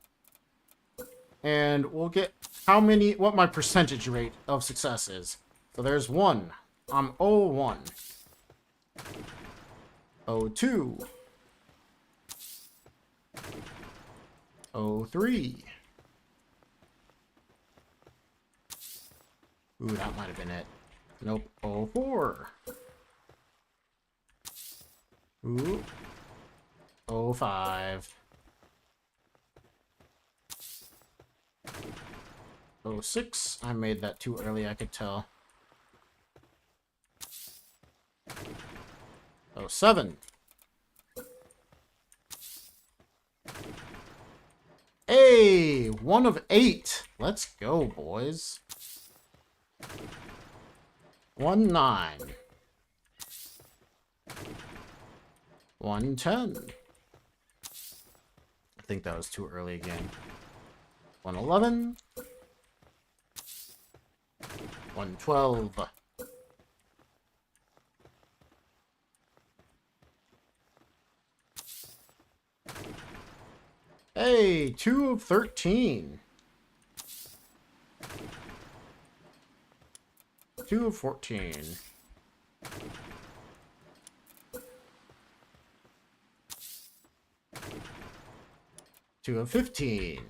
And we'll get what my percentage rate of success is. So there's 1. I'm 0-1. 0-2. 0-3. Ooh, that might have been it. Nope. 0-4. Ooh. 0-5. 0-6. I made that too early, I could tell. 0-7. Hey! 1 of 8. Let's go, boys. 1-9. 1-10. I think that was too early again. 1-11. 112. Hey, 2 of 13. 2 of 14. 2 of 15.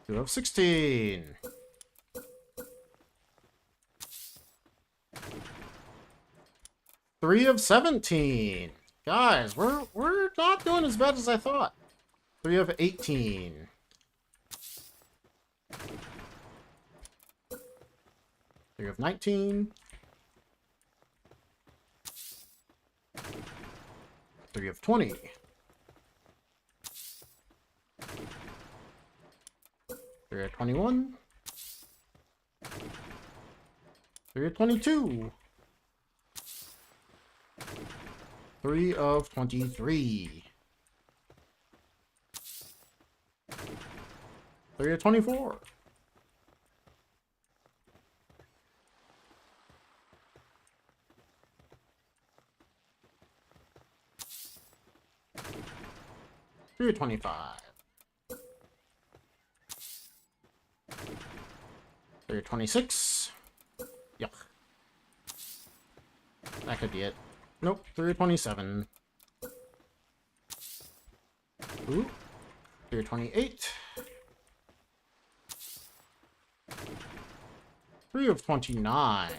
2 of 16. 3 of 17. Guys, we're not doing as bad as I thought. 3 of 18. 3 of 19. 3 of 20. 3 of 21. 3 of 22. 3 of 23. 3 of 24. 3 of 25. 3 of 26. Yuck. That could be it. Nope, 3 of 27. Ooh. 3 of 28. 3 of 29.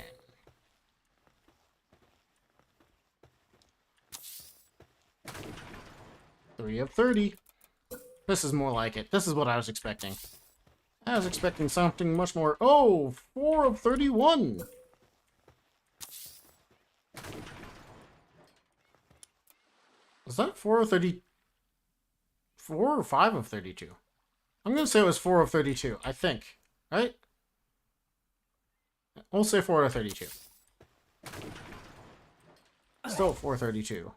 3 of 30. This is more like it. This is what I was expecting. I was expecting something much more. Oh, 4 of 31. Was that 4 of 30? 4 or 5 of 32? I'm going to say it was 4 of 32, I think. Right? We'll say 4 out of 32. Still 432.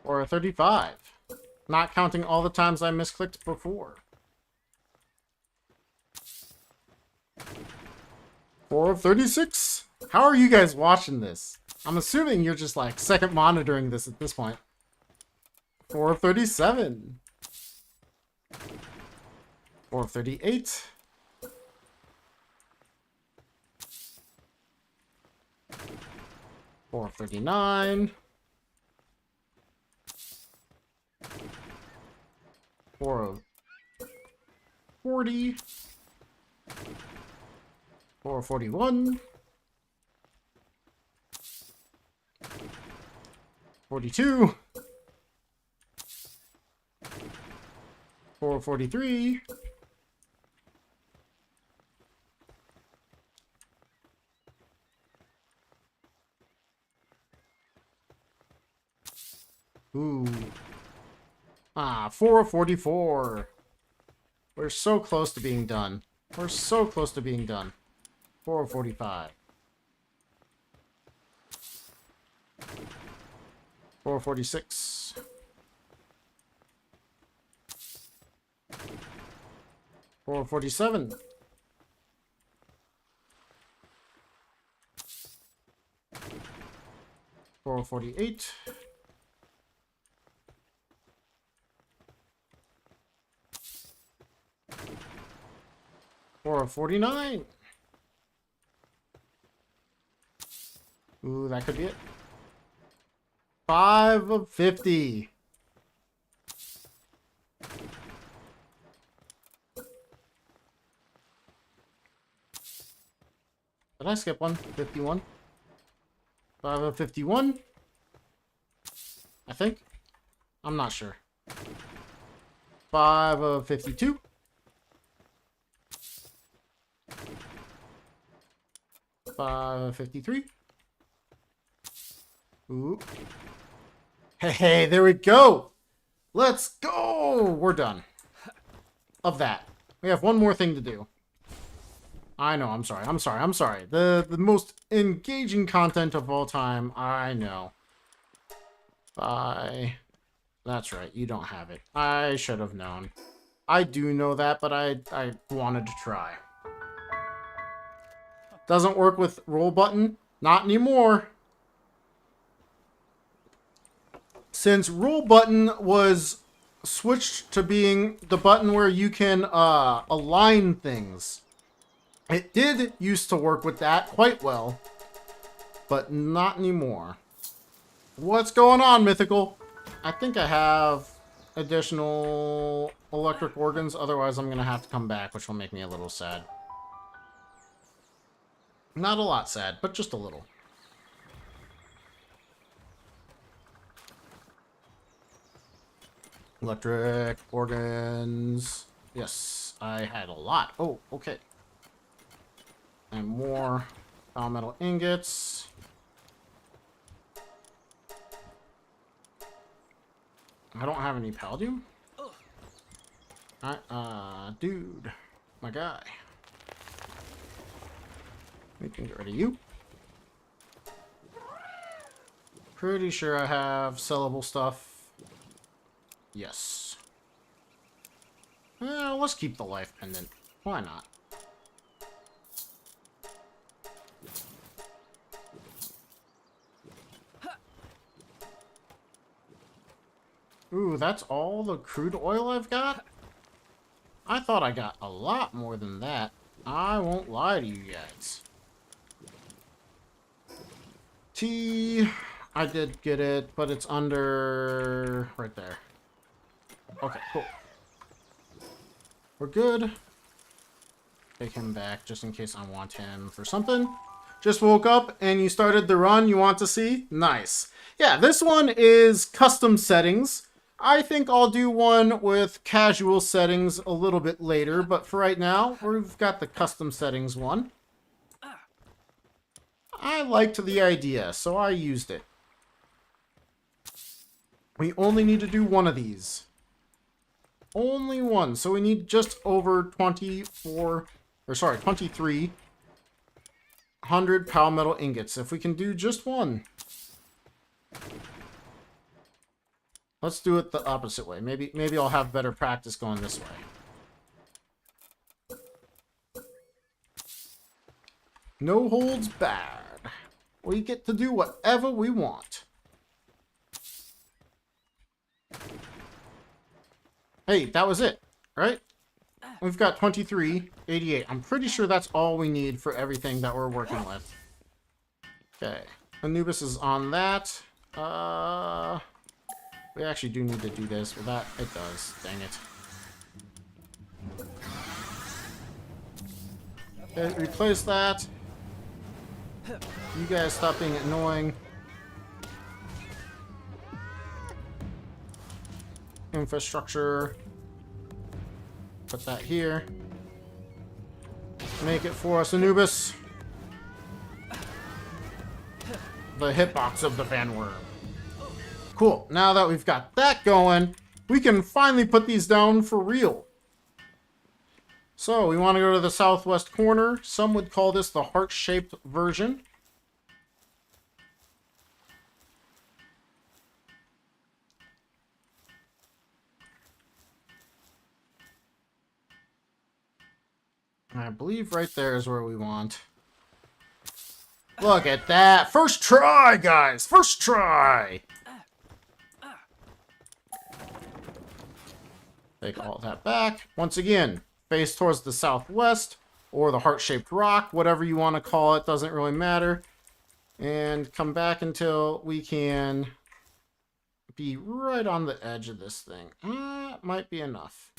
Or a 35. Not counting all the times I misclicked before. 4 of 36? How are you guys watching this? I'm assuming you're just like second monitoring this at this point. 4 of 37. 4 of 38. 4 of 39. 4 of 40. 4 of 41. 42. 4 of 43. 4 of 44. We're so close to being done. We're so close to being done. 4 of 45. 4 of 46. 4 of 47. 4 of 48. 4 of 49. Ooh, that could be it. 5 of 50. Did I skip one? 51? 5 of 51? I think. I'm not sure. 5 of 52. 5 of 53. Ooh. Hey, there we go. Let's go. We're done. of that. We have one more thing to do. I know, I'm sorry. The most engaging content of all time. I know. Bye. That's right, you don't have it. I should have known. I do know that, but I wanted to try. Doesn't work with roll button? Not anymore. Since roll button was switched to being the button where you can align things. It did used to work with that quite well, but not anymore. What's going on, Mythical? I think I have additional electric organs, otherwise I'm going to have to come back, which will make me a little sad. Not a lot sad, but just a little. Electric organs. Yes, I had a lot. Oh, okay. And more metal ingots. I don't have any palladium. Alright, dude. My guy. We can get rid of you. Pretty sure I have sellable stuff. Yes. Well, let's keep the life pendant. Why not? Ooh, that's all the crude oil I've got? I thought I got a lot more than that. I won't lie to you guys. Tea, I did get it, but it's under right there. Okay, cool. We're good. Take him back just in case I want him for something. Just woke up and you started the run you want to see? Nice. Yeah, this one is custom settings. I think I'll do one with casual settings a little bit later, but for right now, we've got the custom settings one. I liked the idea, so I used it. We only need to do one of these. Only one, so we need just over 2,300 Palmetal ingots. If we can do just one. Let's do it the opposite way. Maybe I'll have better practice going this way. No holds barred. We get to do whatever we want. Hey, that was it, right? We've got 2388. I'm pretty sure that's all we need for everything that we're working with. Okay. Anubis is on that. We actually do need to do this. Well, that, it does. Dang it. Okay, replace that. You guys stop being annoying. Infrastructure. Put that here. Make it for us, Anubis. The hitbox of the Van Worm. Cool. Now that we've got that going, we can finally put these down for real. So, we want to go to the southwest corner. Some would call this the heart-shaped version. I believe right there is where we want. Look at that! First try, guys! First try! Take all that back. Once again, face towards the southwest, or the heart-shaped rock, whatever you want to call it, doesn't really matter. And come back until we can be right on the edge of this thing. Might be enough.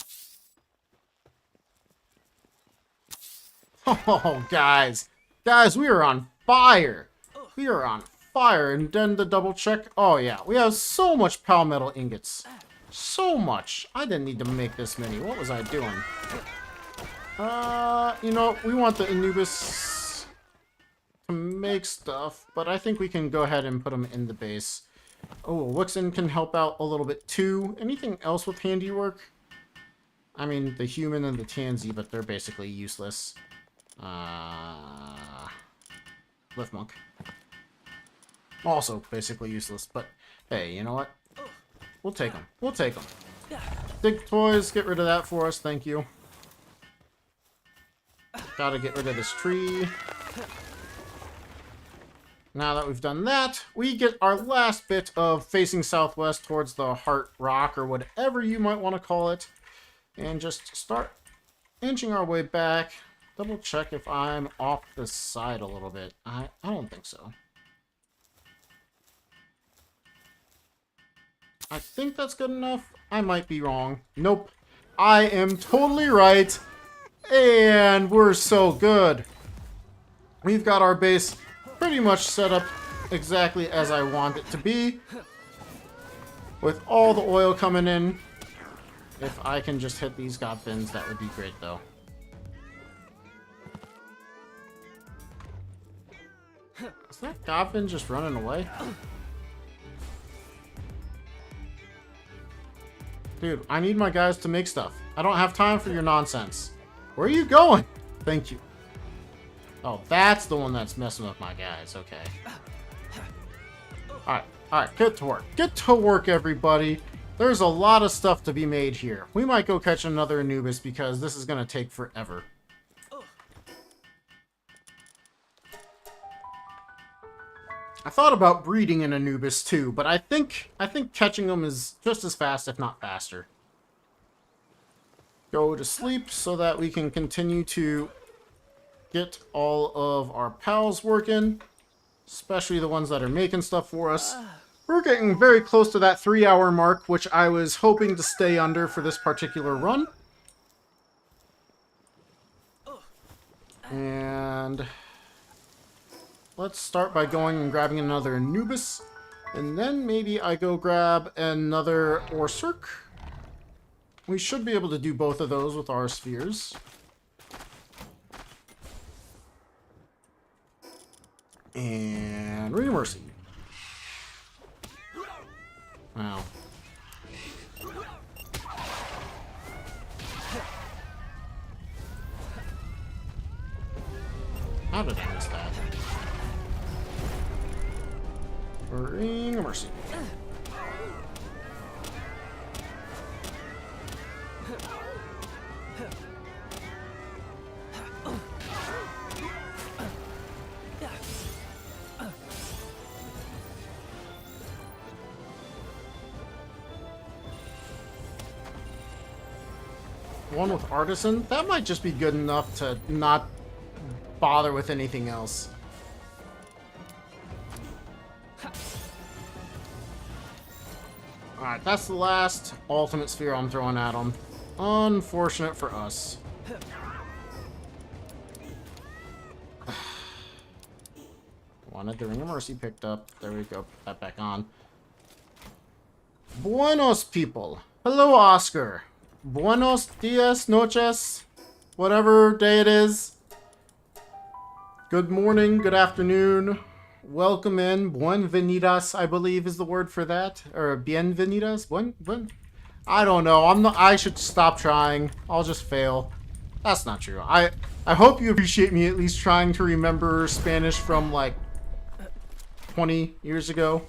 Oh, guys. Guys, we are on fire. We are on fire. And then the double check. Oh, yeah. We have so much Palmetal ingots. So much. I didn't need to make this many. What was I doing? You know, we want the Anubis to make stuff, but I think we can go ahead and put them in the base. Oh, Wixen can help out a little bit too. Anything else with handiwork? I mean, the human and the tansy, but they're basically useless. Lift monk. Also basically useless, but hey, you know what? We'll take them. We'll take them. Dig toys, get rid of that for us, thank you. Gotta get rid of this tree. Now that we've done that, we get our last bit of facing southwest towards the Heart Rock, or whatever you might want to call it. And just start inching our way back. Double check if I'm off the side a little bit. I don't think so. I think that's good enough. I might be wrong. Nope. I am totally right. And we're so good. We've got our base pretty much set up exactly as I want it to be. With all the oil coming in. If I can just hit these goblins, that would be great, though. Is that goblin just running away? Dude, I need my guys to make stuff. I don't have time for your nonsense. Where are you going? Thank you. Oh, that's the one that's messing with my guys. Okay. Alright, get to work. Get to work, everybody. There's a lot of stuff to be made here. We might go catch another Anubis because this is going to take forever. I thought about breeding an Anubis too, but I think catching them is just as fast, if not faster. Go to sleep so that we can continue to get all of our pals working, especially the ones that are making stuff for us. We're getting very close to that 3-hour mark, which I was hoping to stay under for this particular run. And let's start by going and grabbing another Anubis. And then maybe I go grab another Orsurk. We should be able to do both of those with our spheres. And Ring of Mercy. Wow. How did I miss that? Ring of Mercy. One with Artisan? That might just be good enough to not bother with anything else. Alright, that's the last ultimate sphere I'm throwing at him. Unfortunate for us. Wanted the Ring of Mercy picked up. There we go. Put that back on. Buenos people. Hello, Oscar. Buenos dias, noches, whatever day it is. Good morning, good afternoon. Welcome in. Buenvenidas, I believe is the word for that. Or bienvenidas? Buen? I don't know. I should stop trying. I'll just fail. That's not true. I hope you appreciate me at least trying to remember Spanish from like 20 years ago.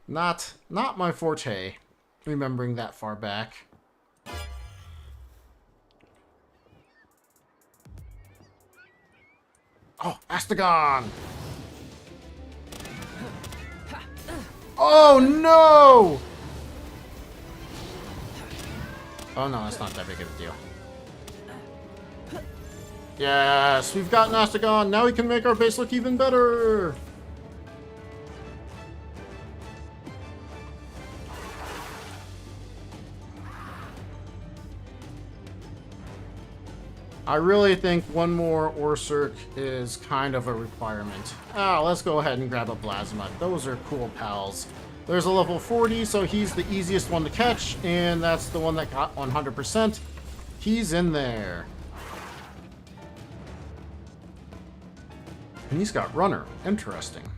Not my forte. Remembering that far back. Oh, Astagon! Oh no! Oh no, that's not that big of a deal. Yes, we've got Astagon. Now we can make our base look even better. I really think one more Orsurk is kind of a requirement. Let's go ahead and grab a Plasma. Those are cool pals. There's a level 40, so he's the easiest one to catch, and that's the one that got 100%. He's in there. And he's got Runner. Interesting.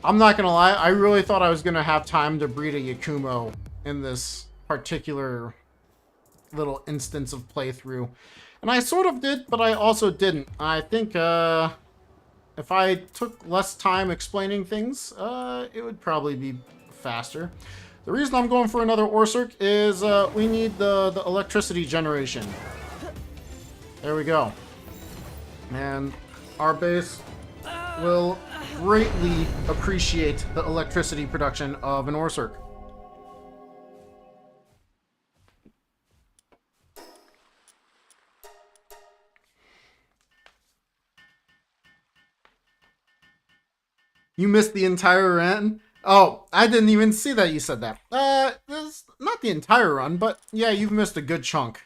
I'm not gonna lie, I really thought I was gonna have time to breed a Yakumo in this particular little instance of playthrough. And I sort of did, but I also didn't. I think if I took less time explaining things, it would probably be faster. The reason I'm going for another Orsurk is we need the electricity generation. There we go. And our base will greatly appreciate the electricity production of an Orsurk. You missed the entire run? Oh, I didn't even see that you said that. This not the entire run, but yeah, you've missed a good chunk.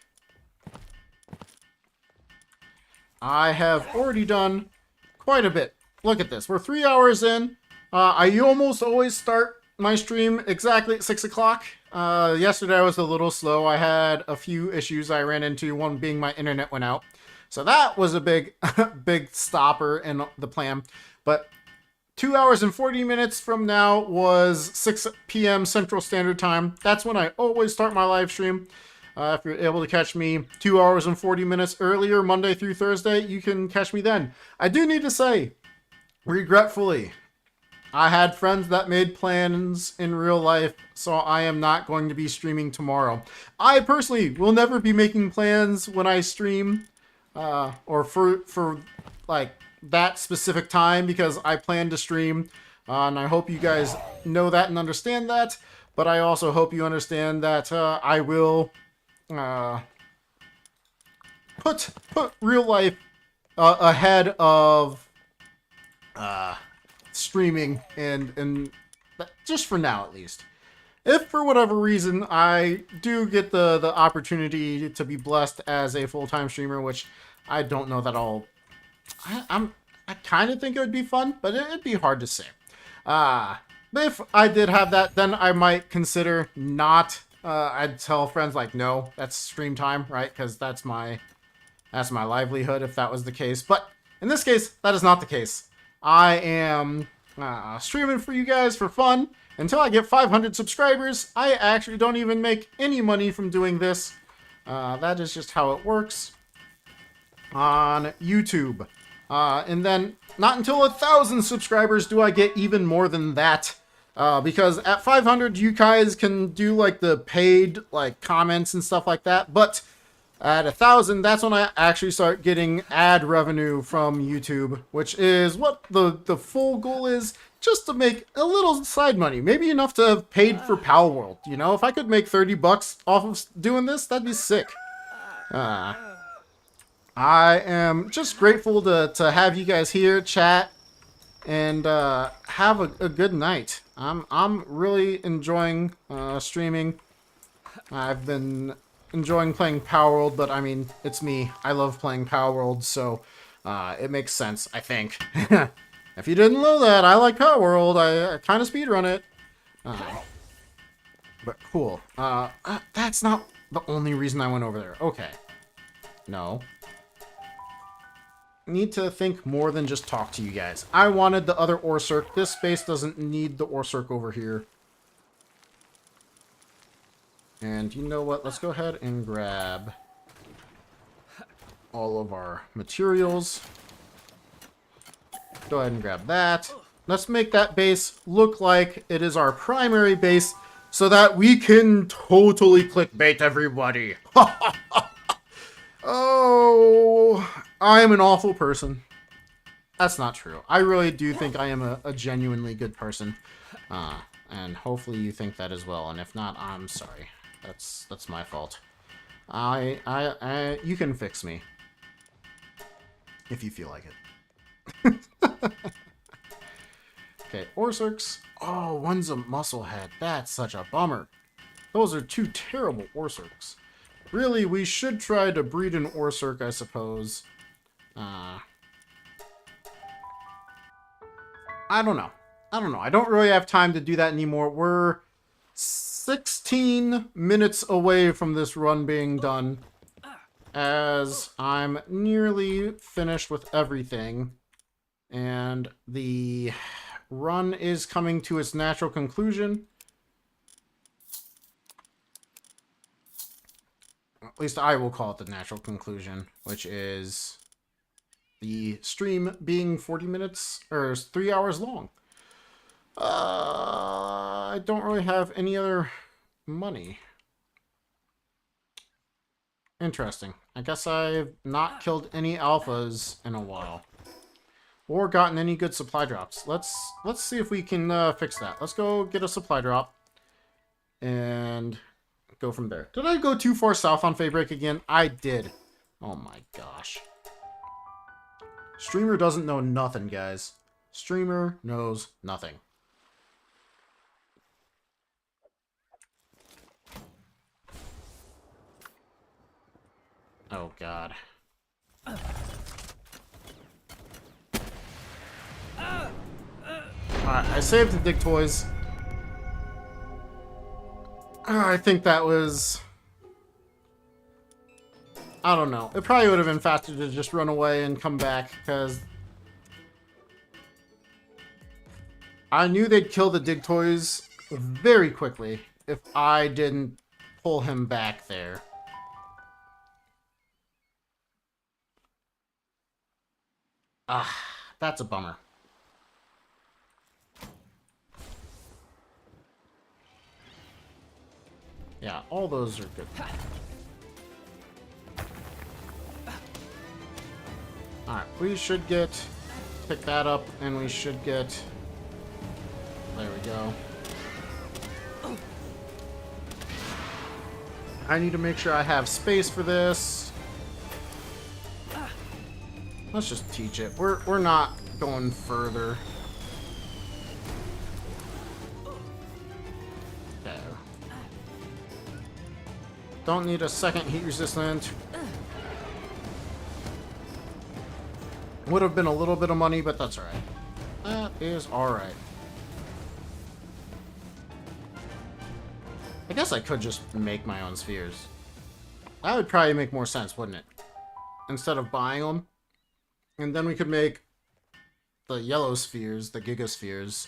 I have already done quite a bit. Look at this. We're 3 hours in. I almost always start my stream exactly at 6 o'clock. Yesterday I was a little slow. I had a few issues I ran into, one being my internet went out. So that was a big, big stopper in the plan. But 2 hours and 40 minutes from now was 6 p.m. Central Standard Time. That's when I always start my live stream. If you're able to catch me 2 hours and 40 minutes earlier, Monday through Thursday, you can catch me then. I do need to say, regretfully, I had friends that made plans in real life, so I am not going to be streaming tomorrow. I personally will never be making plans when I stream, or for like that specific time, because I plan to stream, and I hope you guys know that and understand that. But I also hope you understand that I will put real life ahead of streaming, and just for now at least. If for whatever reason I do get the opportunity to be blessed as a full-time streamer, which I don't know that I kind of think it would be fun, but it'd be hard to say. If I did have that, then I might consider not. I'd tell friends like, no, that's stream time, right? Because that's my livelihood if that was the case. But in this case, that is not the case. I am streaming for you guys for fun. Until I get 500 subscribers, I actually don't even make any money from doing this. That is just how it works on YouTube. And then not until 1,000 subscribers do I get even more than that. Because at 500, you guys can do like the paid like comments and stuff like that. But at 1,000, that's when I actually start getting ad revenue from YouTube, which is what the full goal is, just to make a little side money. Maybe enough to have paid for Palworld. You know, if I could make 30 bucks off of doing this, that'd be sick. I am just grateful to have you guys here, chat, and have a good night. I'm really enjoying streaming. I've been enjoying playing Palworld, but I mean, it's me. I love playing Palworld, so it makes sense, I think. If you didn't know that, I like Palworld. I kind of speedrun it. But cool. That's not the only reason I went over there. Okay. No. Need to think more than just talk to you guys. I wanted the other Orsurk. This space doesn't need the Orsurk over here. And you know what? Let's go ahead and grab all of our materials. Go ahead and grab that. Let's make that base look like it is our primary base so that we can totally clickbait everybody. Oh, I am an awful person. That's not true. I really do think I am a genuinely good person. And hopefully you think that as well. And if not, I'm sorry. That's my fault. You can fix me. If you feel like it. Okay, Orsurks. Oh, one's a musclehead. That's such a bummer. Those are two terrible Orsurks. Really, we should try to breed an Orsurk, I suppose. I don't know. I don't really have time to do that anymore. We're 16 minutes away from this run being done, as I'm nearly finished with everything. And the run is coming to its natural conclusion. At least I will call it the natural conclusion, which is the stream being 40 minutes, or 3 hours long. I don't really have any other money. Interesting. I guess I've not killed any alphas in a while. Or gotten any good supply drops. Let's see if we can fix that. Let's go get a supply drop. And go from there. Did I go too far south on Faybreak again? I did. Oh my gosh. Streamer doesn't know nothing, guys. Streamer knows nothing. Oh god. Alright, I saved the dig toys. I think that was... I don't know. It probably would have been faster to just run away and come back, because... I knew they'd kill the dig toys very quickly if I didn't pull him back there. Ah, that's a bummer. Yeah, all those are good. Alright, we should pick that up, and we should get... There we go. I need to make sure I have space for this. Let's just teach it. We're not going further. Okay. Don't need a second heat resistant. Would have been a little bit of money, but that's alright. That is alright. I guess I could just make my own spheres. That would probably make more sense, wouldn't it? Instead of buying them. And then we could make the yellow spheres, the gigaspheres.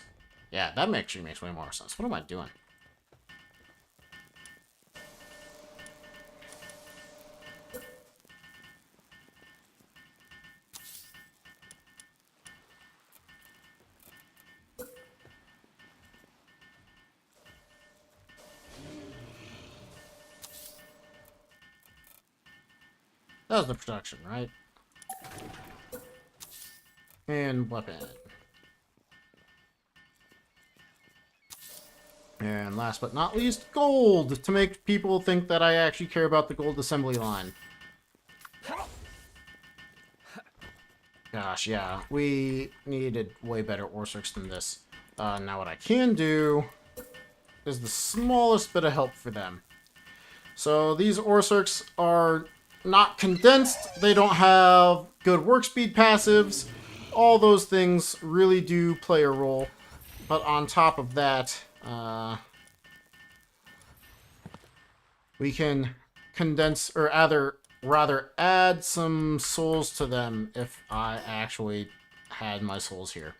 Yeah, that actually makes way more sense. What am I doing? That was the production, right? And weapon. And last but not least, gold! To make people think that I actually care about the gold assembly line. Gosh, yeah. We needed way better ore circs than this. Now what I can do is the smallest bit of help for them. So these ore circs are not condensed. They don't have good work speed passives. All those things really do play a role. But on top of that, we can condense, or rather add some souls to them if I actually had my souls here.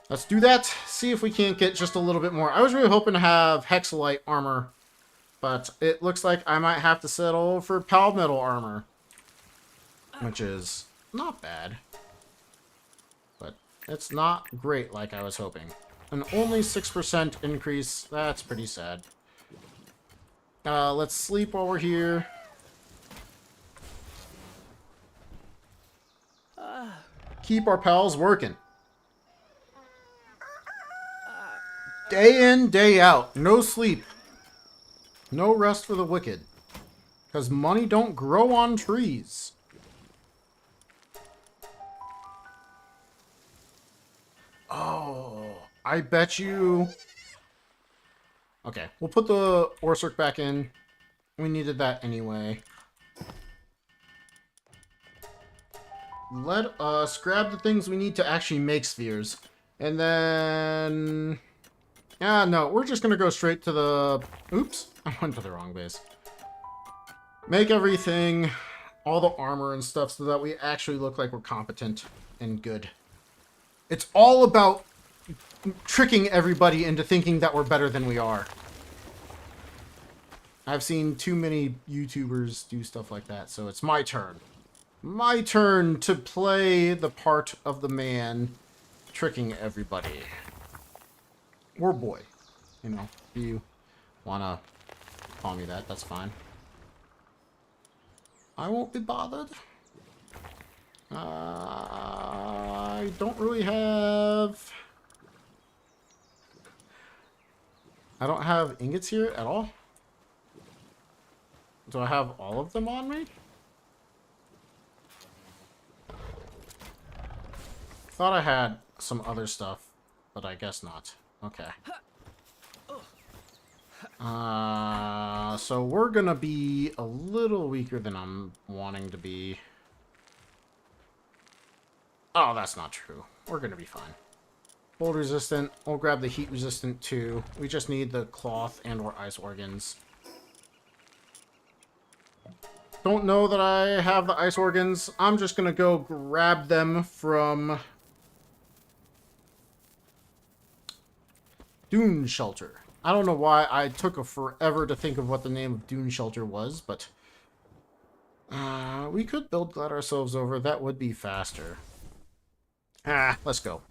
Let's do that. See if we can't get just a little bit more. I was really hoping to have Hexalite armor, but it looks like I might have to settle for Pal Metal armor, which is not bad. But it's not great like I was hoping. An only 6% increase, that's pretty sad. Let's sleep while we're here. Keep our pals working. Day in, day out. No sleep. No rest for the wicked. Because money don't grow on trees. Oh, I bet you... Okay, we'll put the ore circ back in. We needed that anyway. Let us grab the things we need to actually make spheres. And then... Yeah, no, we're just going to go straight to the... Oops, I went to the wrong base. Make everything, all the armor and stuff, so that we actually look like we're competent and good. It's all about tricking everybody into thinking that we're better than we are. I've seen too many YouTubers do stuff like that, so it's my turn. My turn to play the part of the man tricking everybody. Or boy. You know, if you want to call me that, that's fine. I won't be bothered. I don't really have... I don't have ingots here at all. Do I have all of them on me? Thought I had some other stuff, but I guess not. Okay. So we're gonna be a little weaker than I'm wanting to be. Oh, that's not true. We're gonna be fine. Cold resistant. We'll grab the heat resistant too. We just need the cloth and or ice organs. Don't know that I have the ice organs. I'm just gonna go grab them from Dune Shelter. I don't know why I took a forever to think of what the name of Dune Shelter was, but we could build glide ourselves over. That would be faster. Let's go.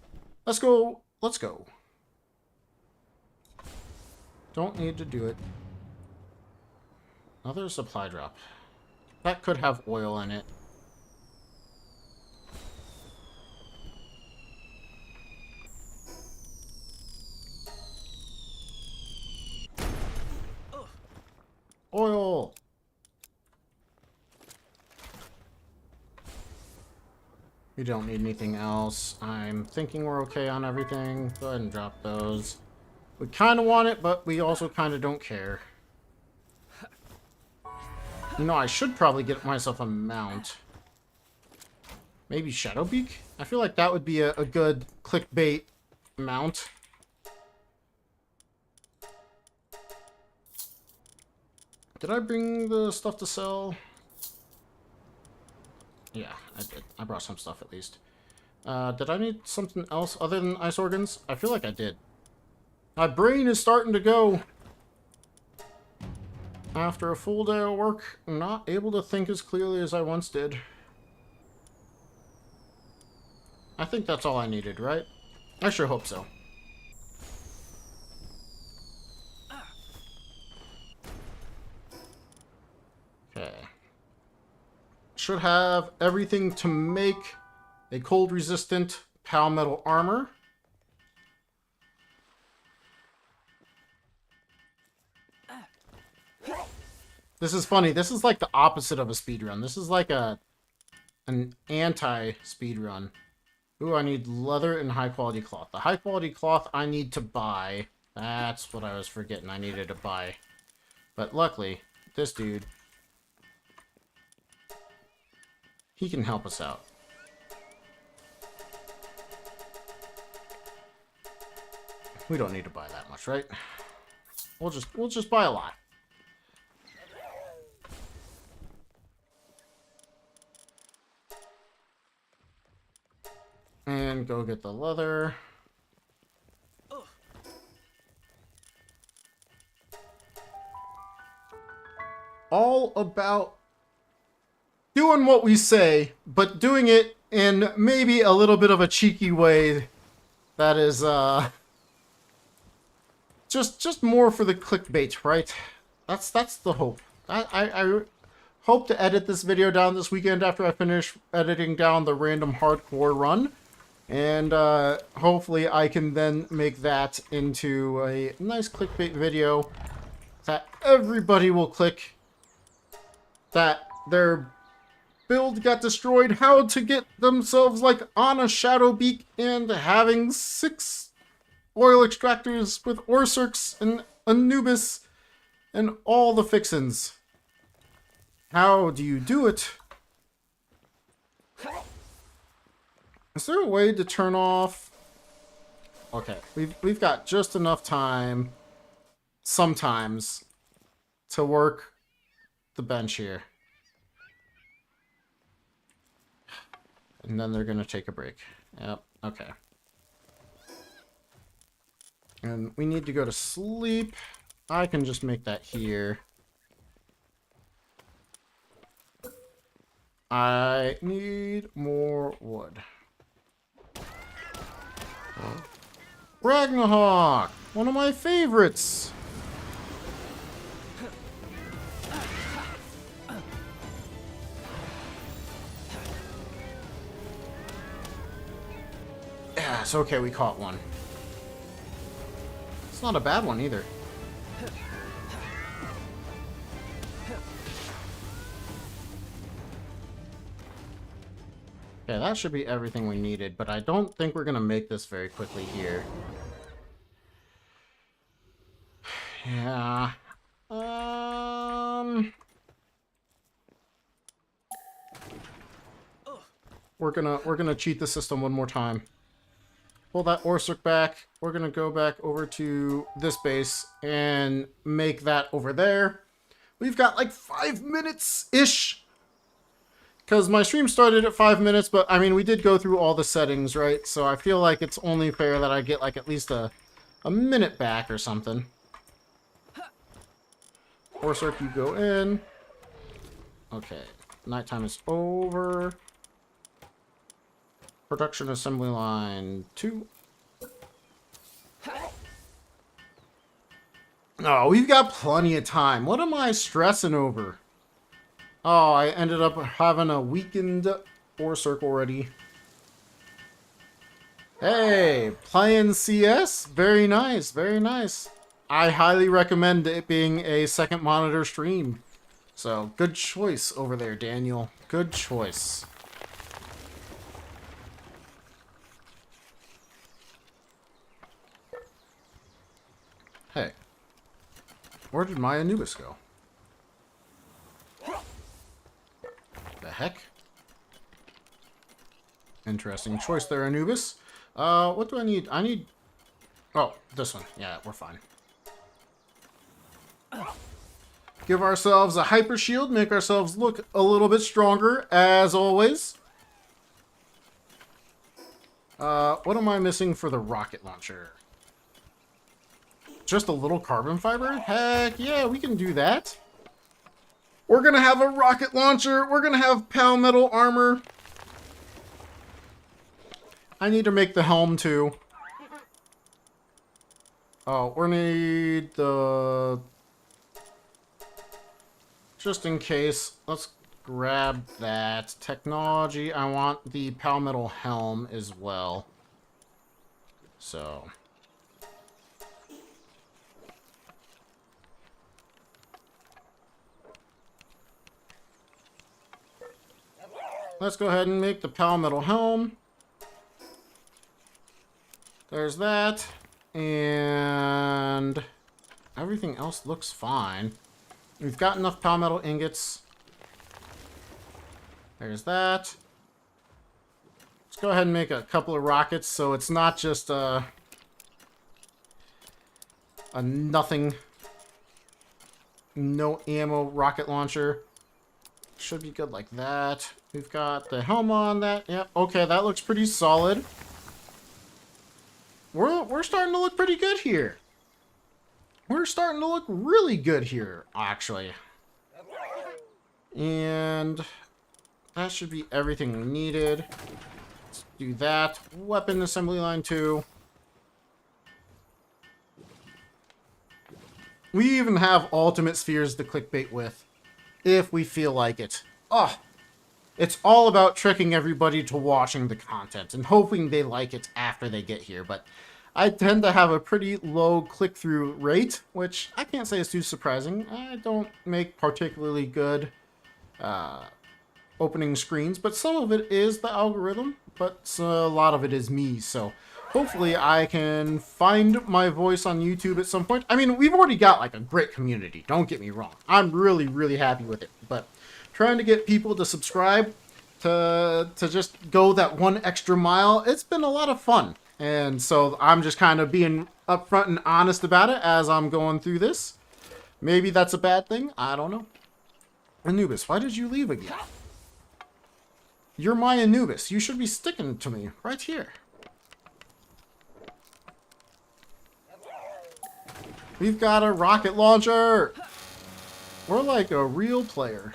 Let's go. Let's go. Don't need to do it. Another supply drop. That could have oil in it. Oil! We don't need anything else. I'm thinking we're okay on everything. Go ahead and drop those. We kind of want it, but we also kind of don't care. You know, I should probably get myself a mount. Maybe Shadowbeak? I feel like that would be a good clickbait mount. Did I bring the stuff to sell? Yeah, I did. I brought some stuff at least. Did I need something else other than ice organs? I feel like I did. My brain is starting to go. After a full day of work, I'm not able to think as clearly as I once did. I think that's all I needed, right? I sure hope so. Okay. Should have everything to make a cold-resistant Palmetal armor. This is funny. This is like the opposite of a speedrun. This is like an anti-speedrun. Ooh, I need leather and high-quality cloth. The high-quality cloth I need to buy. That's what I was forgetting I needed to buy. But luckily, this dude, he can help us out. We don't need to buy that much, right? We'll just buy a lot. And go get the leather. All about doing what we say, but doing it in maybe a little bit of a cheeky way that is just more for the clickbait, right? That's the hope. I hope to edit this video down this weekend after I finish editing down the random hardcore run. And hopefully I can then make that into a nice clickbait video that everybody will click, that their build got destroyed, how to get themselves like on a Shadowbeak and having 6 oil extractors with Orcirks and Anubis and all the fixins. How do you do it? Is there a way to turn off? Okay, we've got just enough time sometimes to work the bench here. And then they're gonna take a break. Yep, okay. And we need to go to sleep. I can just make that here. I need more wood. Ragnarok! One of my favorites! Yeah, it's okay, we caught one. It's not a bad one either. Okay, that should be everything we needed, but I don't think we're gonna make this very quickly here. Yeah. We're gonna cheat the system one more time. Pull that Orsic back. We're gonna go back over to this base and make that over there. We've got like 5 minutes-ish. Because my stream started at 5 minutes, but I mean, we did go through all the settings, right? So I feel like it's only fair that I get like at least a minute back or something. Orsic, you go in. Okay, nighttime is over. Production assembly line 2. Oh, we've got plenty of time. What am I stressing over? Oh, I ended up having a weakened Orsic already. Hey, playing CS? Very nice, very nice. I highly recommend it being a second monitor stream. So, good choice over there, Daniel. Good choice. Hey, where did my Anubis go? The heck? Interesting choice there, Anubis. What do I need? I need... Oh, this one. Yeah, we're fine. Give ourselves a hyper shield, make ourselves look a little bit stronger, as always. What am I missing for the rocket launcher? Just a little carbon fiber? Heck yeah, we can do that. We're gonna have a rocket launcher. We're gonna have Palmetal armor. I need to make the helm too. Oh, we need the... Just in case, let's grab that. Technology, I want the Palmetal helm as well. So... let's go ahead and make the Palmetal helm. There's that. And everything else looks fine. We've got enough Palmetal ingots. There's that. Let's go ahead and make a couple of rockets so it's not just a nothing, no ammo rocket launcher. Should be good like that. We've got the helm on that. Yep. Okay, that looks pretty solid. We're starting to look pretty good here. We're starting to look really good here, actually. And that should be everything we needed. Let's do that. Weapon assembly line 2. We even have ultimate spheres to clickbait with, if we feel like it. Oh, it's all about tricking everybody to watching the content and hoping they like it after they get here. But I tend to have a pretty low click-through rate, which I can't say is too surprising. I don't make particularly good opening screens, but some of it is the algorithm, but a lot of it is me. So hopefully I can find my voice on YouTube at some point. I mean, we've already got like a great community, don't get me wrong. I'm really, really happy with it, but trying to get people to subscribe, to just go that one extra mile, it's been a lot of fun. And so I'm just kind of being upfront and honest about it as I'm going through this. Maybe that's a bad thing, I don't know. Anubis, why did you leave again? You're my Anubis. You should be sticking to me right here. We've got a rocket launcher. We're like a real player.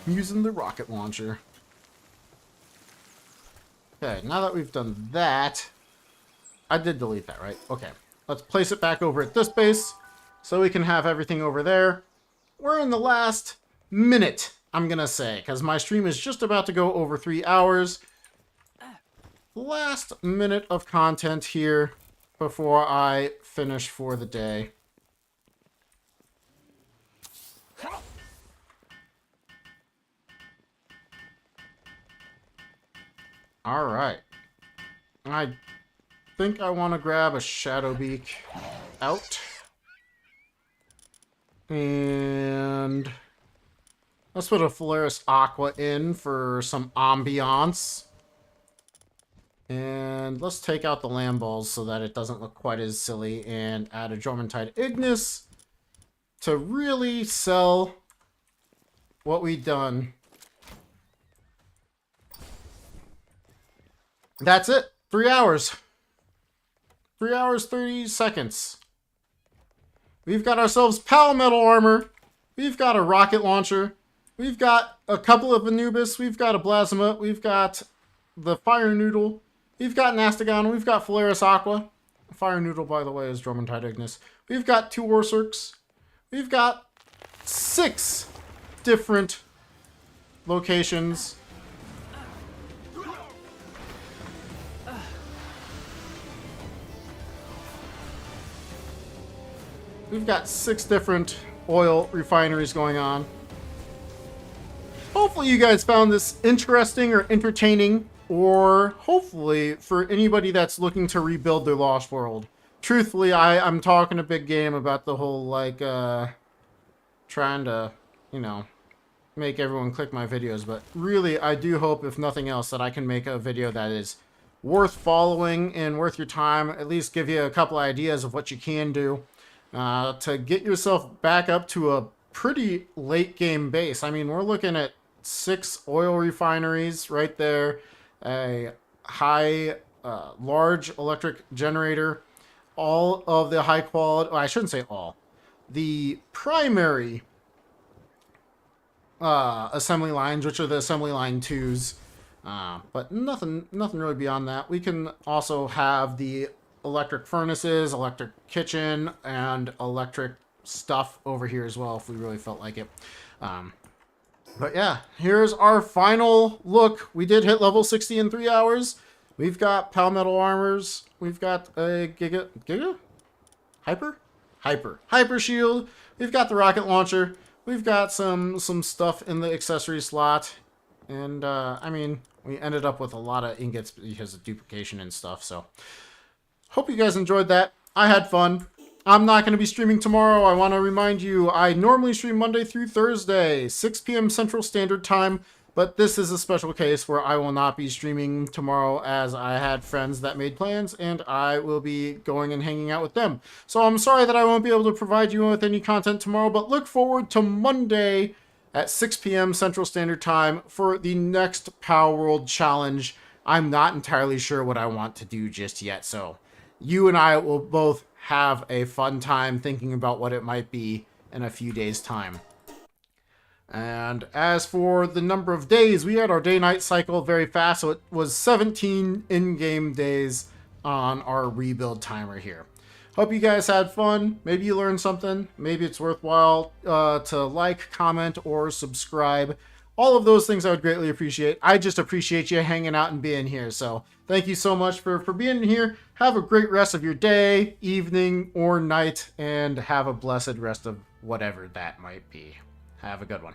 Using the rocket launcher. Okay, now that we've done that, I did delete that, right? Okay, let's place it back over at this base so we can have everything over there. We're in the last minute, I'm gonna say, because my stream is just about to go over 3 hours. Last minute of content here before I finish for the day. All right. I think I want to grab a Shadow Beak out. And let's put a Polaris Aqua in for some ambiance. And let's take out the land balls so that it doesn't look quite as silly, and add a Jormuntide Ignis to really sell what we've done. That's it. 3 hours. 3 hours, 30 seconds. We've got ourselves Palmetal Armor. We've got a rocket launcher. We've got a couple of Anubis. We've got a Plasma. We've got the Fire Noodle. We've got Nastagon. We've got Polaris Aqua. Fire Noodle, by the way, is Jormuntide Ignis. We've got 2 Orsurks. We've got 6 different locations. We've got 6 different oil refineries going on. Hopefully you guys found this interesting or entertaining, or hopefully for anybody that's looking to rebuild their Lost World. Truthfully, I'm talking a big game about the whole, like, trying to, you know, make everyone click my videos, but really I do hope, if nothing else, that I can make a video that is worth following and worth your time, at least give you a couple ideas of what you can do. To get yourself back up to a pretty late game base. I mean, we're looking at 6 oil refineries right there, a high, large electric generator, all of the high quality, well, I shouldn't say all, the primary assembly lines, which are the assembly line 2s, but nothing really beyond that. We can also have the electric furnaces, electric kitchen, and electric stuff over here as well if we really felt like it. But yeah, here's our final look. We did hit level 60 in 3 hours. We've got Palmetal Armors. We've got a Hyper Shield. We've got the rocket launcher. We've got some stuff in the accessory slot. And I mean, we ended up with a lot of ingots because of duplication and stuff, so hope you guys enjoyed that. I had fun. I'm not going to be streaming tomorrow. I want to remind you, I normally stream Monday through Thursday, 6 p.m. Central Standard Time, but this is a special case where I will not be streaming tomorrow, as I had friends that made plans, and I will be going and hanging out with them. So I'm sorry that I won't be able to provide you with any content tomorrow, but look forward to Monday at 6 p.m. Central Standard Time for the next Palworld Challenge. I'm not entirely sure what I want to do just yet, so you and I will both have a fun time thinking about what it might be in a few days' time. And as for the number of days, we had our day-night cycle very fast, so it was 17 in-game days on our rebuild timer here. Hope you guys had fun. Maybe you learned something. Maybe it's worthwhile to like, comment, or subscribe. All of those things I would greatly appreciate. I just appreciate you hanging out and being here. So thank you so much for being here. Have a great rest of your day, evening, or night, and have a blessed rest of whatever that might be. Have a good one.